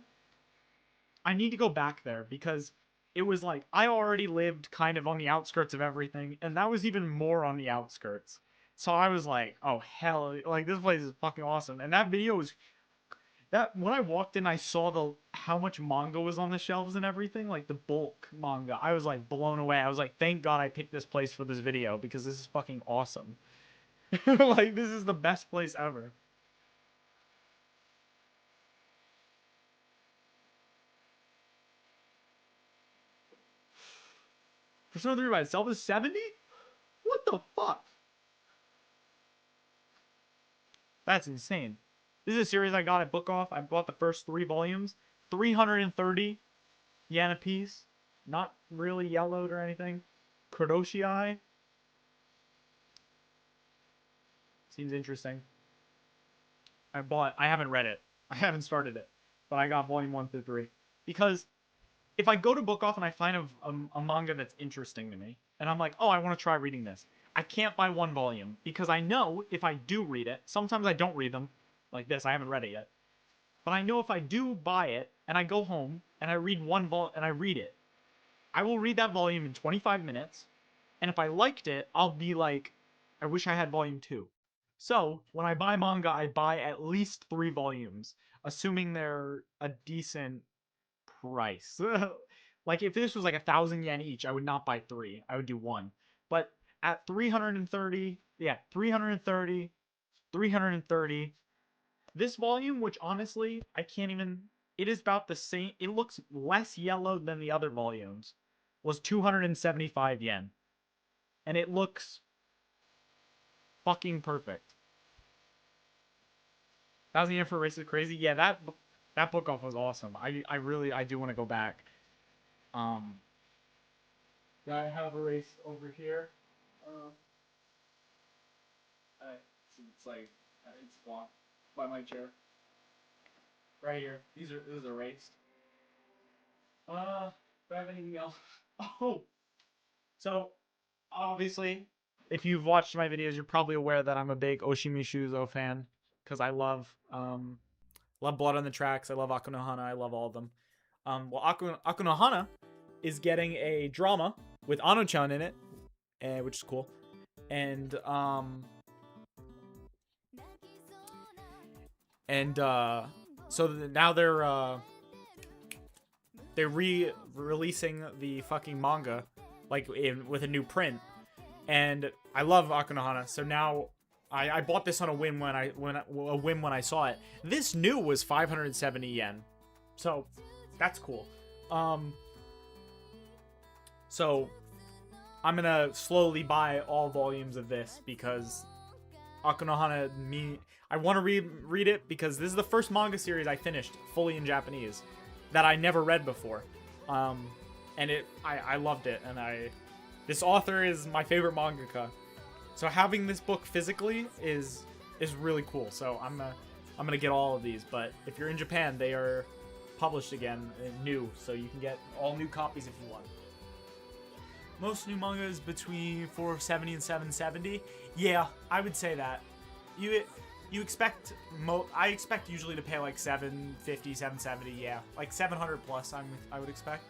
I need to go back there because it was like I already lived kind of on the outskirts of everything, and that was even more on the outskirts. So I was like, oh hell, like this place is fucking awesome. And that video was, that when I walked in, I saw the how much manga was on the shelves and everything, like the bulk manga. I was like blown away. I was like, thank God I picked this place for this video because this is fucking awesome. Like this is the best place ever. Persona 3 by itself is 70? What the fuck? That's insane. This is a series I got at Book Off. I bought the first 3 volumes. 330 yen a piece. Not really yellowed or anything. Kuroshii. Seems interesting. I haven't read it. I haven't started it. But I got volume 1 through 3. Because if I go to Book Off and I find a manga that's interesting to me, and I'm like, oh, I want to try reading this, I can't buy 1 volume because I know if I do read it, sometimes I don't read them, like this, I haven't read it yet, but I know if I do buy it and I go home and I read and I read it, I will read that volume in 25 minutes, and if I liked it, I'll be like, I wish I had volume 2. So when I buy manga, I buy at least 3 volumes, assuming they're a decent price. Like if this was like 1,000 yen each, I would not buy 3. I would do 1. But at 330, yeah, 330, 330. This volume, which honestly, I can't even, it is about the same, it looks less yellow than the other volumes, was 275 yen. And it looks fucking perfect. 1,000 yen for a race is crazy. Yeah, that book off was awesome. I really, I do want to go back. Um, I have a race over here. Uh, it's like it's blocked by my chair. Right here. These are raced. Do I have anything else? Oh, so obviously, if you've watched my videos, you're probably aware that I'm a big Oshimi Shuzo fan because I love Blood on the Tracks. I love Akunohana. I love all of them. Well, Akunohana is getting a drama with Ano-chan in it, which is cool. And so now they're re-releasing the fucking manga like with a new print, and I love Akunohana. So now I bought this on a whim when I saw it. This new was 570 yen, so that's cool. So I'm gonna slowly buy all volumes of this because Akunohana, I want to read it because this is the first manga series I finished fully in Japanese that I never read before. And I loved it, and this author is my favorite mangaka. So having this book physically is is really cool. So I'm gonna get all of these. But if you're in Japan, they are published again, new, so you can get all new copies if you want. Most new manga is between 470 and 770. Yeah, I would say that. You expect I expect usually to pay like 750, 770. Yeah, like 700 plus. I would expect.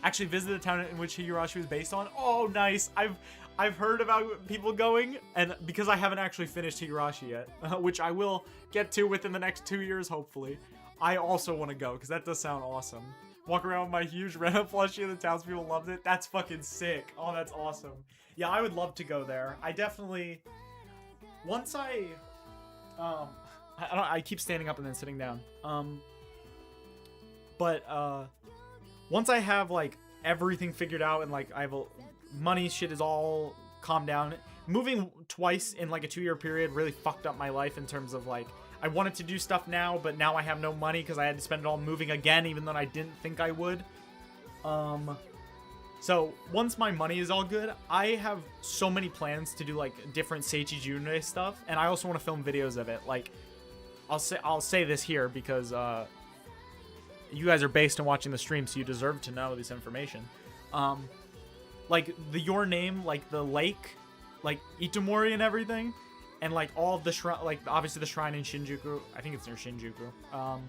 Actually, visit the town in which Higurashi was based on. Oh, nice. I've heard about people going, and because I haven't actually finished Higurashi yet, which I will get to within the next 2 years, hopefully. I also want to go because that does sound awesome. Walk around with my huge Rena plushie and the townspeople loved it. That's fucking sick. Oh, that's awesome. Yeah, I would love to go there. I definitely, once I keep standing up and then sitting down. Once I have like everything figured out and like I have money shit is all calmed down. Moving twice in like a 2-year period really fucked up my life in terms of like I wanted to do stuff now, but now I have no money because I had to spend it all moving again, even though I didn't think I would. So once my money is all good, I have so many plans to do like different Seichi Junrei stuff, and I also want to film videos of it. Like, I'll say this here because you guys are based on watching the stream, so you deserve to know this information. Like Your Name, like the lake, like Itomori and everything, and like all of the shrine, like obviously the shrine in Shinjuku. I think it's near Shinjuku.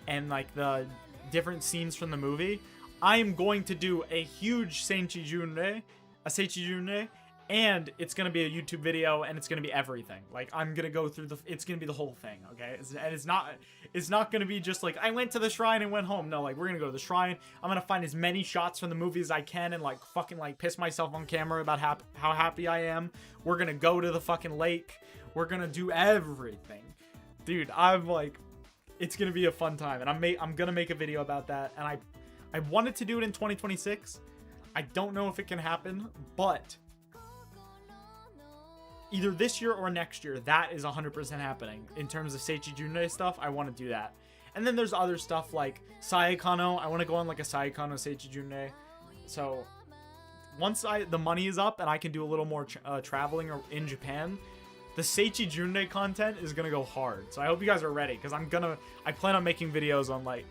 And like the different scenes from the movie. I am going to do a huge Seichi Junrei, and it's gonna be a YouTube video, and it's gonna be everything. Like I'm gonna go through it's gonna be the whole thing, okay? It's not gonna be just like I went to the shrine and went home. No, like we're gonna go to the shrine. I'm gonna find as many shots from the movie as I can, and like fucking like piss myself on camera about how happy I am. We're gonna go to the fucking lake. We're gonna do everything, dude. I'm like, it's gonna be a fun time, and I'm gonna make a video about that, and I wanted to do it in 2026. I don't know if it can happen, but either this year or next year, that is 100% happening. In terms of Seichi Junrei stuff, I want to do that. And then there's other stuff like Saekano. I want to go on like a Saekano Seichi Junrei. So once the money is up and I can do a little more traveling in Japan, the Seichi Junrei content is going to go hard. So I hope you guys are ready, because I plan on making videos on like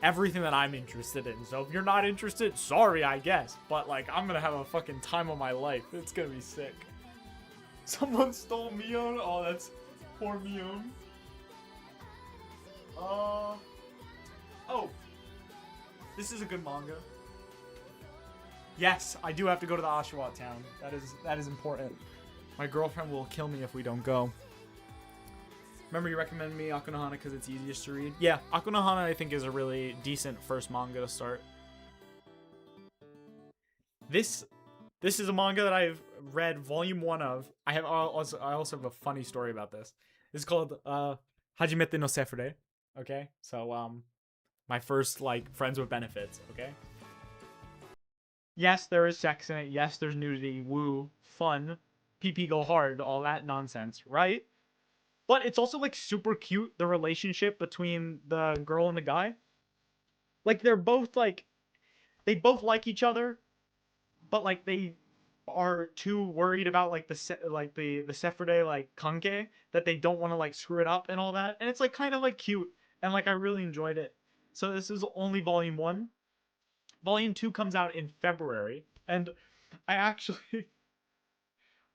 everything that I'm interested in. So if you're not interested, sorry, I guess. But like, I'm gonna have a fucking time of my life. It's gonna be sick. Someone stole Mion. Oh, that's poor Mion. Oh, this is a good manga. Yes, I do have to go to the Oshawa town. That is important. My girlfriend will kill me if we don't go. Remember, you recommended me Akunohana because it's easiest to read? Yeah, Akunohana I think is a really decent first manga to start. This is a manga that I've read volume 1 of. I also have a funny story about this. It's called Hajimete no Sefure. Okay, so my first like friends with benefits. Okay. Yes, there is sex in it. Yes, there's nudity. Woo, fun, PP go hard, all that nonsense, right? But it's also like super cute, the relationship between the girl and the guy. Like they're both like, they both like each other, but like they are too worried about like the Sephirde like kanke that they don't want to like screw it up and all that. And it's like kind of like cute, and like I really enjoyed it. So this is only volume 1. Volume 2 comes out in February, and I actually let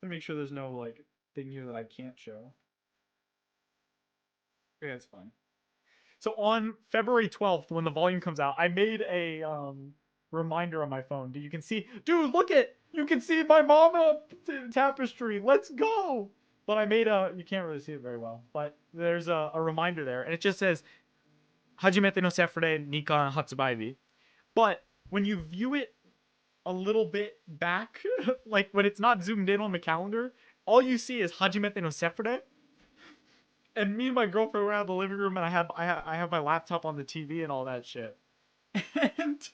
me make sure there's no like thing here that I can't show. Yeah, it's fine. So on February 12th, when the volume comes out, I made a reminder on my phone. You can see, dude, look it! You can see my mama tapestry. Let's go! But I made you can't really see it very well, but there's a reminder there, and it just says Hajimete no Sefure Nikan Hatsubaibi. But when you view it a little bit back, like when it's not zoomed in on the calendar, all you see is Hajimete no Sefure. And me and my girlfriend were out of the living room, and I have my laptop on the TV and all that shit. And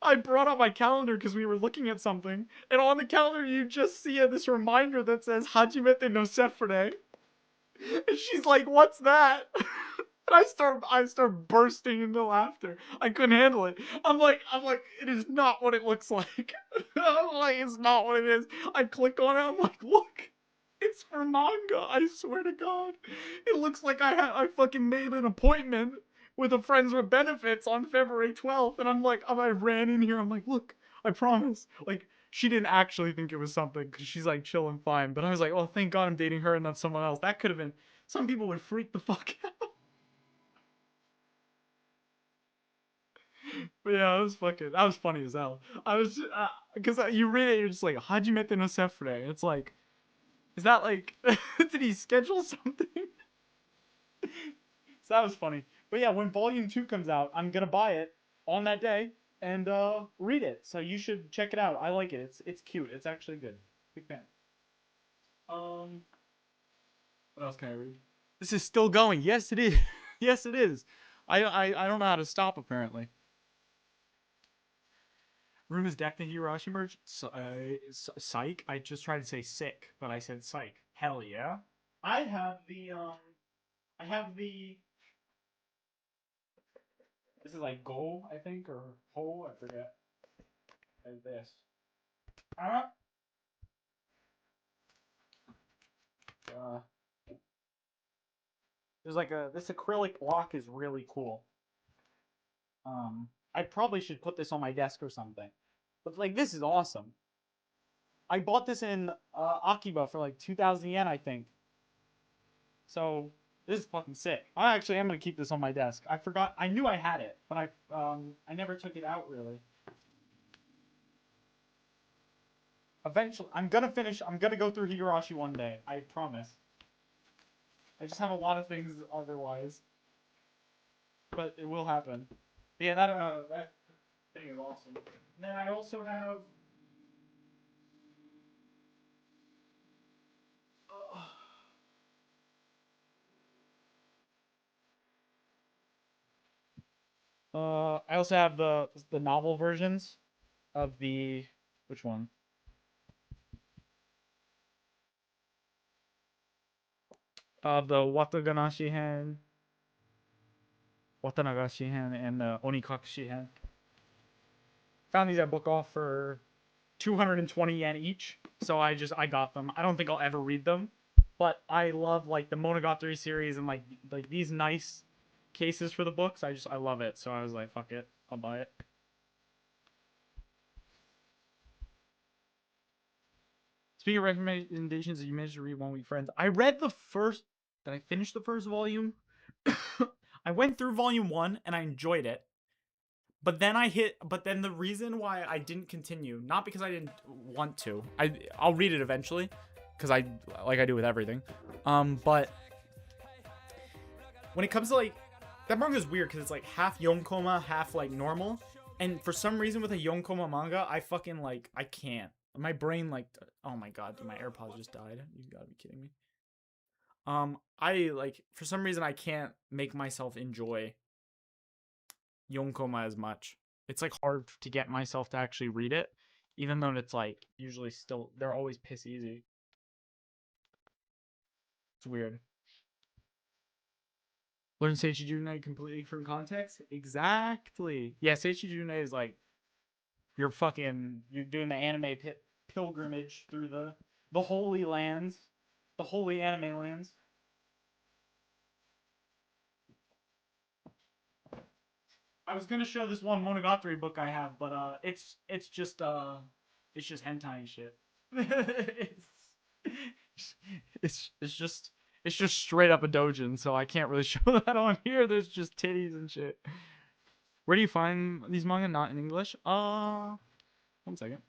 I brought up my calendar because we were looking at something, and on the calendar you just see this reminder that says Hajimete no Sefure. And she's like, "What's that?" And I start bursting into laughter. I couldn't handle it. I'm like, it is not what it looks like. I'm like, it's not what it is. I click on it. I'm like, look, it it's for manga. I swear to God, it looks like I fucking made an appointment with a Friends with Benefits on February 12th, and I ran in here. I'm like, look, I promise. Like, she didn't actually think it was something because she's like chilling fine. But I was like, oh, thank God I'm dating her and not someone else. That could have been. Some people would freak the fuck out. But yeah, that was funny as hell. I was, because you read it, you're just like, Hajimete no Sefre. It's like, is that like, did he schedule something? So that was funny. But yeah, when Volume 2 comes out, I'm gonna buy it on that day and read it. So you should check it out. I like it. It's cute. It's actually good. Big fan. Um, what else can I read? This is still going. Yes, it is. Yes, it is. I don't know how to stop apparently. Room is decked in Hirashi merch. Psych. I just tried to say sick, but I said psych. Hell yeah. I have the I have the. This is like Go, I think, or Ho, I forget. Like this. Uh, uh, there's like this acrylic block is really cool. I probably should put this on my desk or something. But like this is awesome. I bought this in Akiba for like 2,000 yen, I think. So this is fucking sick. I actually am gonna keep this on my desk. I forgot. I knew I had it, but I never took it out really. Eventually, I'm gonna finish. I'm gonna go through Higurashi one day. I promise. I just have a lot of things otherwise, but it will happen. But yeah, that thing is awesome. And then I also have. I also have the novel versions of the which one? The Wataganashi Hen, Watanagashi Hen, and Onikakushi Hen. Found these at Book Off for 220 yen each. So I got them. I don't think I'll ever read them, but I love like the Monogatari series and like these nice cases for the books. I love it. So I was like, fuck it, I'll buy it. Speaking of recommendations, you managed to read One Week Friends. I read the first. Did I finish the first volume? I went through volume 1 and I enjoyed it. But then the reason why I didn't continue, not because I didn't want to. I'll read it eventually cuz I like I do with everything. But when it comes to like that manga is weird cuz it's like half yonkoma, half like normal. And for some reason with a yonkoma manga, I fucking like I can't. My brain like oh my god, my AirPods just died. You got to be kidding me. I like for some reason I can't make myself enjoy Yonkoma as much. It's like hard to get myself to actually read it, even though it's like usually still they're always piss easy. It's weird. Learn Seichi Junai completely from context? Exactly. Yeah, Seichi Junai is like you're doing the anime pilgrimage through the holy lands, the holy anime lands. I was gonna show this one Monogatari book I have, but it's just hentai shit. It's just straight up a dojin, so I can't really show that on here. There's just titties and shit. Where do you find these manga? Not in English. 1 second.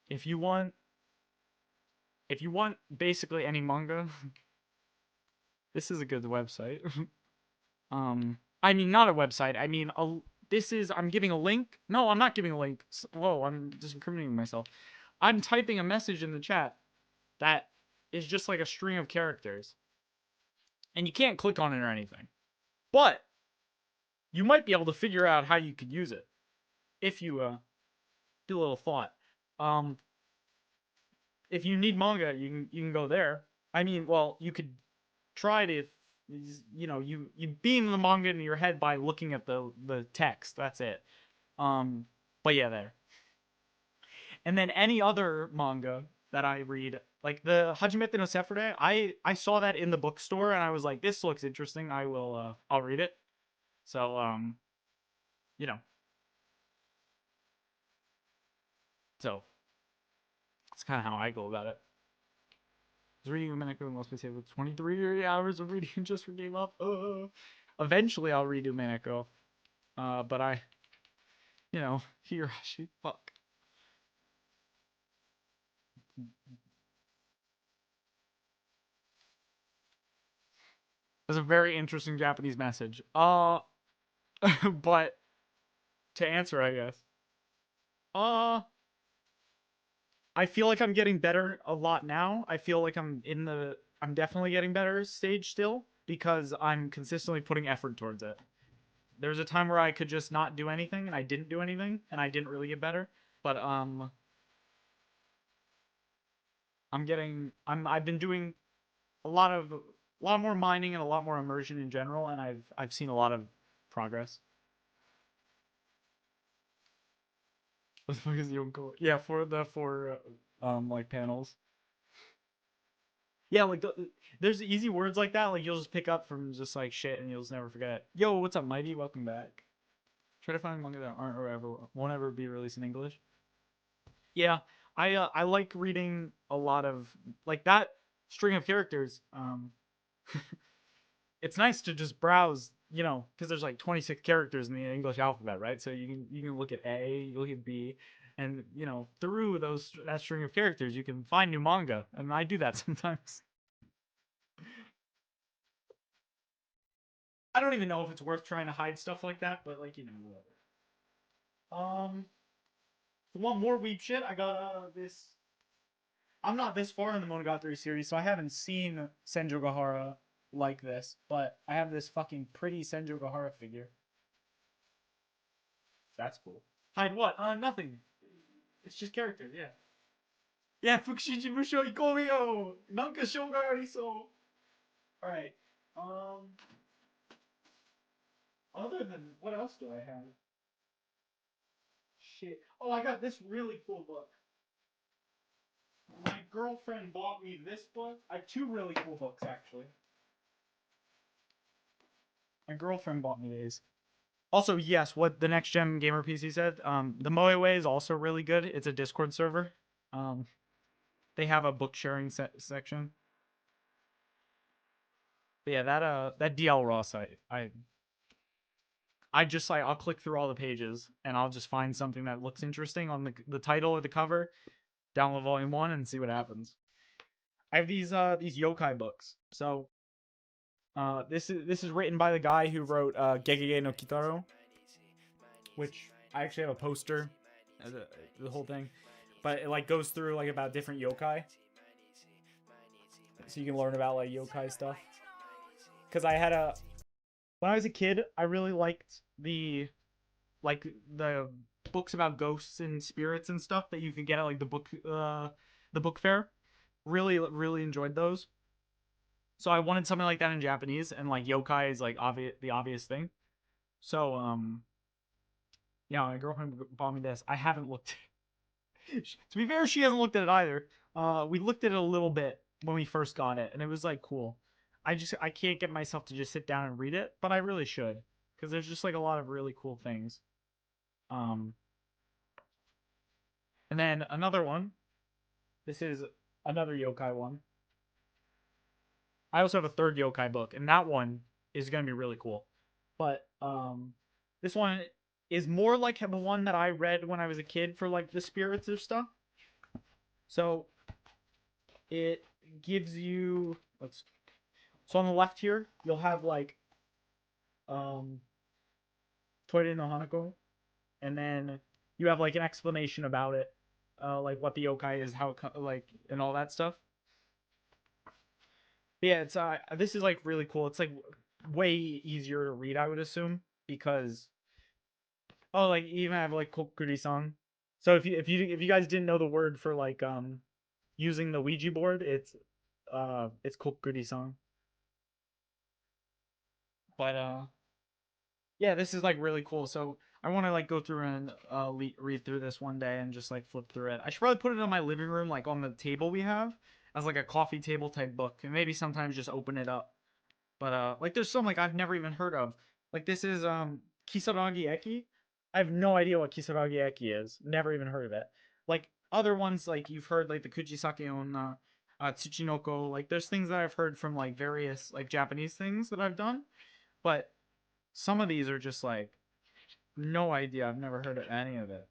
If you want, if you want basically any manga, this is a good website. I mean not a website. I mean this is I'm giving a link. No, I'm not giving a link. Whoa, I'm just incriminating myself. I'm typing a message in the chat that is just like a string of characters. And you can't click on it or anything. But you might be able to figure out how you could use it if you do a little thought. Um if you need manga, you can go there. I mean, well, you could try to you beam the manga into your head by looking at the text. That's it. But yeah, there. And then any other manga. that I read. Like the Hajimete no Sephire, I saw that in the bookstore and I was like, this looks interesting. I'll read it. So you know, so that's kind of how I go about it. I was reading Umineko in most specific 23 hours of reading just for Game Up. Eventually I'll redo Umineko. But Higurashi, fuck. That's a very interesting Japanese message. But to answer, I guess. Uh, I feel like I'm getting better a lot now. I feel like I'm definitely getting better stage still because I'm consistently putting effort towards it. There was a time where I could just not do anything and I didn't do anything and I didn't really get better. But I've been doing a lot more mining and a lot more immersion in general, and I've seen a lot of progress. What the fuck is Yonko? Yeah, for the for like panels. Yeah, like there's easy words like that. Like you'll just pick up from just like shit, and you'll just never forget. Yo, what's up, Mighty? Welcome back. Try to find manga that aren't or ever won't ever be released in English. Yeah, I like reading a lot of like that string of characters. It's nice to just browse, because there's like 26 characters in the English alphabet, right? So you can look at A, you look at B, and through that string of characters, you can find new manga, and I do that sometimes. I don't even know if it's worth trying to hide stuff like that, but like whatever. Um, one more weep shit. I got this. I'm not this far in the Monogatari series, so I haven't seen Senjo Gahara like this, but I have this fucking pretty Senjo Gahara figure. That's cool. Hide what? Nothing. It's just characters, yeah. Yeah, Fukushiji Musho Ikomiyo! Nanka Shogai Ariso! Alright. Um, other than, what else do I have? Shit. Oh, I got this really cool book. My girlfriend bought me this book. I have two really cool books, actually. My girlfriend bought me these. Also, yes, what the Next Gen Gamer PC said, the Moe Way is also really good. It's a Discord server. Um, they have a book sharing section. But yeah, that DL Raw site, I just like I'll click through all the pages and I'll just find something that looks interesting on the title or the cover, download volume 1 and see what happens. I have these yokai books. So this is written by the guy who wrote Gegege no Kitaro, which I actually have a poster, the whole thing, but it like goes through like about different yokai, so you can learn about like yokai stuff. Because when I was a kid, I really liked the books about ghosts and spirits and stuff that you can get at like the book fair. Really really enjoyed those. So I wanted something like that in Japanese, and like yokai is like the obvious thing. So yeah, my girlfriend bought me this. I haven't looked. To be fair, she hasn't looked at it either. We looked at it a little bit when we first got it, and it was like cool. I can't get myself to just sit down and read it, but I really should because there's just like a lot of really cool things. Um, and then another one. This is another yokai one. I also have a third yokai book, and that one is gonna be really cool. But this one is more like the one that I read when I was a kid for like the spirits of stuff. So it gives you so on the left here you'll have like um Toire no Hanako, and then you have like an explanation about it, like what the yokai is, how it like and all that stuff. But yeah, it's this is like really cool. It's like way easier to read, I would assume, because like you even have like kokuri-san. So if you guys didn't know the word for like using the Ouija board, it's kokuri-san. But yeah, this is like really cool. So I want to like go through and read through this one day and just like flip through it. I should probably put it in my living room, like on the table we have, as like a coffee table type book, and maybe sometimes just open it up. But like there's some like I've never even heard of. Like this is Kisaragi Eki. I have no idea what Kisaragi Eki is. Never even heard of it. Like other ones like you've heard like the Kujisake Onna, Tsuchinoko. Like there's things that I've heard from like various like Japanese things that I've done, but some of these are just like no idea. I've never heard of any of it.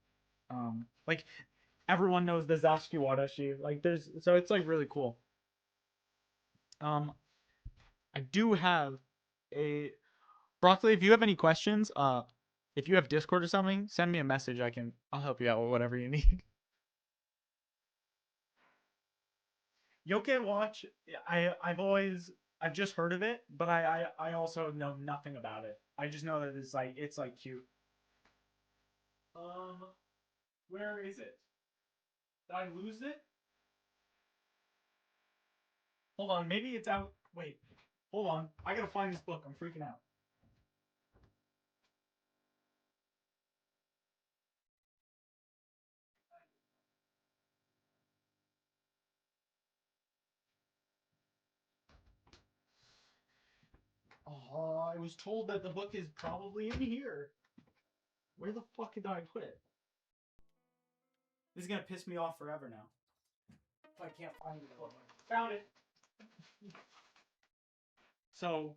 Like everyone knows the Zashiki Wadashi. Like there's so it's like really cool. Um, I do have a Broccoli. If you have any questions, if you have Discord or something, send me a message. I'll help you out with whatever you need. Yokai Watch. I've just heard of it, but I also know nothing about it. I just know that it's like cute. Um, where is it? Did I lose it? Hold on, maybe it's out. Wait, hold on. I gotta find this book. I'm freaking out. Oh, I was told that the book is probably in here. Where the fuck did I put it? This is gonna piss me off forever now. If I can't find the book. Found it. So,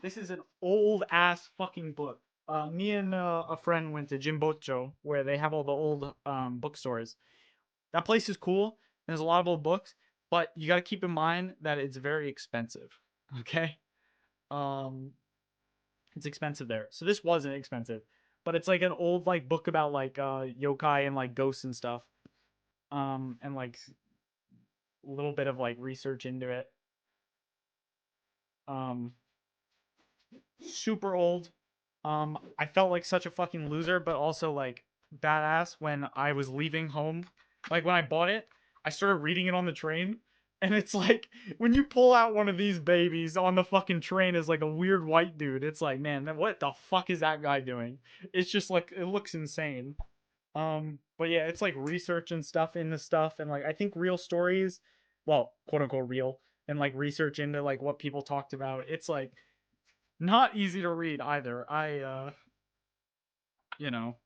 this is an old ass fucking book. Me and a friend went to Jimbocho, where they have all the old bookstores. That place is cool. There's a lot of old books, but you gotta keep in mind that it's very expensive. Okay? Um, it's expensive there. So this wasn't expensive, but it's like an old like book about like yokai and like ghosts and stuff. And like a little bit of like research into it. Um, super old. I felt like such a fucking loser, but also like badass when I was leaving home. Like when I bought it, I started reading it on the train, and it's like when you pull out one of these babies on the fucking train as like a weird white dude, it's like, man, what the fuck is that guy doing? It's just like it looks insane. But yeah, it's like research and stuff into stuff, and like I think real stories, well, quote unquote real, and like research into like what people talked about. It's like not easy to read either. You know,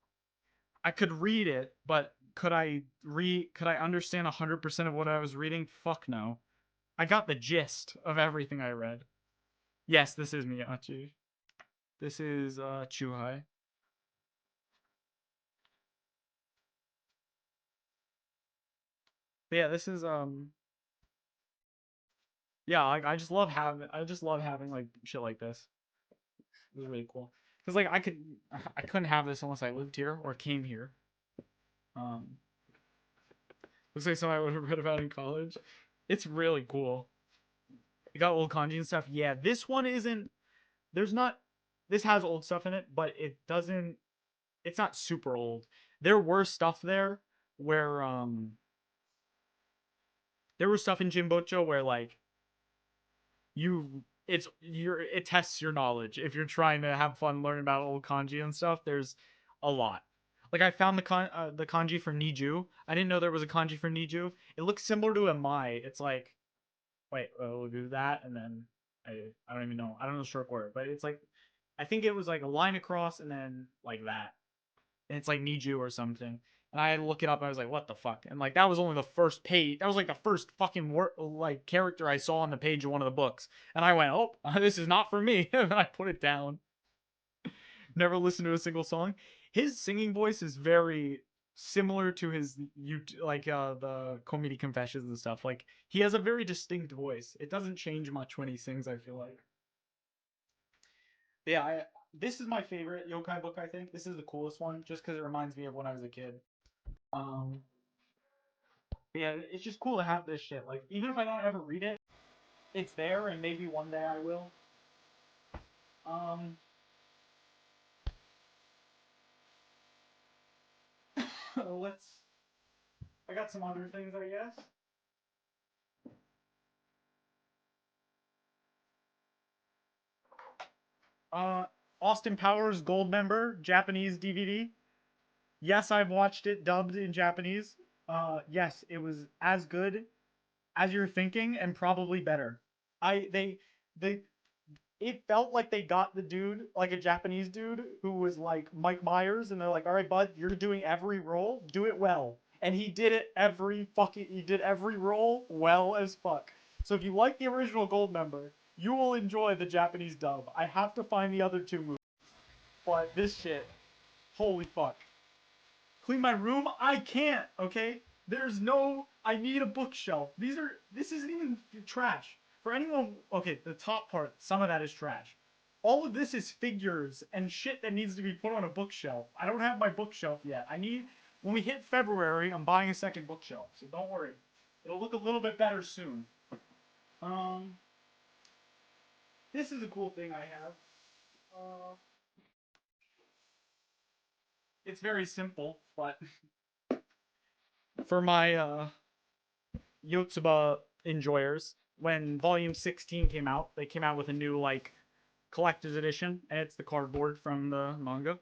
I could read it, but could I understand 100% of what I was reading? Fuck no. I got the gist of everything I read. Yes, this is Miyachi. This is Chuhai. But yeah, this is yeah, I just love having like shit like this. It was really cool. Cuz like I couldn't have this unless I lived here or came here. Um Looks like something I would have read about in college. It's really cool. You got old kanji and stuff. Yeah, this one isn't. There's not. This has old stuff in it, but it doesn't. It's not super old. There were stuff there where there was stuff in Jimbocho where like it tests your knowledge if you're trying to have fun learning about old kanji and stuff. There's a lot. Like I found the kanji for Niju. I didn't know there was a kanji for Niju. It looks similar to a mai. It's like wait, we'll do that, and then I don't even know. I don't know the short word, but it's like I think it was like a line across and then like that, and it's like need you or something. And I had to look it up. And I was like, what the fuck? And like that was only the first page. That was like the first fucking word like character I saw on the page of one of the books. And I went, oh, this is not for me. And I put it down. Never listened to a single song. His singing voice is very similar to his you like the comedy confessions and stuff. Like he has a very distinct voice. It doesn't change much when he sings, I feel like. But yeah, this is my favorite yokai book, I think. This is the coolest one just cuz it reminds me of when I was a kid. Um but yeah, it's just cool to have this shit. Like even if I don't ever read it, it's there and maybe one day I will. Um let's I got some other things, I guess. Uh Austin Powers Gold Member Japanese DVD. Yes, I've watched it dubbed in Japanese. Yes, it was as good as you're thinking and probably better. I they it felt like they got the dude, like a Japanese dude who was like Mike Myers, and they're like, "All right, bud, you're doing every role, do it well." And he did every role well as fuck. So if you like the original Gold Member, you will enjoy the Japanese dub. I have to find the other two movies, but this shit, holy fuck. Clean my room? I can't, okay? There's no I need a bookshelf. This isn't even trash. For anyone okay, the top part, some of that is trash. All of this is figures and shit that needs to be put on a bookshelf. I don't have my bookshelf yet. I need when we hit February, I'm buying a second bookshelf, so don't worry. It'll look a little bit better soon. Um this is a cool thing I have. Uh it's very simple, but for my Yotsuba enjoyers, when Volume 16 came out, they came out with a new like collector's edition, and it's the cardboard from the manga.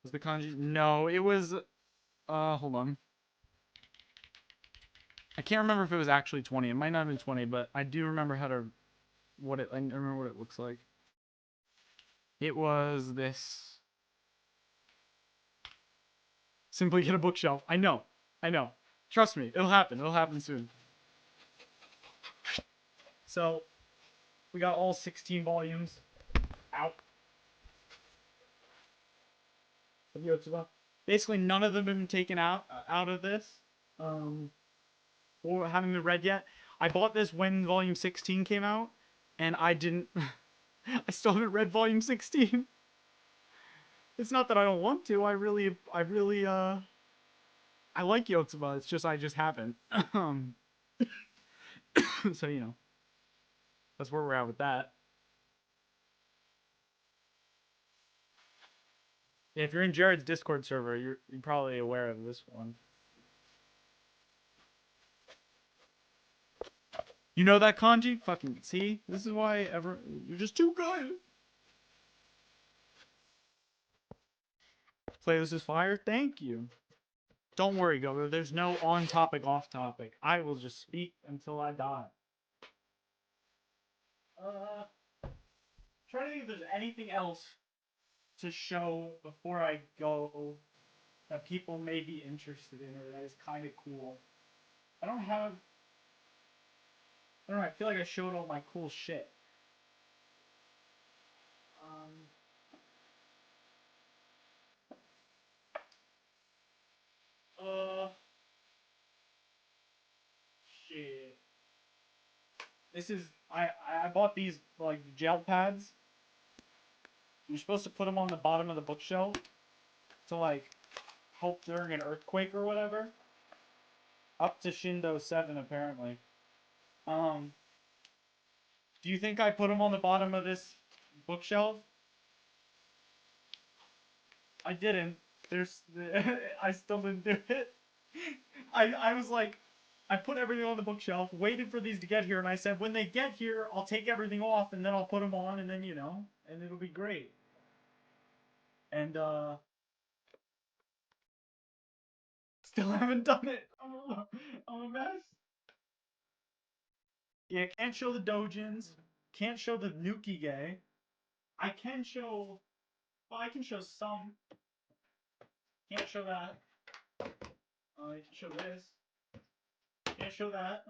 Was the kanji? No, it was. Hold on. I can't remember if it was actually 20. It might not have been 20, but I do remember how to what it. I remember what it looks like. It was this. Simply get a bookshelf. I know. I know. Trust me, it'll happen. It'll happen soon. So, we got all 16 volumes out of Yotsuba. Basically, none of them have been taken out of this, or haven't been read yet. I bought this when Volume 16 came out, and I didn't. I still haven't read Volume 16. It's not that I don't want to. I like Yotsuba. It's just I just haven't. So that's where we're at with that. Yeah, if you're in Jared's Discord server, you're probably aware of this one. You know that kanji? Fucking see? This is why you're just too good. Playlist is fire. Thank you. Don't worry, Gogo. There's no on topic, off topic. I will just speak until I die. Trying to think if there's anything else to show before I go that people may be interested in or that is kind of cool. I don't have. I don't know. I feel like I showed all my cool shit. Um. Uh. Shit. This is. I bought these like gel pads. You're supposed to put them on the bottom of the bookshelf to like help during an earthquake or whatever. Up to Shindo 7 apparently. Um. Do you think I put them on the bottom of this bookshelf? I didn't. There's. I still didn't do it. I was like, I put everything on the bookshelf, waited for these to get here, and I said, when they get here, I'll take everything off, and then I'll put them on, and then and it'll be great. And still haven't done it. I'm a mess. Yeah, can't show the dojins. Can't show the Nukige. I can show. Well, I can show some. Can't show that. I can show this. Can't show that.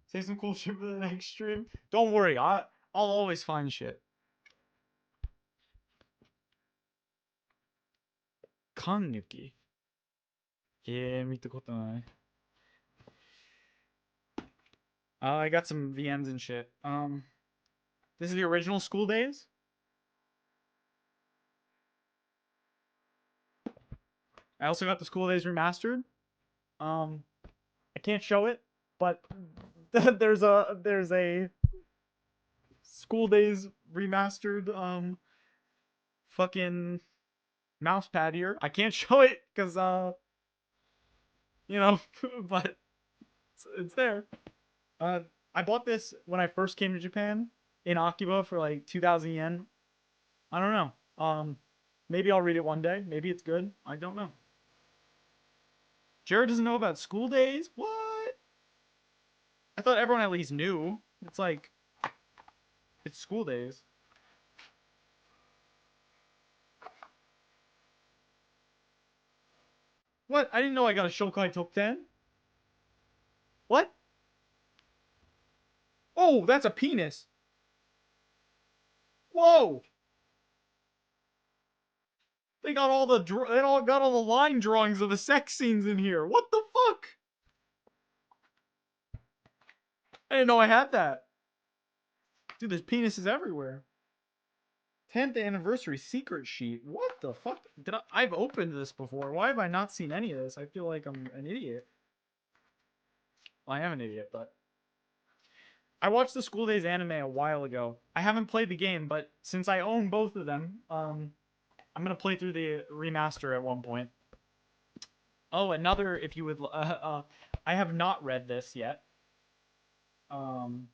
Say some cool shit for the next stream. Don't worry, I'll always find shit. Kannuki. 見たことない. I got some VNs and shit. This is the original School Days. I also got the School Days remastered. I can't show it, but there's a School Days remastered fucking mouse pad here. I can't show it because but it's there. I bought this when I first came to Japan in Akiba for like 2,000 yen. I don't know. Maybe I'll read it one day. Maybe it's good. I don't know. Jared doesn't know about school days? What? I thought everyone at least knew. It's like, it's school days. What? I didn't know I got a Shokai Tokten. What? Oh, that's a penis. Whoa! They got all the they all got all the line drawings of the sex scenes in here. What the fuck? I didn't know I had that. Dude, there's penises everywhere. 10th anniversary secret sheet. What the fuck? I've opened this before. Why have I not seen any of this? I feel like I'm an idiot. Well, I am an idiot, but I watched the School Days anime a while ago. I haven't played the game, but since I own both of them, I'm gonna play through the remaster at one point. Oh, another, if you would, I have not read this yet. Um,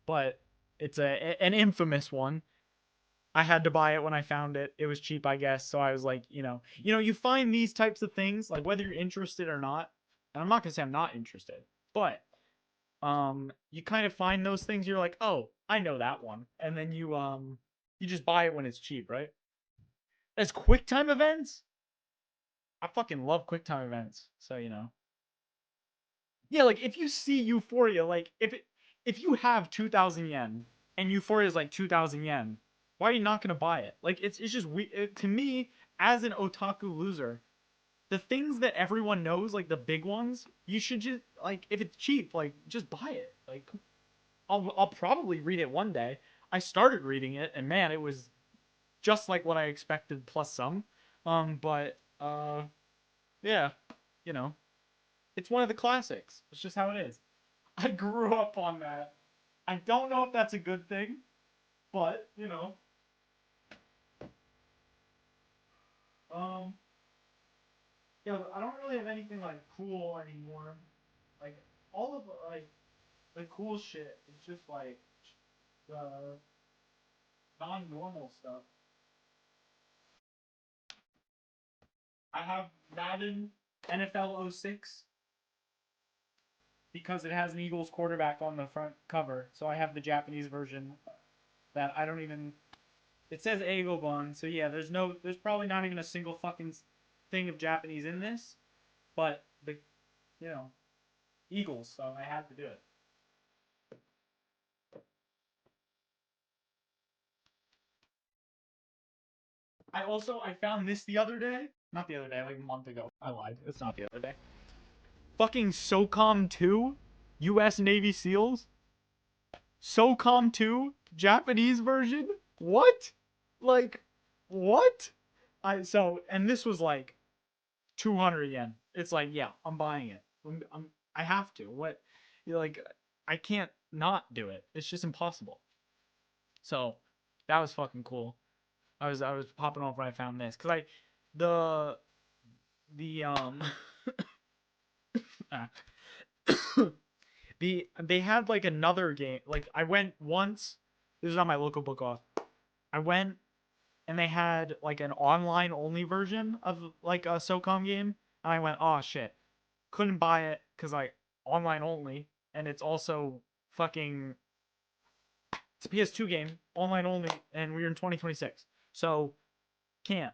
but it's an infamous one. I had to buy it when I found it. It was cheap, I guess. So I was like, you find these types of things, like whether you're interested or not. And I'm not gonna say I'm not interested, but you kind of find those things. You're like, oh, I know that one, and then you just buy it when it's cheap, right? As QuickTime events, I fucking love QuickTime events. So yeah, like if you see Euphoria, like if you have 2,000 yen and Euphoria is like 2,000 yen, why are you not gonna buy it? Like it's just to me as an otaku loser, the things that everyone knows, like the big ones, you should just like if it's cheap, like just buy it. Like I'll probably read it one day. I started reading it and man, it was just like what I expected plus some. But yeah, you know, it's one of the classics. It's just how it is. I grew up on that. I don't know if that's a good thing, but um, yeah, I don't really have anything like cool anymore. Like all of like the cool shit is just like the non-normal stuff. I have Madden NFL '06 because it has an Eagles quarterback on the front cover, so I have the Japanese version that I don't even. It says Eagleban, so yeah, there's probably not even a single fucking thing of Japanese in this, but the you know Eagles, so I had to do it. I found this the other day. Not the other day, like a month ago. I lied. It's not the other day. Fucking SOCOM 2, U.S. Navy SEALs. SOCOM 2, Japanese version. What? Like, what? And this was like 200 yen. It's like, yeah, I'm buying it. I have to. What? Like, I can't not do it. It's just impossible. So, that was fucking cool. I was popping off when I found this because I the the ah, they had like another game. Like I went once. This is on my local book off. I went and they had like an online only version of like a SOCOM game, and I went, oh shit, couldn't buy it because like online only, and it's also fucking it's a PS2 game, online only, and we're in 2026, so can't.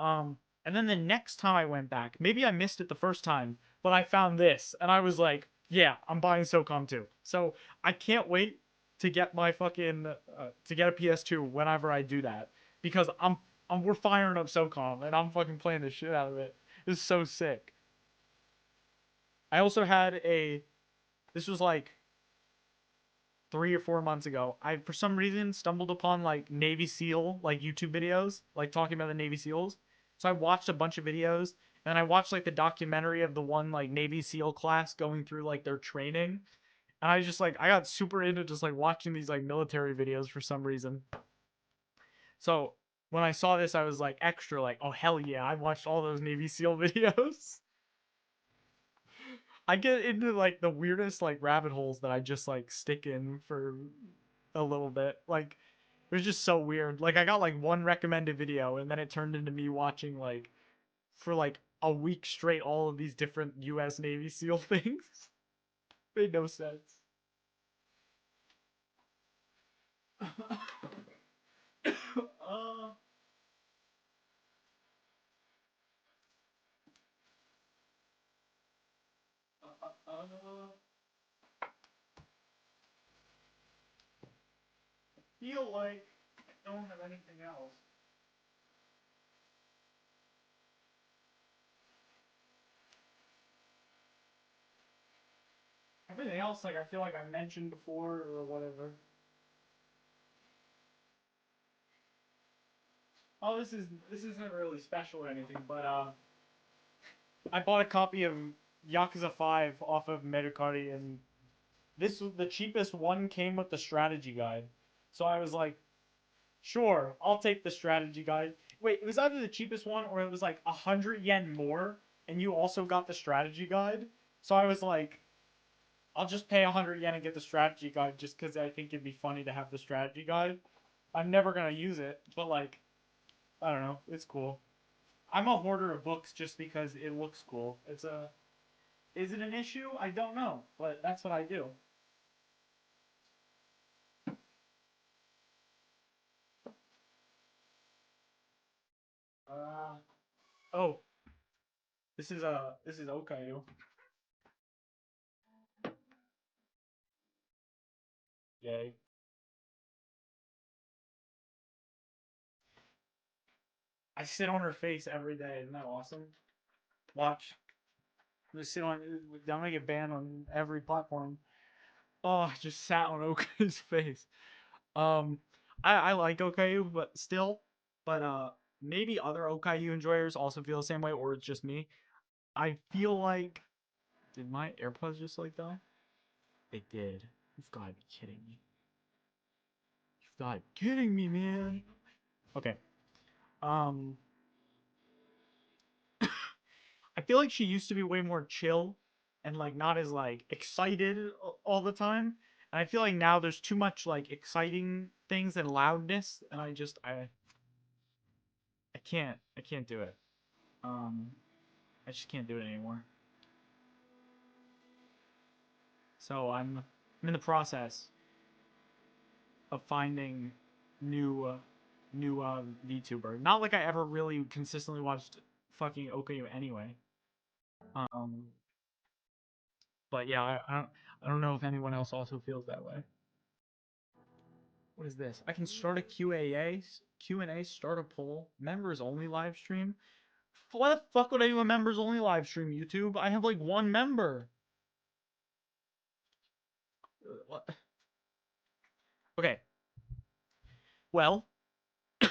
And then the next time I went back, maybe I missed it the first time, but I found this, and I was like, yeah, I'm buying SOCOM 2. So I can't wait to get my fucking to get a PS2 whenever I do that because we're firing up SOCOM and I'm fucking playing the shit out of it. It's so sick. I also had this was like 3 or 4 months ago. I for some reason stumbled upon like Navy SEAL like YouTube videos, like talking about the Navy SEALs. So I watched a bunch of videos, and I watched like the documentary of the one like Navy SEAL class going through like their training. And I just like I got super into just like watching these like military videos for some reason. So when I saw this, I was like extra like, oh hell yeah, I watched all those Navy SEAL videos. I get into like the weirdest like rabbit holes that I just like stick in for a little bit. Like it was just so weird. Like I got like one recommended video and then it turned into me watching like for like a week straight all of these different US Navy SEAL things. Made no sense. uh, feel like I don't have anything else. Everything else, like I feel like I mentioned before or whatever. Oh, this isn't really special or anything, but I bought a copy of Yakuza 5 off of Mercari, and this was the cheapest one came with the strategy guide. So I was like, sure, I'll take the strategy guide. Wait, it was either the cheapest one or it was like 100 yen more, and you also got the strategy guide. So I was like, I'll just pay 100 yen and get the strategy guide just because I think it'd be funny to have the strategy guide. I'm never gonna use it, but like, I don't know, it's cool. I'm a hoarder of books just because it looks cool. It's a Is it an issue? I don't know, but that's what I do. Uh oh, this is Okayu. Yay. I sit on her face every day. Isn't that awesome? Watch. Just sit on. I'm gonna get banned on every platform. Oh, I just sat on Okayu's face. Um, I like Okayu, but still, but maybe other Okayu enjoyers also feel the same way, or it's just me. I feel like did my AirPods just like die? They did. You've got to be kidding me. You've got to be kidding me, man. Okay. Um, I feel like she used to be way more chill and like not as like excited all the time. And I feel like now there's too much like exciting things and loudness, and I can't do it. Um, I just can't do it anymore. So I'm in the process of finding new new VTuber. Not like I ever really consistently watched fucking Okayu anyway. Um, but yeah, I don't know if anyone else also feels that way. What is this? I can start a Q&A, start a poll, members only live stream. Why the fuck would I do a members only live stream, YouTube? I have like one member. What? Okay. Well, I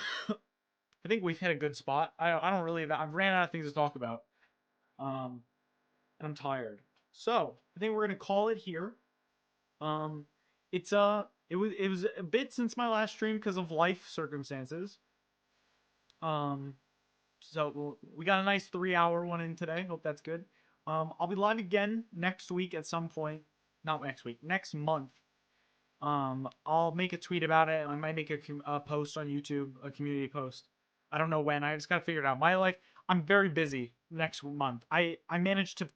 think we've hit a good spot. I don't really I've ran out of things to talk about. Um, and I'm tired. So I think we're gonna call it here. Um, it was a bit since my last stream because of life circumstances. Um, so we got a nice 3 hour one in today. Hope that's good. I'll be live again next week at some point. Not next week, next month. I'll make a tweet about it. I might make a post on YouTube, a community post. I don't know when. I just gotta figure it out. My life, I'm very busy next month. I managed to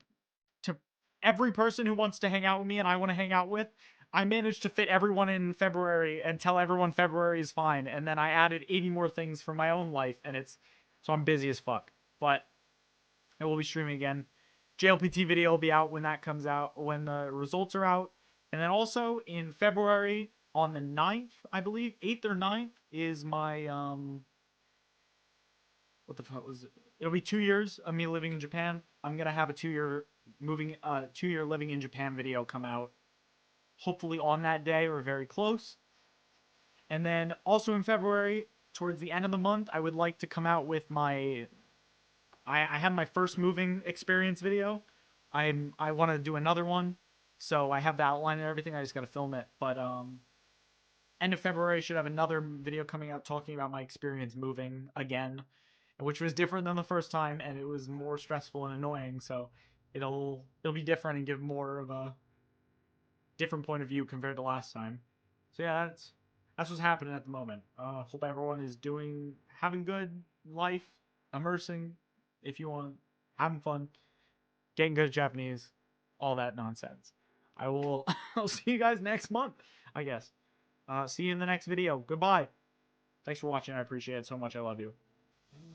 every person who wants to hang out with me and I want to hang out with. I managed to fit everyone in February and tell everyone February is fine. And then I added 80 more things for my own life, and it's so I'm busy as fuck. But I will be streaming again. JLPT video will be out when that comes out, when the results are out. And then also in February on the 9th, I believe, 8th or 9th is my what the fuck was it? It'll be 2 years of me living in Japan. I'm gonna have a 2 year living in Japan video come out. Hopefully on that day or very close. And then also in February, towards the end of the month, I would like to come out with my I have my first moving experience video. I want to do another one, so I have the outline and everything. I just gotta film it. But end of February, I should have another video coming out talking about my experience moving again, which was different than the first time, and it was more stressful and annoying. So it'll be different and give more of a different point of view compared to last time. So yeah, that's what's happening at the moment. Hope everyone is having good life, immersing, if you want, having fun, getting good at Japanese, all that nonsense. I will I'll see you guys next month, I guess. See you in the next video. Goodbye. Thanks for watching. I appreciate it so much. I love you.